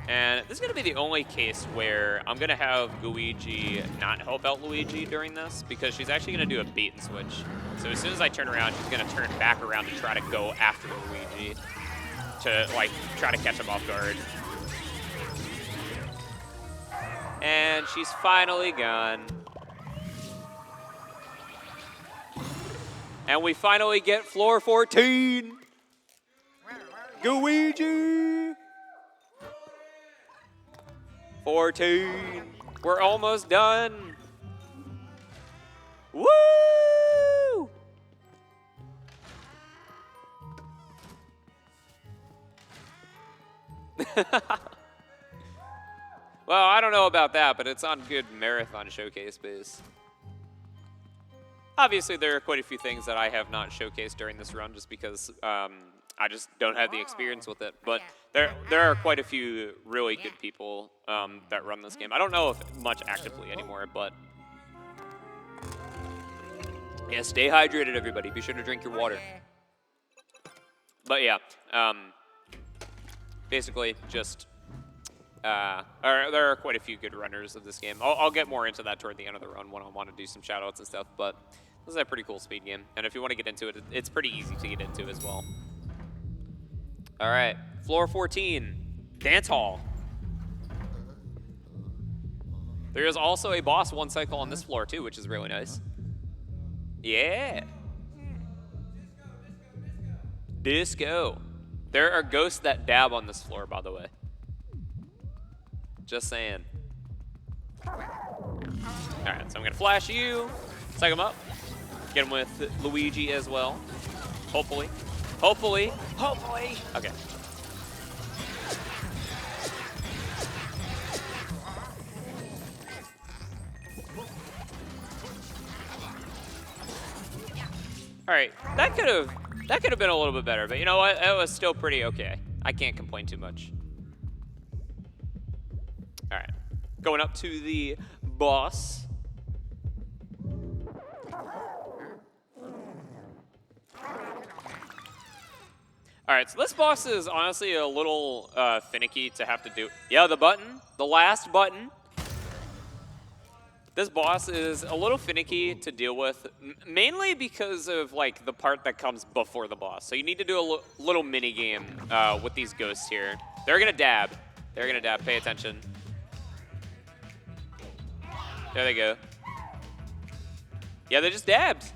S1: And this is going to be the only case where I'm going to have Luigi not help out Luigi during this because she's actually going to do a bait and switch. So as soon as I turn around, she's going to turn back around to try to go after Luigi to, like, try to catch him off guard. And she's finally gone. And we finally get floor 14. Luigi! 14. We're almost done. Woo! Well, I don't know about that, but it's on good marathon showcase base. Obviously, there are quite a few things that I have not showcased during this run just because I just don't have the experience with it. But there are quite a few really good people that run this game. I don't know if much actively anymore, but yeah, stay hydrated, everybody. Be sure to drink your water. But yeah, basically just there are quite a few good runners of this game. I'll get more into that toward the end of the run when I want to do some shoutouts and stuff, but this is a pretty cool speed game. And if you want to get into it, it's pretty easy to get into as well. All right, floor 14, Dance Hall. There is also a boss one cycle on this floor too, which is really nice. Yeah. Disco. There are ghosts that dab on this floor, by the way. Just saying. All right, so I'm gonna flash you, psych him up, get him with Luigi as well. Hopefully. Hopefully. Hopefully. Okay. All right, that could have been a little bit better, but you know what? It was still pretty okay. I can't complain too much. All right, going up to the boss. All right, so this boss is honestly a little finicky to have to do. Yeah, the button, the last button. This boss is a little finicky to deal with, mainly because of like the part that comes before the boss. So you need to do a little mini game with these ghosts here. They're gonna dab. They're gonna dab. Pay attention. There they go. Yeah, they just dabbed.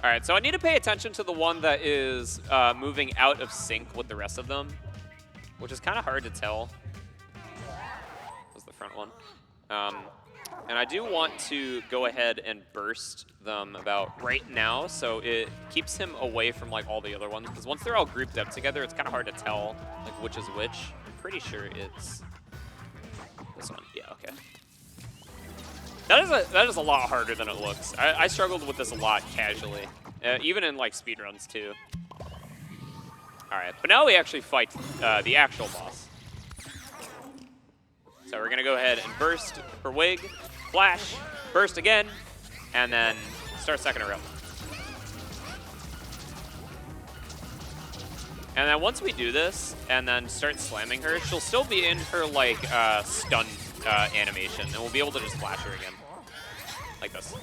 S1: All right, so I need to pay attention to the one that is moving out of sync with the rest of them, which is kind of hard to tell. Front one. And I do want to go ahead and burst them about right now, so it keeps him away from like all the other ones, because once they're all grouped up together, it's kind of hard to tell like which is which. I'm pretty sure it's this one. Yeah, okay. That is a lot harder than it looks. I struggled with this a lot casually, even in like speedruns too. All right, but now we actually fight the actual boss. So we're gonna go ahead and burst for Wig, flash, burst again, and then start second in a row. And then once we do this, and then start slamming her, she'll still be in her like stun animation, and we'll be able to just flash her again, like this.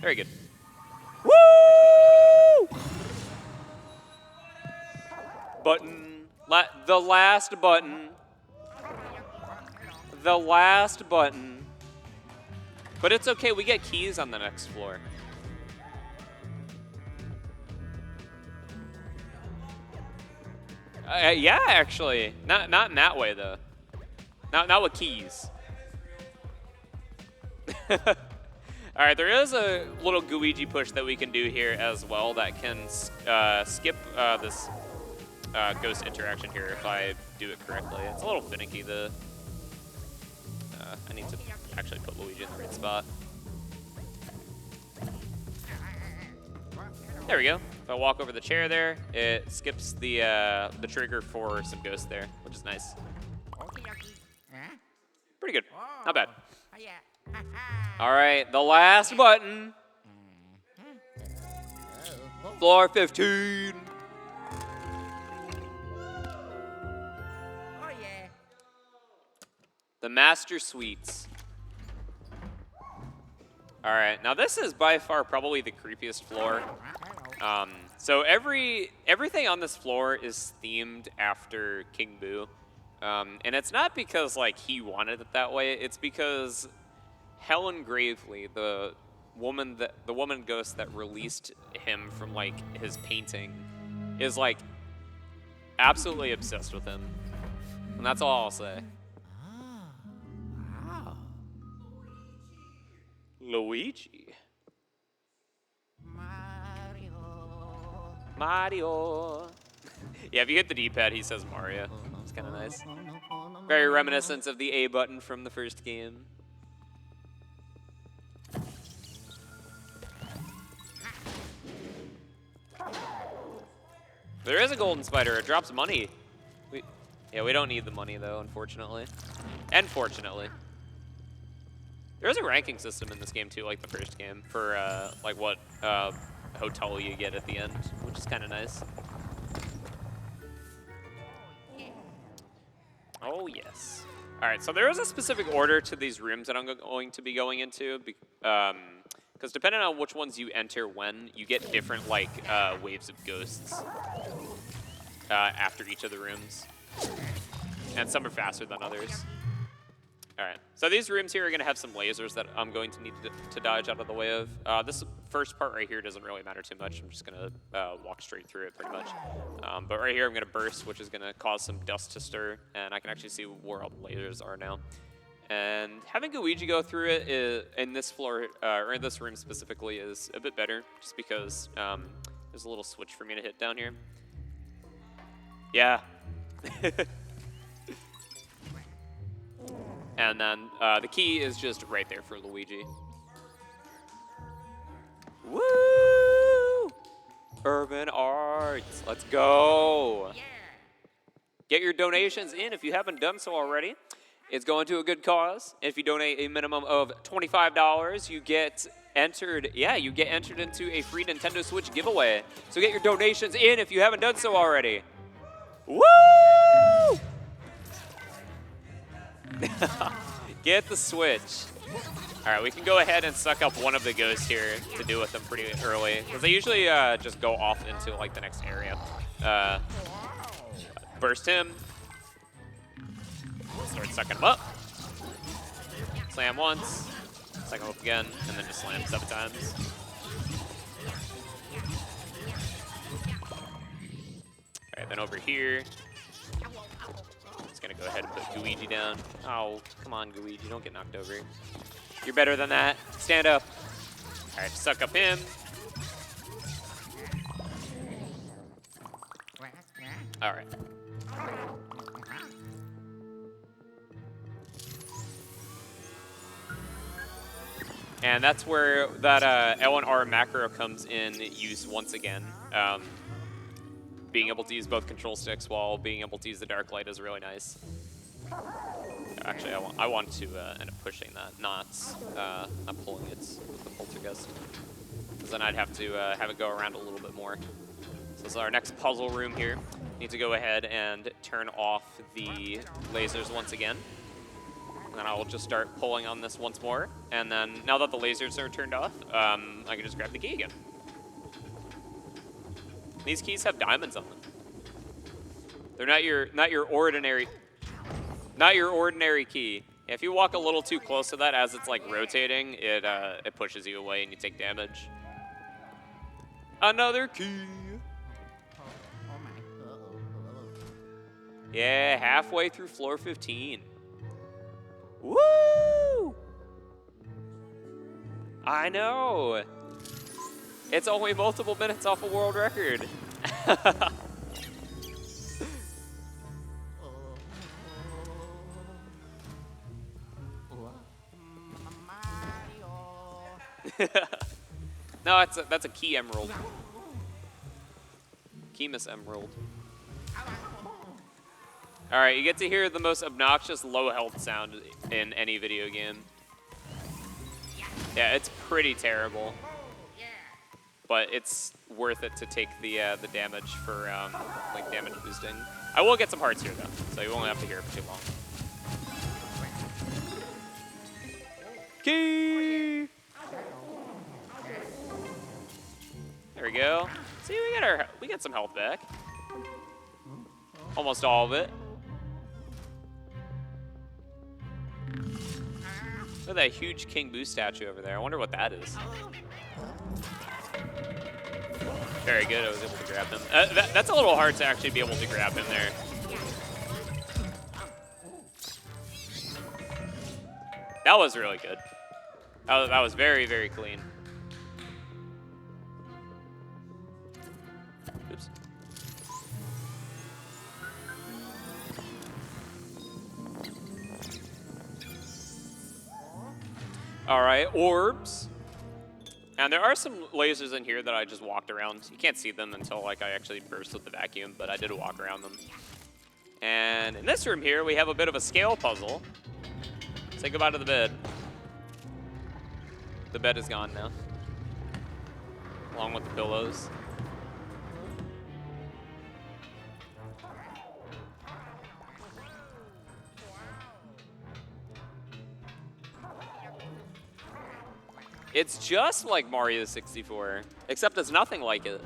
S1: Very good. Woo! Button. The last button. The last button. But it's okay, we get keys on the next floor. Yeah, actually. Not in that way, though. Not with keys. All right, there is a little Luigi push that we can do here as well that can skip this ghost interaction here if I do it correctly. It's a little finicky. I need to actually put Luigi in the right spot. There we go. If I walk over the chair there, it skips the trigger for some ghosts there, which is nice. Pretty good. Not bad. All right, the last button. Floor 15.
S3: Oh yeah.
S1: The Master Suites. All right, now this is by far probably the creepiest floor. So everything on this floor is themed after King Boo. And it's not because like he wanted it that way, it's because Helen Gravely, the woman ghost that released him from like his painting, is like absolutely obsessed with him. And that's all I'll say.
S3: Wow.
S1: Luigi.
S3: Mario.
S1: Mario. Yeah, if you hit the D-pad, he says Mario. It's kind of nice. Very reminiscent of the A button from the first game. There is a golden spider. It drops money. We don't need the money, though, unfortunately. And fortunately. There is a ranking system in this game, too, like the first game, for like what hotel you get at the end, which is kind of nice. Oh, yes. All right, so there is a specific order to these rooms that I'm going to be going into, because depending on which ones you enter when, you get different, like, waves of ghosts after each of the rooms. And some are faster than others. All right, so these rooms here are going to have some lasers that I'm going to need to dodge out of the way of. This first part right here doesn't really matter too much. I'm just going to walk straight through it pretty much. But right here I'm going to burst, which is going to cause some dust to stir, and I can actually see where all the lasers are now. And having Luigi go through it in this floor, or in this room specifically, is a bit better, just because there's a little switch for me to hit down here. Yeah. And then the key is just right there for Luigi. Woo! Urban Arts, let's go.
S3: Yeah.
S1: Get your donations in if you haven't done so already. It's going to a good cause. If you donate a minimum of $25, you get entered. Yeah, you get entered into a free Nintendo Switch giveaway. So get your donations in if you haven't done so already. Woo! Get the Switch. All right, we can go ahead and suck up one of the ghosts here to deal with them pretty early, because they usually just go off into like the next area. Burst him. Start sucking him up. Slam once. Suck him up again, and then just slam 7 times. All right, then over here. Gonna go ahead and put Luigi down. Oh, come on, Luigi, don't get knocked over. You're better than that. Stand up. All right, suck up him. All right. And that's where that L&R macro comes in use once again. Being able to use both control sticks while being able to use the dark light is really nice. Actually, I want to end up pushing that, not pulling it with the poltergust. Because then I'd have to have it go around a little bit more. So this is our next puzzle room here. Need to go ahead and turn off the lasers once again. And then I will just start pulling on this once more. And then now that the lasers are turned off, I can just grab the key again. These keys have diamonds on them. They're not your ordinary key. If you walk a little too close to that as it's like rotating, it pushes you away and you take damage. Another key.
S3: Oh my.
S1: Yeah, halfway through floor 15. Woo! I know. It's only multiple minutes off a world record. No, that's a key emerald. Kemis emerald. All right, you get to hear the most obnoxious low health sound in any video game. Yeah, it's pretty terrible. But it's worth it to take the damage for like damage boosting. I will get some hearts here though, so you won't have to hear it for too long. Key. There we go. See, we get some health back. Almost all of it. Look at that huge King Boo statue over there. I wonder what that is. Very good, I was able to grab him. That's a little hard to actually be able to grab him there. That was really good. That was very, very clean. Oops. All right, orbs. And there are some lasers in here that I just walked around. You can't see them until like I actually burst with the vacuum, but I did walk around them. And in this room here, we have a bit of a scale puzzle. Say goodbye to the bed. The bed is gone now, along with the pillows. It's just like Mario 64, except it's nothing like it.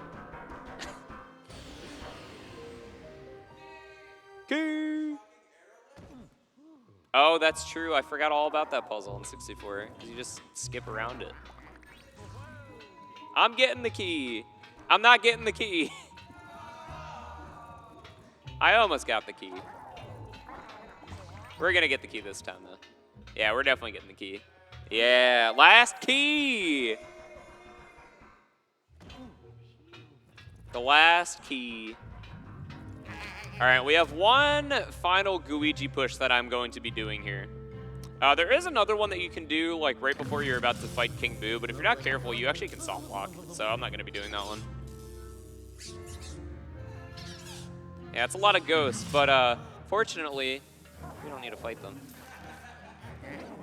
S1: Oh, that's true. I forgot all about that puzzle in 64. You just skip around it. I'm getting the key. I'm not getting the key. I almost got the key. We're going to get the key this time, though. Yeah, we're definitely getting the key. Yeah, last key. The last key. All right, we have one final Luigi push that I'm going to be doing here. There is another one that you can do like right before you're about to fight King Boo, but if you're not careful, you actually can soft lock. So I'm not going to be doing that one. Yeah, it's a lot of ghosts, but fortunately, we don't need to fight them.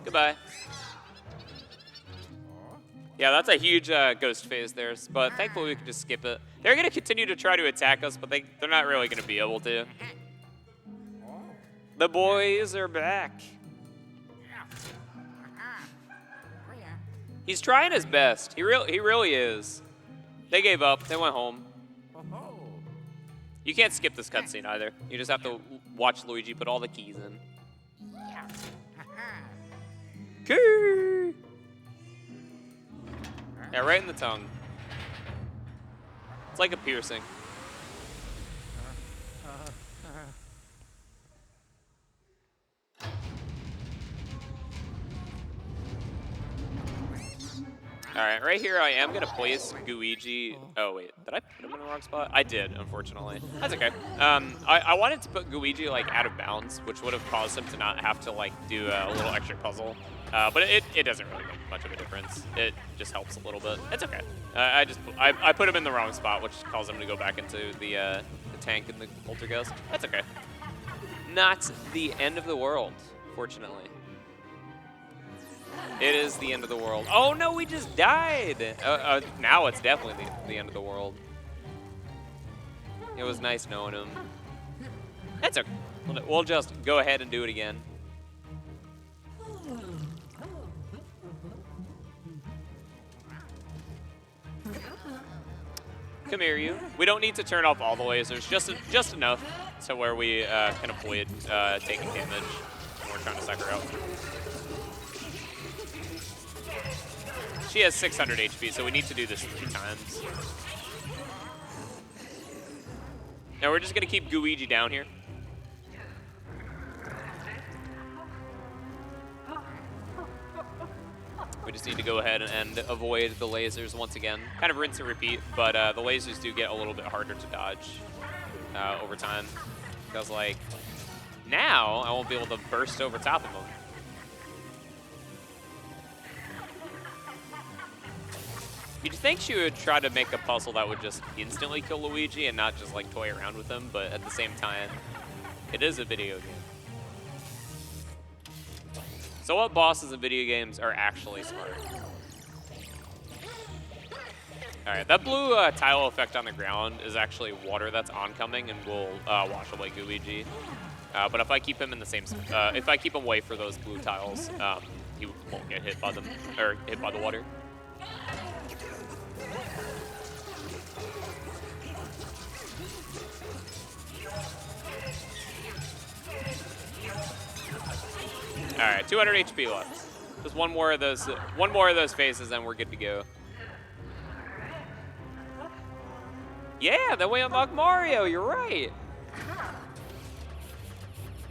S1: Goodbye. Yeah, that's a huge ghost phase there, but thankfully we can just skip it. They're going to continue to try to attack us, but they're not really going to be able to. The boys are back. He's trying his best. He really is. They gave up. They went home. You can't skip this cutscene either. You just have to watch Luigi put all the keys in. Key! Yeah, right in the tongue. It's like a piercing. All right, right here I am gonna place Luigi. Oh wait, did I put him in the wrong spot? I did, unfortunately. That's okay. I wanted to put Luigi like out of bounds, which would have caused him to not have to like do a little extra puzzle. But it doesn't really make much of a difference. It just helps a little bit. It's okay. I put him in the wrong spot, which caused him to go back into the tank and the poltergeist. That's okay. Not the end of the world, fortunately. It is the end of the world. Oh no, we just died. Now it's definitely the end of the world. It was nice knowing him. That's okay. We'll just go ahead and do it again. Come here, you. We don't need to turn off all the lasers, just enough to where we can avoid taking damage when we're trying to suck her out. She has 600 HP, so we need to do this 3 times. Now we're just gonna keep Luigi down here. We just need to go ahead and avoid the lasers once again. Kind of rinse and repeat, but the lasers do get a little bit harder to dodge over time. Because like, now I won't be able to burst over top of them. You'd think she would try to make a puzzle that would just instantly kill Luigi and not just like toy around with him, but at the same time, it is a video game. So what bosses in video games are actually smart? All right, that blue tile effect on the ground is actually water that's oncoming and will wash away Luigi. But if I keep him in the same, if I keep him away for those blue tiles, he won't get hit by them or hit by the water. All right, 200 HP left. Just one more of those phases, and we're good to go. Yeah, then we unlock Mario. You're right.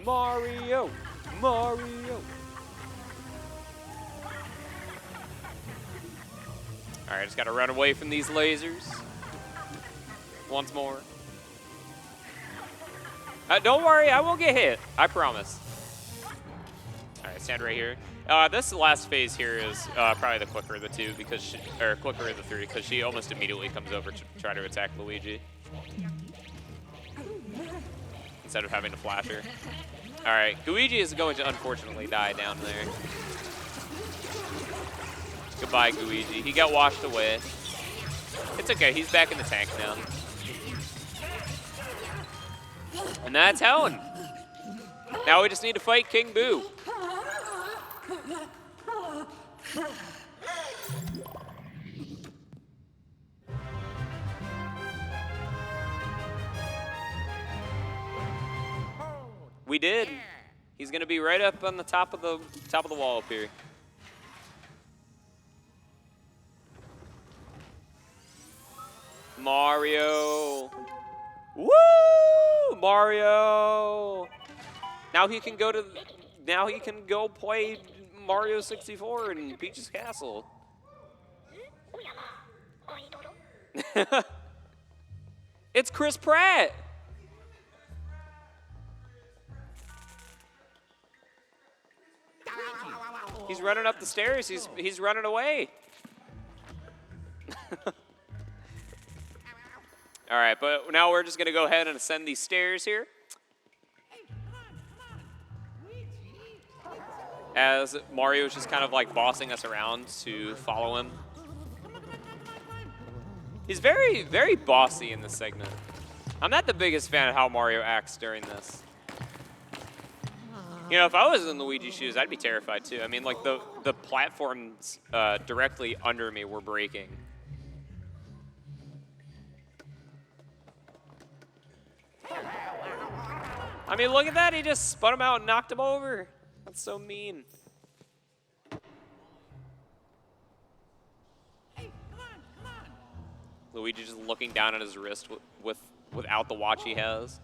S1: Mario. All right, just got to run away from these lasers. Once more. Don't worry, I won't get hit. I promise. All right, stand right here. This last phase here is probably the quicker of the two because or quicker of the three because she almost immediately comes over to try to attack Luigi instead of having to flash her. All right, Luigi is going to unfortunately die down there. Goodbye, Luigi. He got washed away. It's okay, he's back in the tank now. And that's Helen. Now we just need to fight King Boo. We did. He's gonna be right up on the top of the wall up here. Mario. Woo! Mario. Now he can go play Mario 64 in Peach's Castle. It's Chris Pratt. He's running up the stairs. He's running away. All right, but now we're just gonna go ahead and ascend these stairs here. As Mario's just kind of like bossing us around to follow him. He's very, very bossy in this segment. I'm not the biggest fan of how Mario acts during this. You know, if I was in Luigi's shoes, I'd be terrified too. I mean, like the platforms directly under me were breaking. I mean, look at that. He just spun him out and knocked him over. That's so mean. Luigi just looking down at his wrist without the watch he has.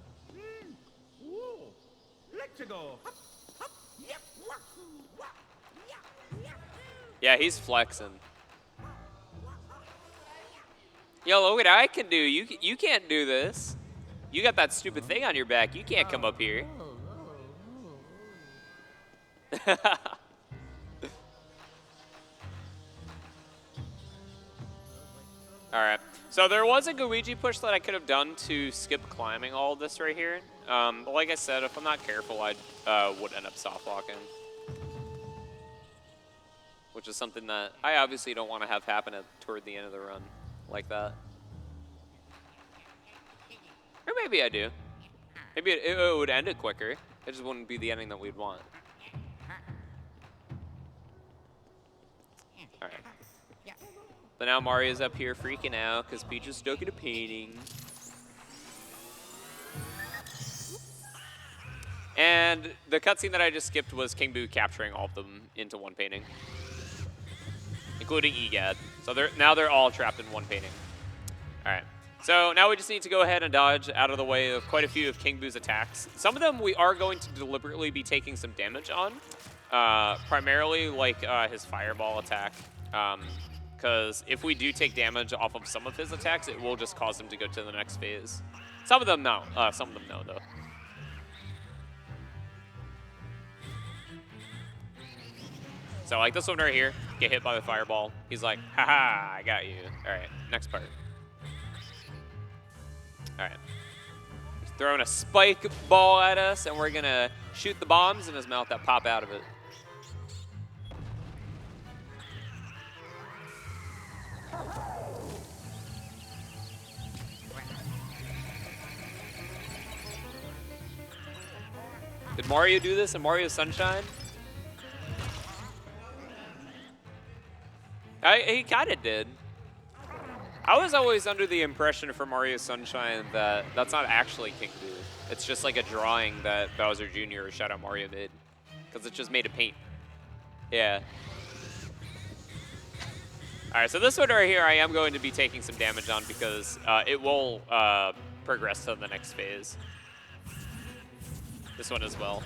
S1: Yeah, he's flexing. Yo, look what I can do. You can't do this. You got that stupid thing on your back. You can't come up here. All right. So there was a Luigi push that I could have done to skip climbing all of this right here. But like I said, if I'm not careful, I would end up soft locking. Which is something that I obviously don't want to have happen toward the end of the run like that. Or maybe I do. Maybe it would end it quicker. It just wouldn't be the ending that we'd want. All right. But now Mario's up here freaking out because Peach is stuck in a painting. And the cutscene that I just skipped was King Boo capturing all of them into one painting, including EGAD. So now they're all trapped in one painting. All right. So now we just need to go ahead and dodge out of the way of quite a few of King Boo's attacks. Some of them we are going to deliberately be taking some damage on, primarily like his fireball attack. Because if we do take damage off of some of his attacks, it will just cause him to go to the next phase. Some of them no. Some of them no, though. So like this one right here, get hit by the fireball. He's like, haha, I got you. All right, next part. All right. He's throwing a spike ball at us, and we're gonna shoot the bombs in his mouth that pop out of it. Did Mario do this in Mario Sunshine? He kind of did. I was always under the impression for Mario Sunshine that that's not actually King Boo. It's just like a drawing that Bowser Jr. or Shadow Mario did. Because it's just made of paint. Yeah. Alright, so this one right here I am going to be taking some damage on because it will progress to the next phase. This one as well.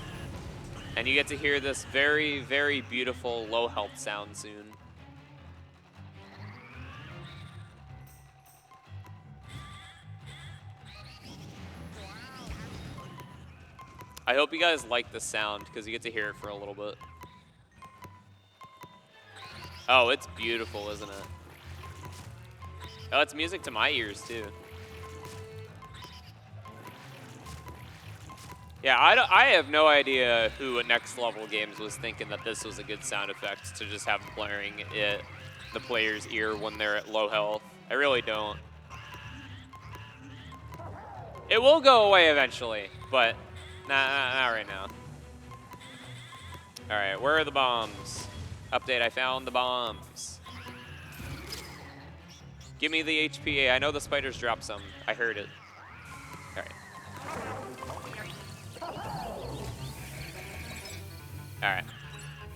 S1: And you get to hear this very, very beautiful low health sound soon. I hope you guys like the sound because you get to hear it for a little bit. Oh, it's beautiful, isn't it? Oh, it's music to my ears, too. Yeah, I have no idea who at Next Level Games was thinking that this was a good sound effect to just have blaring at the player's ear when they're at low health. I really don't. It will go away eventually, but not right now. All right, where are the bombs? Update, I found the bombs. Give me the HPA. I know the spiders dropped some. I heard it. All right. All right.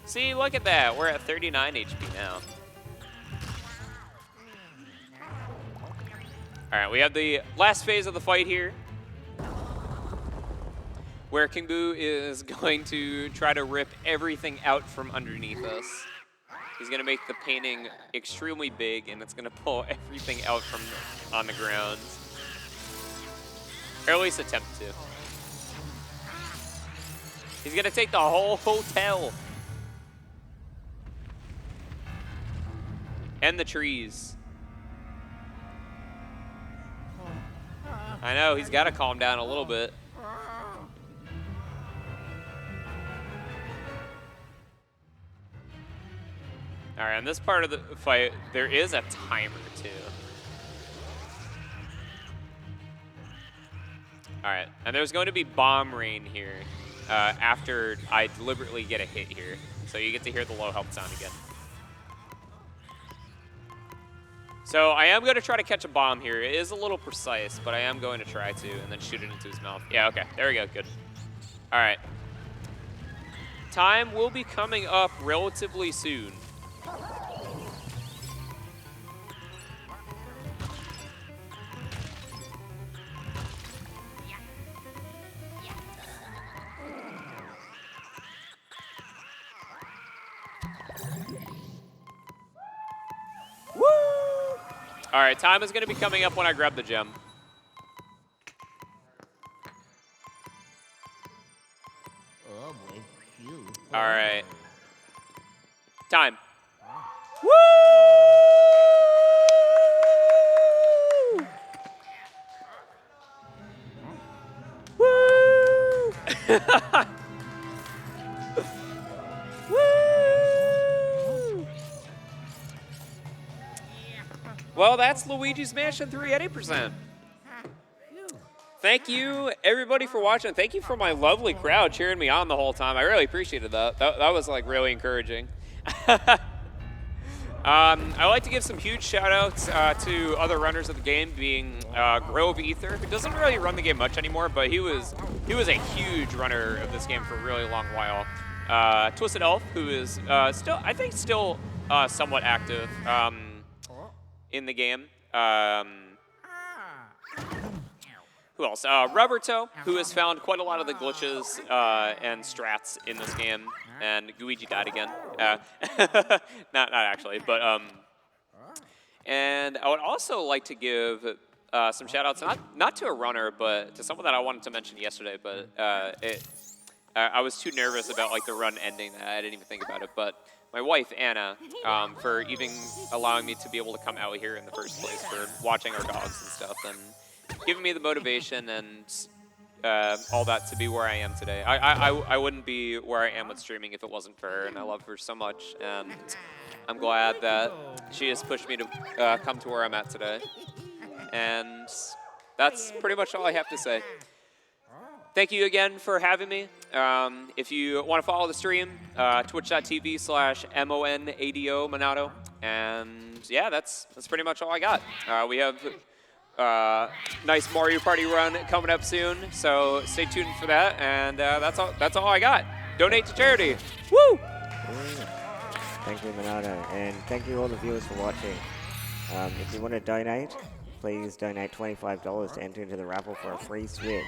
S1: See, look at that. We're at 39 HP now. All right, we have the last phase of the fight here, where King Boo is going to try to rip everything out from underneath us. He's going to make the painting extremely big, and it's going to pull everything out from on the ground. Or at least attempt to. He's going to take the whole hotel. And the trees. I know, he's got to calm down a little bit. All right, on this part of the fight, there is a timer, too. All right, and there's going to be bomb rain here after I deliberately get a hit here. So you get to hear the low health sound again. So I am going to try to catch a bomb here. It is a little precise, but I am going to try to, and then shoot it into his mouth. Yeah, okay, there we go, good. All right. Time will be coming up relatively soon. Woo! All right, time is going to be coming up when I grab the gem.
S3: Oh boy, you.
S1: All right. Time. Woo! Woo! Woo! Well, that's Luigi's Mansion 3 at 8%. Thank you, everybody, for watching. Thank you for my lovely crowd cheering me on the whole time. I really appreciated that. That was, like, really encouraging. I'd like to give some huge shout-outs to other runners of the game, being Grove Ether, who doesn't really run the game much anymore, but he was a huge runner of this game for a really long while. Twisted Elf, who is still somewhat active in the game. Who else? Roberto, who has found quite a lot of the glitches and strats in this game, and Luigi died again. Not actually, but and I would also like to give some shout-outs, not to a runner, but to someone that I wanted to mention yesterday, but I was too nervous about like the run ending that I didn't even think about it. But my wife Anna, for even allowing me to be able to come out here in the first place, for watching our dogs and stuff, and giving me the motivation and all that to be where I am today. I wouldn't be where I am with streaming if it wasn't for her, and I love her so much, and I'm glad that she has pushed me to come to where I'm at today. And that's pretty much all I have to say. Thank you again for having me. If you want to follow the stream, twitch.tv/MONADO Monado. And yeah, that's pretty much all I got. We have nice Mario Party run coming up soon, so stay tuned for that. And that's all I got. Donate to charity. Woo!
S4: Thank you, Monado, and thank you all the viewers for watching. If you want to donate, please donate $25 to enter into the raffle for a free Switch.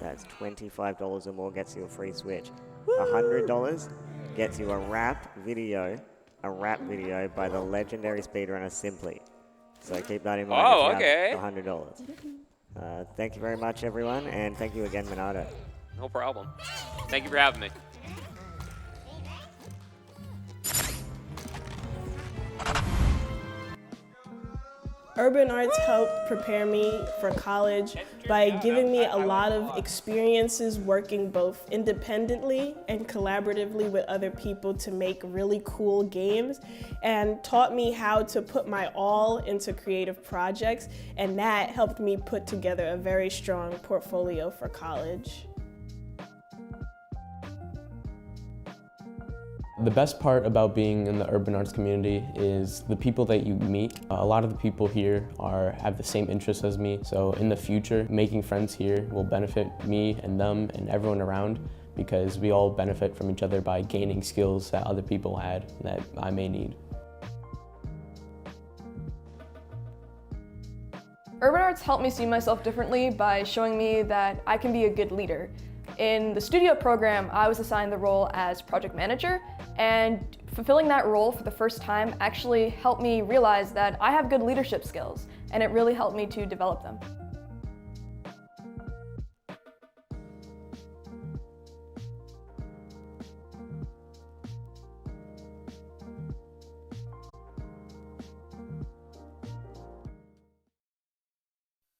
S4: That's $25 or more gets you a free Switch. $100 gets you a rap video by the legendary speedrunner Simply. So keep that in mind.
S1: Oh,
S4: if you
S1: okay.
S4: have $100. Thank you very much, everyone, and thank you again, Monado.
S1: No problem. Thank you for having me.
S5: Urban arts helped prepare me for college by giving me a lot of experiences working both independently and collaboratively with other people to make really cool games, and taught me how to put my all into creative projects, and that helped me put together a very strong portfolio for college.
S6: The best part about being in the urban arts community is the people that you meet. A lot of the people here have the same interests as me, so in the future, making friends here will benefit me and them and everyone around, because we all benefit from each other by gaining skills that other people had that I may need.
S7: Urban arts helped me see myself differently by showing me that I can be a good leader. In the studio program, I was assigned the role as project manager, and fulfilling that role for the first time actually helped me realize that I have good leadership skills, and it really helped me to develop them.